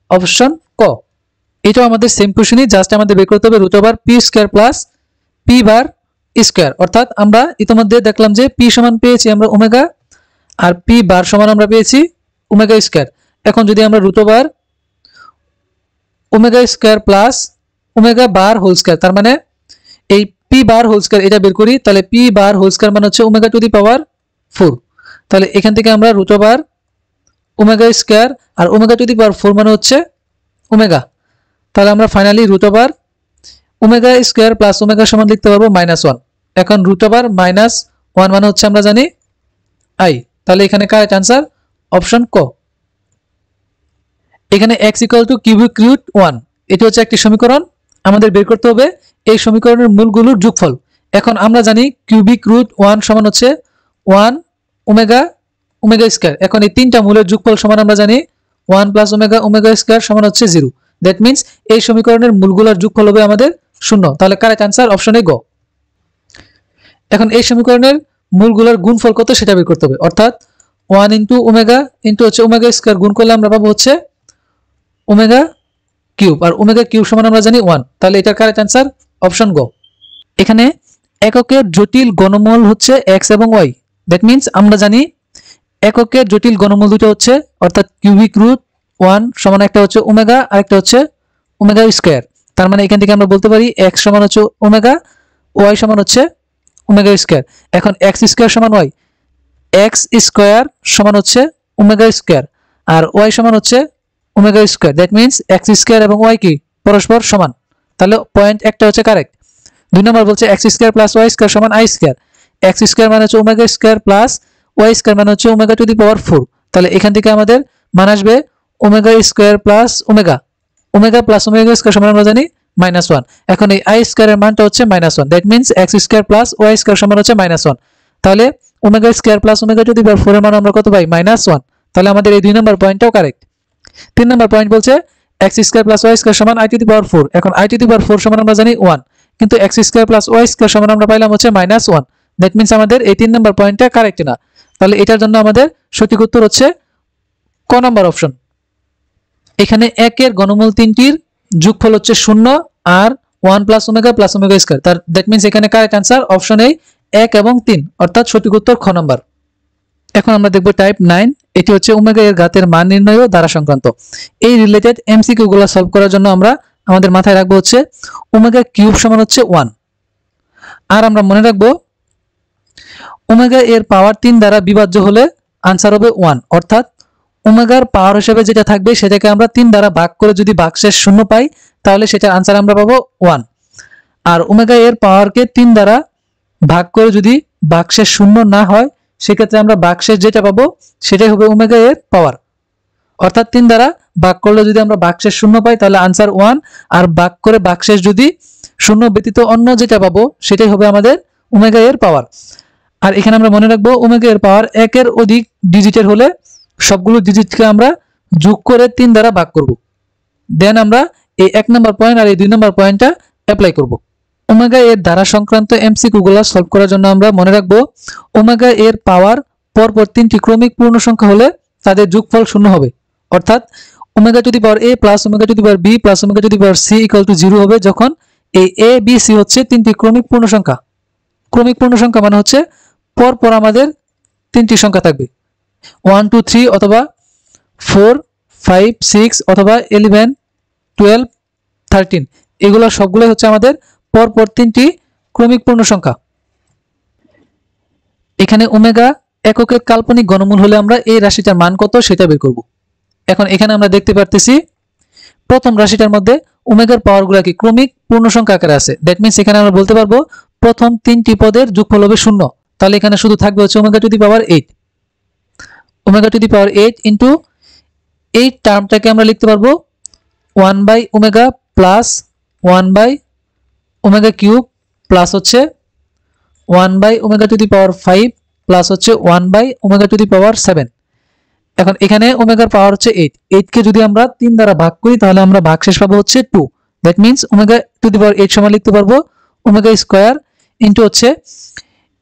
অপশন ক। এটাও আমাদের সেম কোশ্চেনই, জাস্ট আমাদের বের করতে হবে √p স্কয়ার প্লাস p বার স্কয়ার। অর্থাৎ আমরা ইতিমধ্যে দেখলাম যে p সমান পেয়েছি আমরা ওমেগা আর p বার সমান আমরা পেয়েছি ওমেগা স্কয়ার। এখন যদি আমরা √omega square plus omega bar whole square, তার মানে এই p বার হোল স্কয়ার এটা বের করি, তাহলে p বার হোল স্কয়ার মানে হচ্ছে ওমেগা টু দি পাওয়ার 4। তাহলে এখান থেকে আমরা ওমেগা স্কয়ার আর ওমেগা টু দি পাওয়ার 4 মানে হচ্ছে ওমেগা। তাহলে আমরা finally omega square plus omega সমান লিখতে পারবো -1। এখন -1 মানে হচ্ছে আমরা জানি i। তাহলে এখানে কারেক্ট आंसर অপশন ক। এখানে x কিউবিক রুট 1 এটা হচ্ছে একটি সমীকরণ, আমাদের বের করতে হবে এই সমীকরণের মূলগুলোর যোগফল। এখন আমরা জানি কিউবিক রুট 1 সমান হচ্ছে 1 ওমেগা স্কয়ার। এখন এই তিনটা মূলের যোগফল সমান আমরা জানি 1 প্লাস ওমেগা স্কয়ার সমান হচ্ছে 0। দ্যাট মিন্স এই সমীকরণের মূলগুলোর যোগফল হবে আমাদের 0। তাহলে কারেক্ট आंसर অপশন এ গ। এখন এই সমীকরণের মূলগুলোর গুণফল কত সেটা বের করতে হবে, অর্থাৎ 1 ইনটু ওমেগা ইনটু হচ্ছে ওমেগা স্কয়ার গুণ করলে আমরা পাবো হচ্ছে ওমেগা কিউব, আর ওমেগা কিউব সমান আমরা জানি 1। তাহলে এটা কারেক্ট आंसर অপশন গ। এখানে এককের জটিল ঘনমূল হচ্ছে x এবং y। দ্যাট মিন্স আমরা জানি এককের জটিল ঘনমূল দুটো হচ্ছে, অর্থাৎ কিউবিক রুট 1 সমান একটা হচ্ছে ওমেগা আর একটা হচ্ছে ওমেগা স্কয়ার। তার মানে এখান থেকে আমরা বলতে পারি x সমান হচ্ছে ওমেগা, y সমান হচ্ছে ওমেগা স্কয়ার। এখন x স্কয়ার সমান y, x স্কয়ার সমান হচ্ছে ওমেগা স্কয়ার আর y সমান হচ্ছে omega square. That means x square এবং y কি পরস্পর সমান। তাহলে পয়েন্ট একটা হচ্ছে কারেক্ট। 2 নম্বর বলছে x square plus y square সমান i স্কয়ার। x স্কয়ার মানে হচ্ছে omega square plus y square মানে হচ্ছে ওমেগা টু দি পাওয়ার 4। তাহলে এখান থেকে আমাদের মান আসবে omega square plus omega square সমান আমরা জানি -1। এখন এই i স্কয়ারের মানটা হচ্ছে -1। That means x square plus y square সমান হচ্ছে -1। তাহলে omega square plus omega to the power 4 এর মান আমরা কত পাই -1। তাহলে আমাদের এই 2 নম্বর পয়েন্টটাও কারেক্ট। 3 নম্বর পয়েন্ট বলছে x square plus y square সমান i টু দি পাওয়ার 4। এখন i টু দি পাওয়ার 4 সমান আমরা জানি 1, কিন্তু x square plus y square সমান আমরা পাইলাম হচ্ছে -1। দ্যাট মিন্স আমাদের এই 3 নম্বর পয়েন্টটা কারেক্ট না। তাহলে এটার জন্য আমাদের সঠিক উত্তর হচ্ছে ক নম্বর অপশন। এখানে একের ঘনমূল তিনটির যোগফল হচ্ছে 0 আর 1 প্লাস ওমেগা স্কয়ার। তার দ্যাট মিন্স এখানে কারেক্ট आंसर অপশন এ 1 এবং 3, অর্থাৎ সঠিক উত্তর খ নম্বর। এখন আমরা দেখব টাইপ 9, এটি হচ্ছে ওমেগা এর ঘাতের মান নির্ণয় ও দ্বারা সংক্রান্ত। এই রিলেটেড এমসিকিউ গুলো সলভ করার জন্য আমরা আমাদের মাথায় রাখবো হচ্ছে ওমেগা কিউব সমান হচ্ছে 1, আর আমরা মনে রাখবো ওমেগা এর পাওয়ার 3 দ্বারা বিভাজ্য হলে आंसर হবে 1, অর্থাৎ ওমেগার পাওয়ার হিসেবে যেটা থাকবে সেটাকে আমরা 3 দ্বারা ভাগ করে যদি ভাগশেষ শূন্য পাই তাহলে সেটার आंसर আমরা পাবো 1, আর ওমেগা এর পাওয়ারকে 3 দ্বারা ভাগ করে যদি ভাগশেষ শূন্য না হয় সেক্ষেত্রে আমরা ভাগশেষ যেটা পাবো সেটাই হবে ওমেগা এর পাওয়ার, অর্থাৎ 3 দ্বারা ভাগ করলে যদি আমরা ভাগশেষ শূন্য পাই তাহলে आंसर 1, আর ভাগ করে ভাগশেষ যদি শূন্য ব্যতীত অন্য যেটা পাবো সেটাই হবে আমাদের ওমেগা এর পাওয়ার। আর এখানে আমরা মনে রাখবো ওমেগা এর পাওয়ার 1 এর অধিক ডিজিটের হলে সবগুলো ডিজিটকে আমরা যোগ করে 3 দ্বারা ভাগ করব, দেন আমরা এই 1 নম্বর পয়েন্ট আর এই 2 নম্বর পয়েন্টটা অ্যাপ্লাই করব। ওমেগা এর দ্বারা সংক্রান্ত এমসিকিউ গুলো সলভ করার জন্য আমরা মনে রাখবো ওমেগা এর পাওয়ার পরপর 3টি ক্রমিক পূর্ণ সংখ্যা হলে তাদের যোগফল শূন্য হবে, অর্থাৎ omega to the power a plus omega to the power b plus omega to the power c equal to 0 হবে যখন এই a b c হচ্ছে 3টি ক্রমিক পূর্ণ সংখ্যা। ক্রমিক পূর্ণ সংখ্যা মানে হচ্ছে পরপর আমাদের 3টি সংখ্যা থাকবে 1 2 3 অথবা 4 5 6 অথবা 11 12 13, এগুলো সবগুলোই হচ্ছে আমাদের পরপর 3টি ক্রমিক পূর্ণ সংখ্যা। এখানে ওমেগা এককের কাল্পনিক ঘনমূল হলে আমরা এই রাশিটার মান কত সেটা বের করব। এখন এখানে আমরা দেখতে পারতেছি প্রথম রাশিটার মধ্যে ওমেগার পাওয়ারগুলো কি ক্রমিক পূর্ণ সংখ্যা আকারে আছে, দ্যাট মিন্স এখানে আমরা বলতে পারবো প্রথম 3টি পদের যোগফল হবে 0, তাহলে এখানে শুধু থাকবে হচ্ছে omega to the power 8, omega to the power 8 into এই টার্মটাকে আমরা লিখতে পারবো 1 by omega plus 1 by omega cube plus হচ্ছে 1 by omega to the power 5 plus হচ্ছে 1 by omega to the power 7। এখন এখানে ওমেগার পাওয়ার হচ্ছে 8, 8 কে যদি আমরা 3 দ্বারা ভাগ করি তাহলে আমরা ভাগশেষ পাবো হচ্ছে 2, that means omega to the power 8 সমান লিখতে পারবো ওমেগা স্কয়ার ইনটু হচ্ছে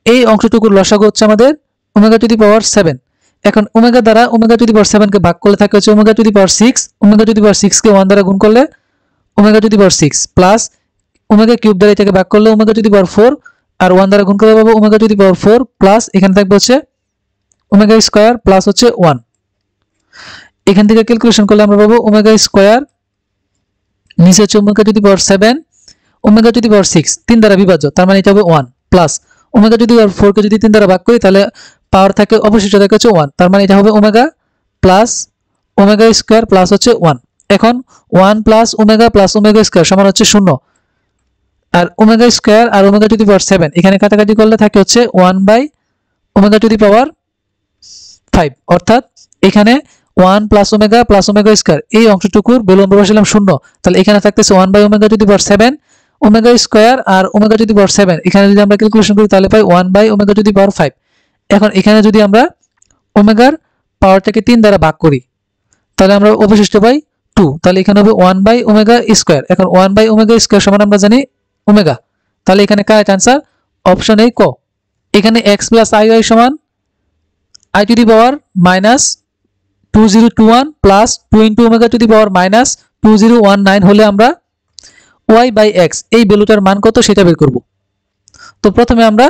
এই অংশটুকুর লসাগু হচ্ছে আমাদের ওমেগা টু দি পাওয়ার 7। এখন ওমেগা দ্বারা ওমেগা টু দি পাওয়ার 7 কে ভাগ করলে থাকে হচ্ছে omega to the power 6, omega to the power 6 কে 1 দ্বারা গুণ করলে omega to the power 6 plus omega cube দ্বারা এটাকে ভাগ করলে ওমেগা টু দি পাওয়ার 4 আর 1 দ্বারা গুণ করলে পাবো omega to the power 4 plus এখানে থাকবে হচ্ছে ওমেগা স্কয়ার প্লাস হচ্ছে 1। এখান থেকে ক্যালকুলেশন করলে আমরা পাবো ওমেগা স্কয়ার নিচে হচ্ছে omega to the power 7 omega to the power 6 3 দ্বারা বিভাজ্য, তার মানে এটা হবে 1 plus omega to the power 4 কে যদি 3 দ্বারা ভাগ করি তাহলে পাওয়ার থাকে অবশিষ্ট থাকে হচ্ছে 1, তার মানে এটা হবে omega plus omega square plus হচ্ছে 1। এখন 1 প্লাস ওমেগা স্কয়ার সমান হচ্ছে 0, আর ওমেগা স্কয়ার আর ওমেগা টু দি পাওয়ার 7 এখানে কাটাকাটি করলে থাকে হচ্ছে 1 by omega to the power 5, অর্থাৎ এখানে 1 প্লাস ওমেগা স্কয়ার এই অংশটুকুর বিলম্ব বসালাম 0, তাহলে এখানে থাকতেছে 1 by omega to the power 7 omega square আর ওমেগা টু দি পাওয়ার 7 এখানে যদি আমরা ক্যালকুলেশন করি তাহলে পাই 1 by omega to the power 5। এখন এখানে যদি আমরা ওমেগার পাওয়ারটাকে 3 দ্বারা ভাগ করি তাহলে আমরা অবশিষ্ট পাই 2, তাহলে এখানে হবে 1 বাই ওমেগা স্কয়ার। এখন 1 বাই ওমেগা স্কয়ার সমান আমরা জানি ওমেগা, তাহলে এখানে কারেক্ট आंसर অপশন এ ক। এখানে x প্লাস iy সমান i to the power minus 2021 plus 2 into omega to the power minus 2019 হলে আমরা y বাই x এই ভ্যালুটার মান কত সেটা বের করব। তো প্রথমে আমরা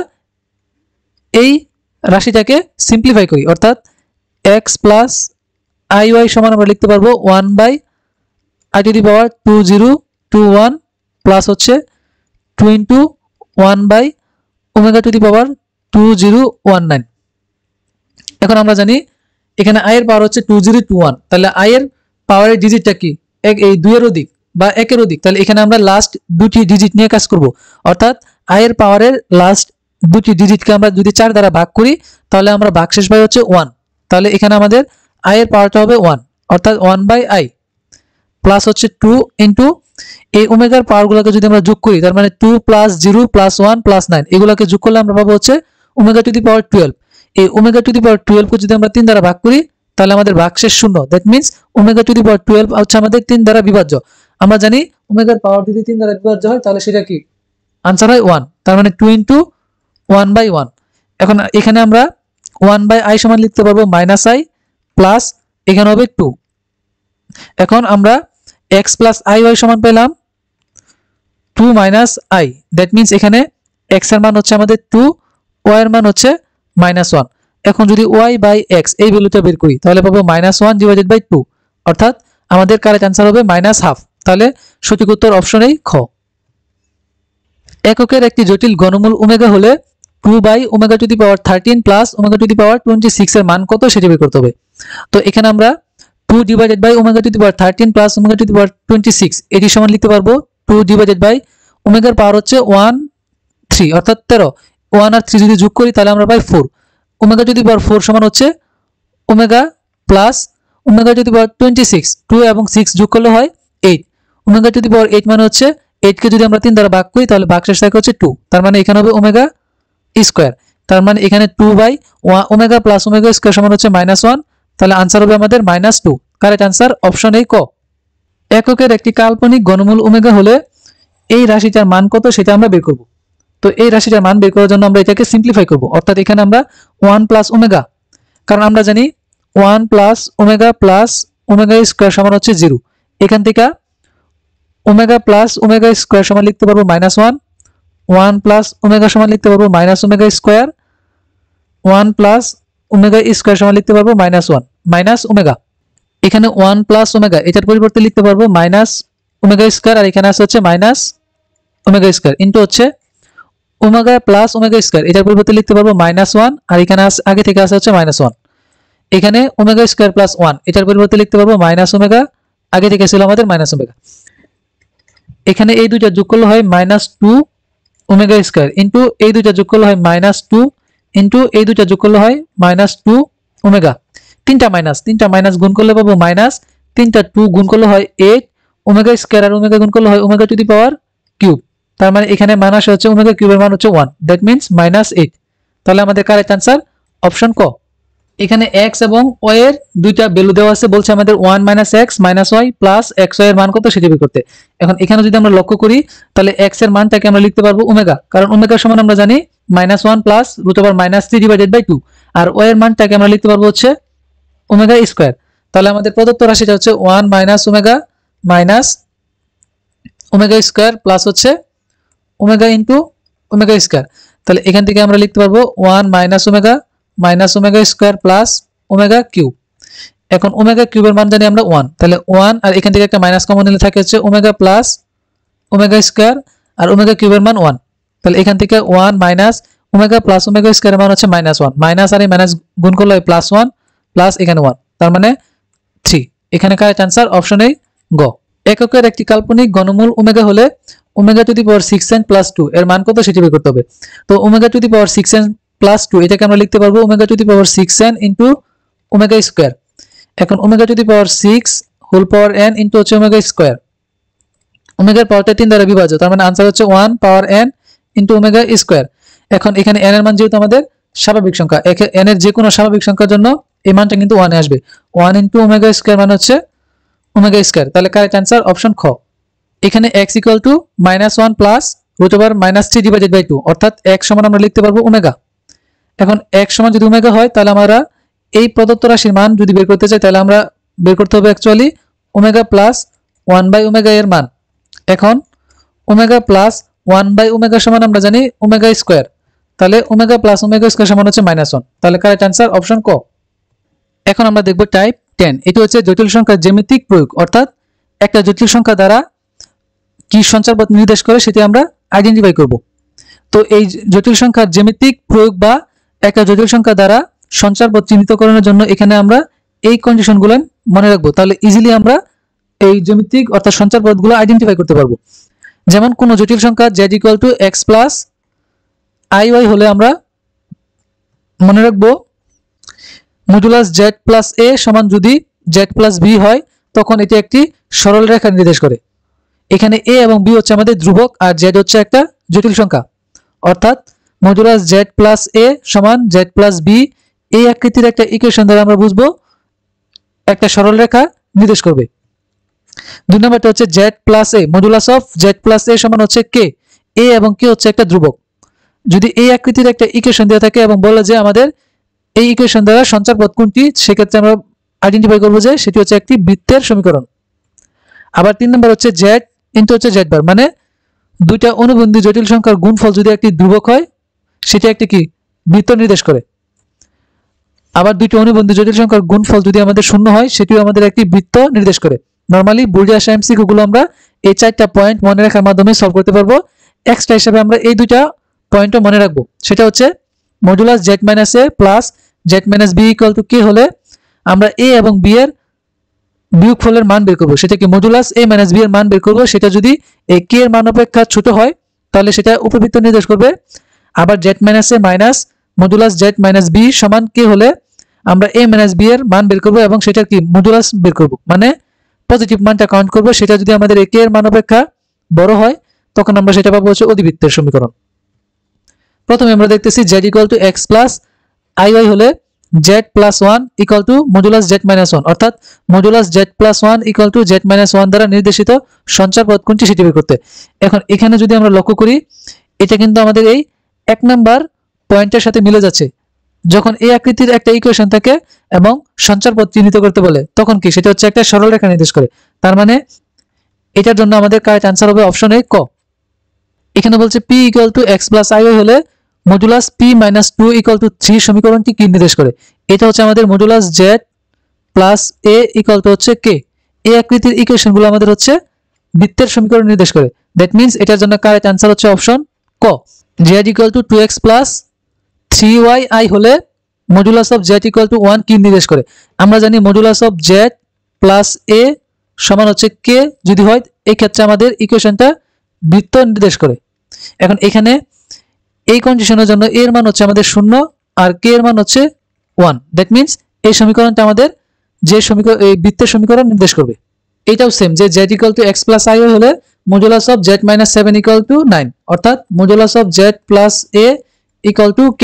এই রাশিটাকে সিম্পলিফাই করি, অর্থাৎ x প্লাস iy সমান আমরা লিখতে পারবো 1 by i to the power 2021 plus হচ্ছে 2 into 1 by omega to the power 2019। এখন আমরা জানি এখানে i এর পাওয়ার হচ্ছে 2021, তাহলে i এর পাওয়ারের ডিজিটটা কি এই 2 এর অধিক বা 1 এর অধিক, তাহলে এখানে আমরা লাস্ট দুটি ডিজিট নিয়ে কাজ করব, অর্থাৎ i এর পাওয়ারের লাস্ট দুটি ডিজিটকে আমরা যদি 4 দ্বারা ভাগ করি তাহলে আমরা ভাগশেষ পাই হচ্ছে 1, তাহলে এখানে আমাদের i এর পাওয়ারটা হবে 1, অর্থাৎ 1 বাই i প্লাস হচ্ছে 2 ইনটু এই ওমেগার পাওয়ারগুলোকে যদি আমরা যোগ করি তার মানে 2 প্লাস 0 প্লাস 1 প্লাস 9 এগুলোকে যোগ করলে আমরা পাবো হচ্ছে ওমেগা টু দি পাওয়ার 12। এই ওমেগা টু দি পাওয়ার 12 কে যদি আমরা 3 দ্বারা ভাগ করি তাহলে আমাদের ভাগশেষ 0, that means omega to the power 12 হচ্ছে আমাদের 3 দ্বারা বিভাজ্য। আমরা জানি ওমেগার পাওয়ার যদি 3 দ্বারা বিভাজ্য হয় তাহলে সেটা কি आंसर হয় 1, তার মানে 2 ইনটু 1 বাই 1। এখন এখানে আমরা 1 বাই i সমান লিখতে পারবো মাইনাস i প্লাস এখানে হবে 2। এখন আমরা x প্লাস iy সমান পেলাম 2 মাইনাস i, দ্যাট মিন্স এখানে x এর মান হচ্ছে আমাদের 2, y এর মান হচ্ছে -1, এখন যদি y বাই x এই ভ্যালুটা বের করি তাহলে পাবো -1/2, অর্থাৎ আমাদের কারেক্ট आंसर হবে -1/2। তাহলে সঠিক উত্তর অপশনেই খ। এককের একটি জটিল ঘনমূল ওমেগা হলে 2/ω⁻13 প্লাস ω⁻26 এর মান কত সেটা বের করতে হবে। তো এখানে আমরা 2/ω⁻13 প্লাস ω⁻26 এটি সমান লিখতে পারবো 2/, ওমেগার পাওয়ার হচ্ছে 1 3 অর্থাৎ 13, 1 আর 3 যদি যোগ করি তাহলে আমরা পাই 4, ω⁻4 সমান হচ্ছে ওমেগা প্লাস ω⁻26, 2 এবং 6 যোগ করলে হয় 8, ω⁻8 মানে হচ্ছে 8 কে যদি আমরা 3 দ্বারা ভাগ করি তাহলে ভাগশেষ থাকে হচ্ছে 2, তার মানে এখানে হবে ওমেগা স্কয়ার, তার মানে এখানে 2/ওমেগা প্লাস ওমেগা স্কয়ার সমান হচ্ছে -1, তাহলে आंसर হবে আমাদের -2। কারেক্ট आंसर অপশন এ ক। এককের একটি কাল্পনিক ঘনমূল ওমেগা হলে এই রাশিটার মান কত সেটা আমরা বের করব। তো এই রাশিটার মান বের করার জন্য আমরা এটাকে সিম্পলিফাই করব, অর্থাৎ এখানে আমরা 1 প্লাস ওমেগা, কারণ আমরা জানি 1 প্লাস ওমেগা স্কয়ার সমান হচ্ছে 0, এখান থেকে ওমেগা প্লাস ওমেগা স্কয়ার সমান লিখতে পারবো -1, 1 প্লাস ওমেগা সমান লিখতে পারবো -omega square, 1 plus omega square সমান লিখতে পারবো -1 মাইনাস ওমেগা, এখানে 1 প্লাস ওমেগা এটার পরিবর্তে লিখতে পারবো ওমেগা স্কয়ার, আর এখানে আছে হচ্ছে ওমেগা স্কয়ার ইনটু হচ্ছে ওমেগা প্লাস ওমেগা স্কয়ার এটার পরিবর্তে লিখতে পারবো -1, আর এখানে আগে থেকে আছে হচ্ছে -1, এখানে ওমেগা স্কয়ার প্লাস 1 এটার পরিবর্তে লিখতে পারবো ওমেগা, আগে থেকে ছিল আমাদের ওমেগা, এখানে এই দুইটা যোগ করলে হয় -2 ওমেগা স্কয়ার ইনটু এই দুইটা যোগ করলে হয় -2 ইনটু এই দুইটা যোগ করলে হয় -2 ওমেগা, তিনটা মাইনাস গুণ করলে পাবো মাইনাস, তিনটা 2 গুণ করলে হয় 8 ওমেগা স্কয়ার, আর ওমেগা গুণ করলে হয় omega to the power cube, তার মানে এখানে মান আসে হচ্ছে ওমেগা কিউবের মান হচ্ছে 1, দ্যাট মিন্স -8। তাহলে আমাদের কারেক্ট आंसर অপশন ক। এখানে x এবং y এর দুইটা ভ্যালু দেওয়া আছে, বলছে আমাদের 1 - x - y প্লাস xy এর মান কত সেটা বের করতে। এখন এখানে যদি আমরা লক্ষ্য করি তাহলে x এর মানটাকে আমরা লিখতে পারবো ওমেগা, কারণ ওমেগা সমান আমরা জানি -1 প্লাস √3/2, আর y এর মানটাকে আমরা লিখতে পারবো হচ্ছে ওমেগা স্কয়ার। তাহলে আমাদের প্রদত্ত রাশিটা হচ্ছে 1 - omega minus omega square plus হচ্ছে ওমেগা ইনটু ওমেগা স্কয়ার, তাহলে এখান থেকে আমরা লিখতে পারবো 1 - omega minus omega square plus omega cube. এখন ওমেগা কিউবের মান জানি আমরা 1, তাহলে 1 আর এখান থেকে একটা মাইনাস কমন নিলে থাকে হচ্ছে ওমেগা প্লাস ওমেগা স্কয়ার, আর ওমেগা কিউবের মান 1, তাহলে এখান থেকে 1 মাইনাস ওমেগা প্লাস ওমেগা স্কয়ারের মান হচ্ছে -1, মাইনাস আর এই মাইনাস গুণ করলে হয় +1 প্লাস এখানে 1, তার মানে 3। এখানে কারেক্ট आंसर অপশন এ গ। এককের একটি কাল্পনিক ঘনমূল ওমেগা হলে ω⁻6n + 2 এর মান কত সেটা বের করতে হবে। তো ω⁻6n + 2 এটাকে আমরা লিখতে পারবো ω⁻6n ইনটু ওমেগা স্কয়ার। এখন ω⁻6 হোল পাওয়ার n ইনটু হচ্ছে ওমেগা স্কয়ার, ওমেগার পাওয়ারটা 3 দ্বারা বিভাজ্য, তার মানে आंसर হচ্ছে 1 পাওয়ার n ইনটু ওমেগা স্কয়ার। এখন এখানে n এর মান যেহেতু আমাদের স্বাভাবিক সংখ্যা, n এর যে কোনো স্বাভাবিক সংখ্যার জন্য এই মানটা কিন্তু 1 এ আসবে, 1 ইনটু ওমেগা স্কয়ার মানে হচ্ছে ওমেগা স্কয়ার। তাহলে কারেক্ট आंसर অপশন খ। এখানে x = -1 প্লাস √3/2, অর্থাৎ x সমান আমরা লিখতে পারবো ওমেগা। এখন x সমান যদি ওমেগা হয় তাহলে আমরা এই প্রদত্ত রাশির মান যদি বের করতে চাই তাহলে আমরা বের করতে হবে অ্যাকচুয়ালি ওমেগা প্লাস 1/ওমেগা এর মান। এখন ওমেগা প্লাস 1/ওমেগা সমান আমরা জানি ওমেগা স্কয়ার, তাহলে ওমেগা প্লাস ওমেগা স্কয়ার সমান হচ্ছে -1, তাহলে কারেক্ট आंसर অপশন ক। এখন আমরা দেখব টাইপ 10, এটি হচ্ছে জটিল সংখ্যার জ্যামিতিক প্রয়োগ, অর্থাৎ একটা জটিল সংখ্যা দ্বারা কি সঞ্চারপথ নির্দেশ করে সেটি আমরা আইডেন্টিফাই করব। তো এই জটিল সংখ্যার জ্যামিতিক প্রয়োগ বা একটা জটিল সংখ্যা দ্বারা সঞ্চারপথ চিহ্নিতকরণের জন্য এখানে আমরা এই কন্ডিশনগুলো মনে রাখবো, তাহলে ইজিলি আমরা এই জ্যামিতিক অর্থাৎ সঞ্চারপথগুলো আইডেন্টিফাই করতে পারবো। যেমন কোন জটিল সংখ্যা z = x + iy হলে আমরা মনে রাখবো মডুলাস z + a সমান যদি z + b হয় তখন এটি একটি সরল রেখা নির্দেশ করে। এখানে a এবং b হচ্ছে আমাদের ধ্রুবক আর z হচ্ছে একটা জটিল সংখ্যা, অর্থাৎ মডুলাস z + a সমান z + b, এই আকৃতির একটা ইকুয়েশন দ্বারা আমরা বুঝবো একটা সরল রেখা নির্দেশ করবে। দুই নম্বরটা হচ্ছে z + a, modulus of z + a সমান হচ্ছে k, a এবং k হচ্ছে একটা ধ্রুবক। যদি এই আকৃতির একটা ইকুয়েশন দেওয়া থাকে এবং বলে যে আমাদের এই ইকুয়েশন দ্বারা সঞ্চারপথ কোনটি, সেক্ষেত্রে আমরা আইডেন্টিফাই করবো যে সেটি হচ্ছে একটি বৃত্তের সমীকরণ। আবার 3 নম্বর হচ্ছে z ইনটু হচ্ছে z বার, মানে দুইটা অনুবন্ধী জটিল সংখ্যার গুণফল যদি একটি ধ্রুবক হয় সেটি একটি কি বৃত্ত নির্দেশ করে। আবার দুইটি অনুবন্ধী জটিল সংখ্যার গুণফল যদি আমাদের শূন্য হয় সেটিও আমাদের একটি বৃত্ত নির্দেশ করে। নরমালি বোর্ডে আসা এমসিকিউ গুলো আমরা এই 4টা পয়েন্ট মনে রাখার মাধ্যমে সলভ করতে পারবো। এক্সট্রা হিসেবে আমরা এই দুইটা পয়েন্টও মনে রাখবো। সেটা হচ্ছে modulus z - a plus z - b equal to k হলে আমরা a এবং b এর বিয়োগফলের মান বের করব। সেটা কি মডুলাস a - b এর মান বের করব। সেটা যদি এই k এর মান অপেক্ষা ছোট হয় তাহলে সেটা উপবৃত্ত নির্দেশ করবে। আবার z - a minus modulus z - b সমান k হলে আমরা a - b এর মান বের করব এবং সেটার কি মডুলাস বের করব, মানে পজিটিভ মানটা কাউন্ট করব। সেটা যদি আমাদের a k এর মান অপেক্ষা বড় হয় তখন আমরা সেটা পাবো হচ্ছে অধিবৃত্তের সমীকরণ। প্রথমে আমরা দেখতেছি z = x + iy হলে z + 1 = মডুলাস z - 1, অর্থাৎ মডুলাস z + 1 = z - 1 দ্বারা নির্দেশিত সঞ্চার পদ কোনটি সেটি বের করতে। এখন এখানে যদি আমরা লক্ষ্য করি এটা কিন্তু আমাদের এই 1 নাম্বার পয়েন্টের সাথে মিলে যাচ্ছে। যখন এই আকৃতির একটা ইকুয়েশন থাকে এবং সঞ্চার পদ চিহ্নিত করতে বলে তখন কি সেটা হচ্ছে একটা সরল রেখা নির্দেশ করে। তার মানে এটার জন্য আমাদের কারেক্ট आंसर হবে অপশন এ ক। এখানে বলছে p = x + iy হলে মডুলাস p - 2 = 3 সমীকরণটি কি নির্দেশ করে। এটা হচ্ছে আমাদের মডুলাস z + a হচ্ছে k। এই আকৃতির ইকুয়েশনগুলো আমাদের হচ্ছে বৃত্তের সমীকরণ নির্দেশ করে। দ্যাট মিন্স এটার জন্য কারেক্ট आंसर হচ্ছে অপশন ক। z = 2x + 3yi হলে মডুলাস অফ z = 1 কি নির্দেশ করে। আমরা জানি মডুলাস অফ z + a সমান হচ্ছে k যদি হয় এই ক্ষেত্রে আমাদের ইকুয়েশনটা বৃত্ত নির্দেশ করে। এখন এখানে এই কন্ডিশনের জন্য a এর মান হচ্ছে আমাদের 0 আর k এর মান হচ্ছে 1। দ্যাট মিন্স এই সমীকরণটা আমাদের যে সমীকরণ এই বৃত্তের সমীকরণ নির্দেশ করবে। এটাও সেম যে z = x + iy হলে মডুলাস অফ z - 7 = 9, অর্থাৎ modulus of z + a = k।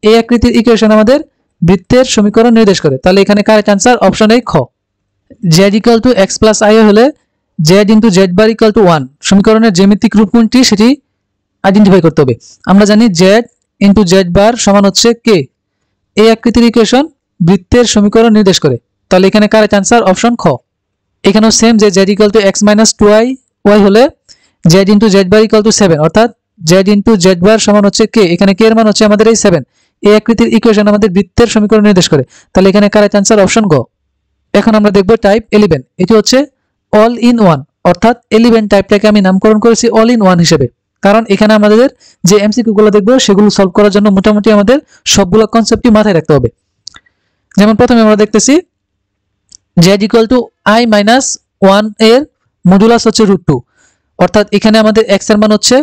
এই আকৃতির ইকুয়েশন আমাদের বৃত্তের সমীকরণ নির্দেশ করে। তাহলে এখানে কারেক্ট आंसर অপশন এ খ। z = x + iy হলে z * z bar = 1 সমীকরণের জ্যামিতিক রূপ কোনটি সেটি আইডেন্টিফাই করতে হবে। আমরা জানি z * z bar সমান হচ্ছে k। এই আকৃতির ইকুয়েশন বৃত্তের সমীকরণ নির্দেশ করে। তাহলে এখানে কারেক্ট आंसर অপশন খ। এখানেও সেম যে z = x - 2y হলে z * z bar = 7, অর্থাৎ z * z bar সমান হচ্ছে k। এখানে k এর মান হচ্ছে আমাদের এই 7। এই আকৃতির ইকুয়েশন আমাদের বৃত্তের সমীকরণ নির্দেশ করে। তাহলে এখানে কারেক্ট आंसर অপশন গ। এখন আমরা দেখব টাইপ 11। এটি হচ্ছে অল ইন ওয়ান, অর্থাৎ 11 টাইপটাকে আমি নামকরণ করেছি অল ইন ওয়ান হিসেবে, কারণ এখানে আমাদের যে এমসিকিউ গুলো দেখব সেগুলো সলভ করার জন্য মোটামুটি আমাদের সবগুলো কনসেপ্টই মাথায় রাখতে হবে। যেমন প্রথমে আমরা দেখতেছি z = i - 1 এর মডুলাস হচ্ছে √2, অর্থাৎ এখানে আমাদের x এর মান হচ্ছে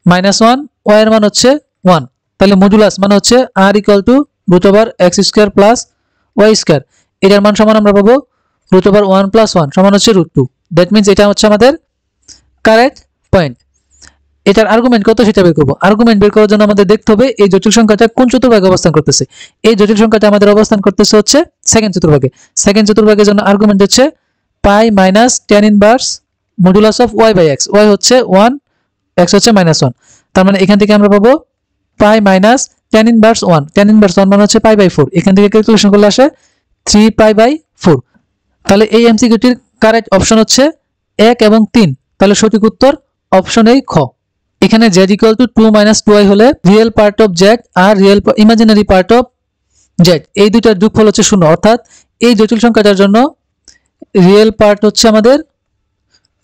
-1, y এর মান হচ্ছে 1। তাহলে মডুলাস মানে হচ্ছে r = √x² + y²। এটার মান সমান আমরা পাবো √1 + 1 সমান হচ্ছে √2। দ্যাট মিন্স এটা হচ্ছে আমাদের কারেক্ট পয়েন্ট। এটার আর্গুমেন্ট কত সেটা বের করব। আর্গুমেন্ট বের করার জন্য আমাদের দেখতে হবে এই জটিল সংখ্যাটা কোন চতুর্ভাগে অবস্থান করতেছে। এই জটিল সংখ্যাটা আমাদের অবস্থান করতেছে হচ্ছে সেকেন্ড চতুর্ভাগে। সেকেন্ড চতুর্ভাগের জন্য আর্গুমেন্ট হচ্ছে π - tan inverse modulus of y/x। y হচ্ছে 1, x হচ্ছে -1। তার মানে এখান থেকে আমরা পাবো π - tan ইনভার্স 1। tan ইনভার্স 1 মানে হচ্ছে π/4। এখান থেকে ক্যালকুলেশন করলে আসে 3π/4। তাহলে এই এমসিকিউটির কারেক্ট অপশন হচ্ছে 1 এবং 3। তাহলে সঠিক উত্তর অপশন এই খ। এখানে z = 2 - 2i হলে রিয়েল পার্ট অফ z আর ইমাজিনারি পার্ট অফ z এই দুইটার যোগফল হচ্ছে 0, অর্থাৎ এই জটিল সংখ্যাটার জন্য রিয়েল পার্ট হচ্ছে আমাদের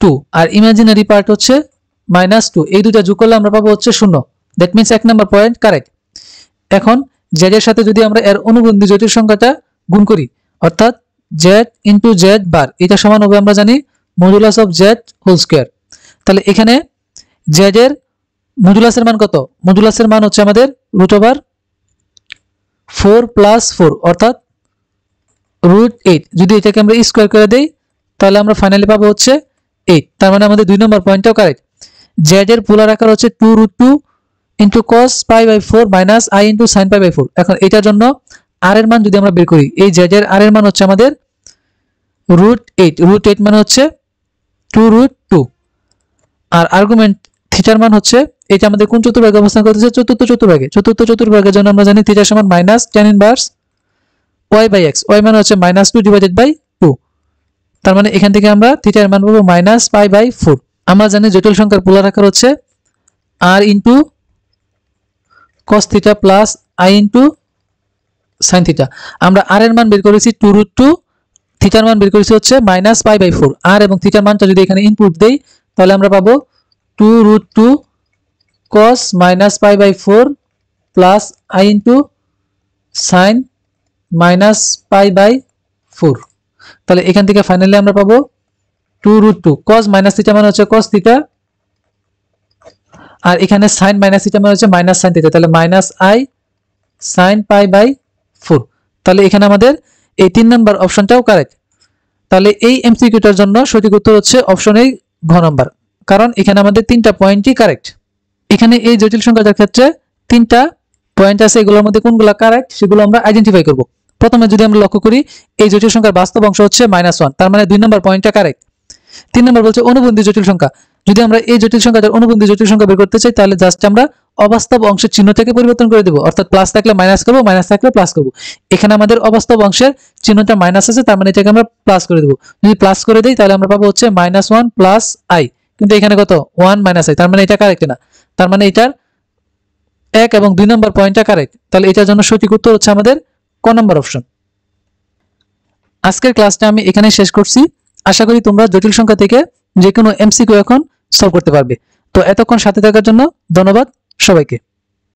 2 আর ইমাজিনারি পার্ট হচ্ছে -2। এই দুইটা যোগ করলে আমরা পাবো হচ্ছে 0। That means 1 number point correct. এখন z এর সাথে যদি আমরা এর অনুবন্ধী জটিল সংখ্যাটা গুণ করি, অর্থাৎ z * z bar, এটা সমান হবে আমরা জানি modulus of z whole square. তাহলে এখানে z এর মডুলাসের মান কত? মডুলাসের মান হচ্ছে আমাদের √4 + 4, অর্থাৎ √8। যদি এটাকে আমরা স্কয়ার করে দেই তাহলে আমরা ফাইনালি পাবো হচ্ছে 8। তার মানে আমাদের 2 নম্বর পয়েন্টটাও কারেক্ট। z এর পোলার আকার হচ্ছে 2√2 * cos π/4 - i * sin π/4। এখন এটার জন্য r এর মান যদি আমরা বের করি, এই z এর r এর মান হচ্ছে আমাদের √8। √8 মানে হচ্ছে 2√2 আর আর্গুমেন্ট থিটার মান হচ্ছে এটা আমাদের কোন চতুর্ভাগে অবস্থান করতেছে? চতুর্থ চতুর্ভাগে। চতুর্থ চতুর্ভাগের জন্য আমরা জানি থিটা সমান -tan ইনভার্স y/x। y মানে হচ্ছে -2/2। তার মানে এখান থেকে আমরা থিটা এর মান পাবো -π/4। আমরা জানি জটিল সংখ্যার পোলার আকার হচ্ছে r * cos θ + i * sine theta. আমরা আর এর মান বের করেছি 2√2, থিটার মান বের করেছি হচ্ছে -π/4। আর এবং থিটার মানটা যদি এখানে ইনপুট দেই তাহলে আমরা পাবো 2√2 cos -π/4 plus i into sine -π/4। তাহলে এখান থেকে ফাইনালি আমরা পাবো 2√2 cos মাইনাস থিটা মানে হচ্ছে cos থিটা, আর এখানে সাইন মাইনাস থিটা মানে হচ্ছে মাইনাস সাইন থিটা, তাহলে -i sin π/4। তাহলে এখানে আমাদের এই 3 নাম্বার অপশনটাও কারেক্ট। তাহলে এই এমসিকিউটার জন্য সঠিক উত্তর হচ্ছে অপশন এ ঘ নাম্বার, কারণ এখানে আমাদের 3টা পয়েন্টই কারেক্ট। এখানে এই জটিল সংখ্যাটার ক্ষেত্রে 3টা পয়েন্ট আছে, এগুলোর মধ্যে কোনগুলো কারেক্ট সেগুলো আমরা আইডেন্টিফাই করব। প্রথমে যদি আমরা লক্ষ্য করি এই জটিল সংখ্যার বাস্তব অংশ হচ্ছে -1, তার মানে 2 নাম্বার পয়েন্টটা কারেক্ট। 3 নাম্বার বলছে অনুবন্ধী জটিল সংখ্যা। যদি আমরা এই জটিল সংখ্যাটার অনুবন্ধী জটিল সংখ্যা বের করতে চাই তাহলে জাস্ট আমরা অবাস্তব অংশের চিহ্নটাকে পরিবর্তন করে দেব, অর্থাৎ প্লাস থাকলে মাইনাস করব, মাইনাস থাকলে প্লাস করব। এখানে আমাদের অবাস্তব অংশের চিহ্নটা মাইনাস আছে, তার মানে এটাকে আমরা প্লাস করে দেব। যদি প্লাস করে দেই তাহলে আমরা পাবো হচ্ছে -1 প্লাস i, কিন্তু এখানে কত 1 - i, তার মানে এটা কারেক্ট না। তার মানে এটার 1 এবং 2 নাম্বার পয়েন্টটা কারেক্ট। তাহলে এটার জন্য সঠিক উত্তর হচ্ছে আমাদের ক নাম্বার অপশন। আজকের ক্লাসটা আমি এখানে শেষ করছি। আশা করি তোমরা জটিল সংখ্যা থেকে যে কোনো এমসিকিউ এখন সলভ করতে পারবে। তো এতক্ষণ সাথে থাকার জন্য ধন্যবাদ সবাইকে।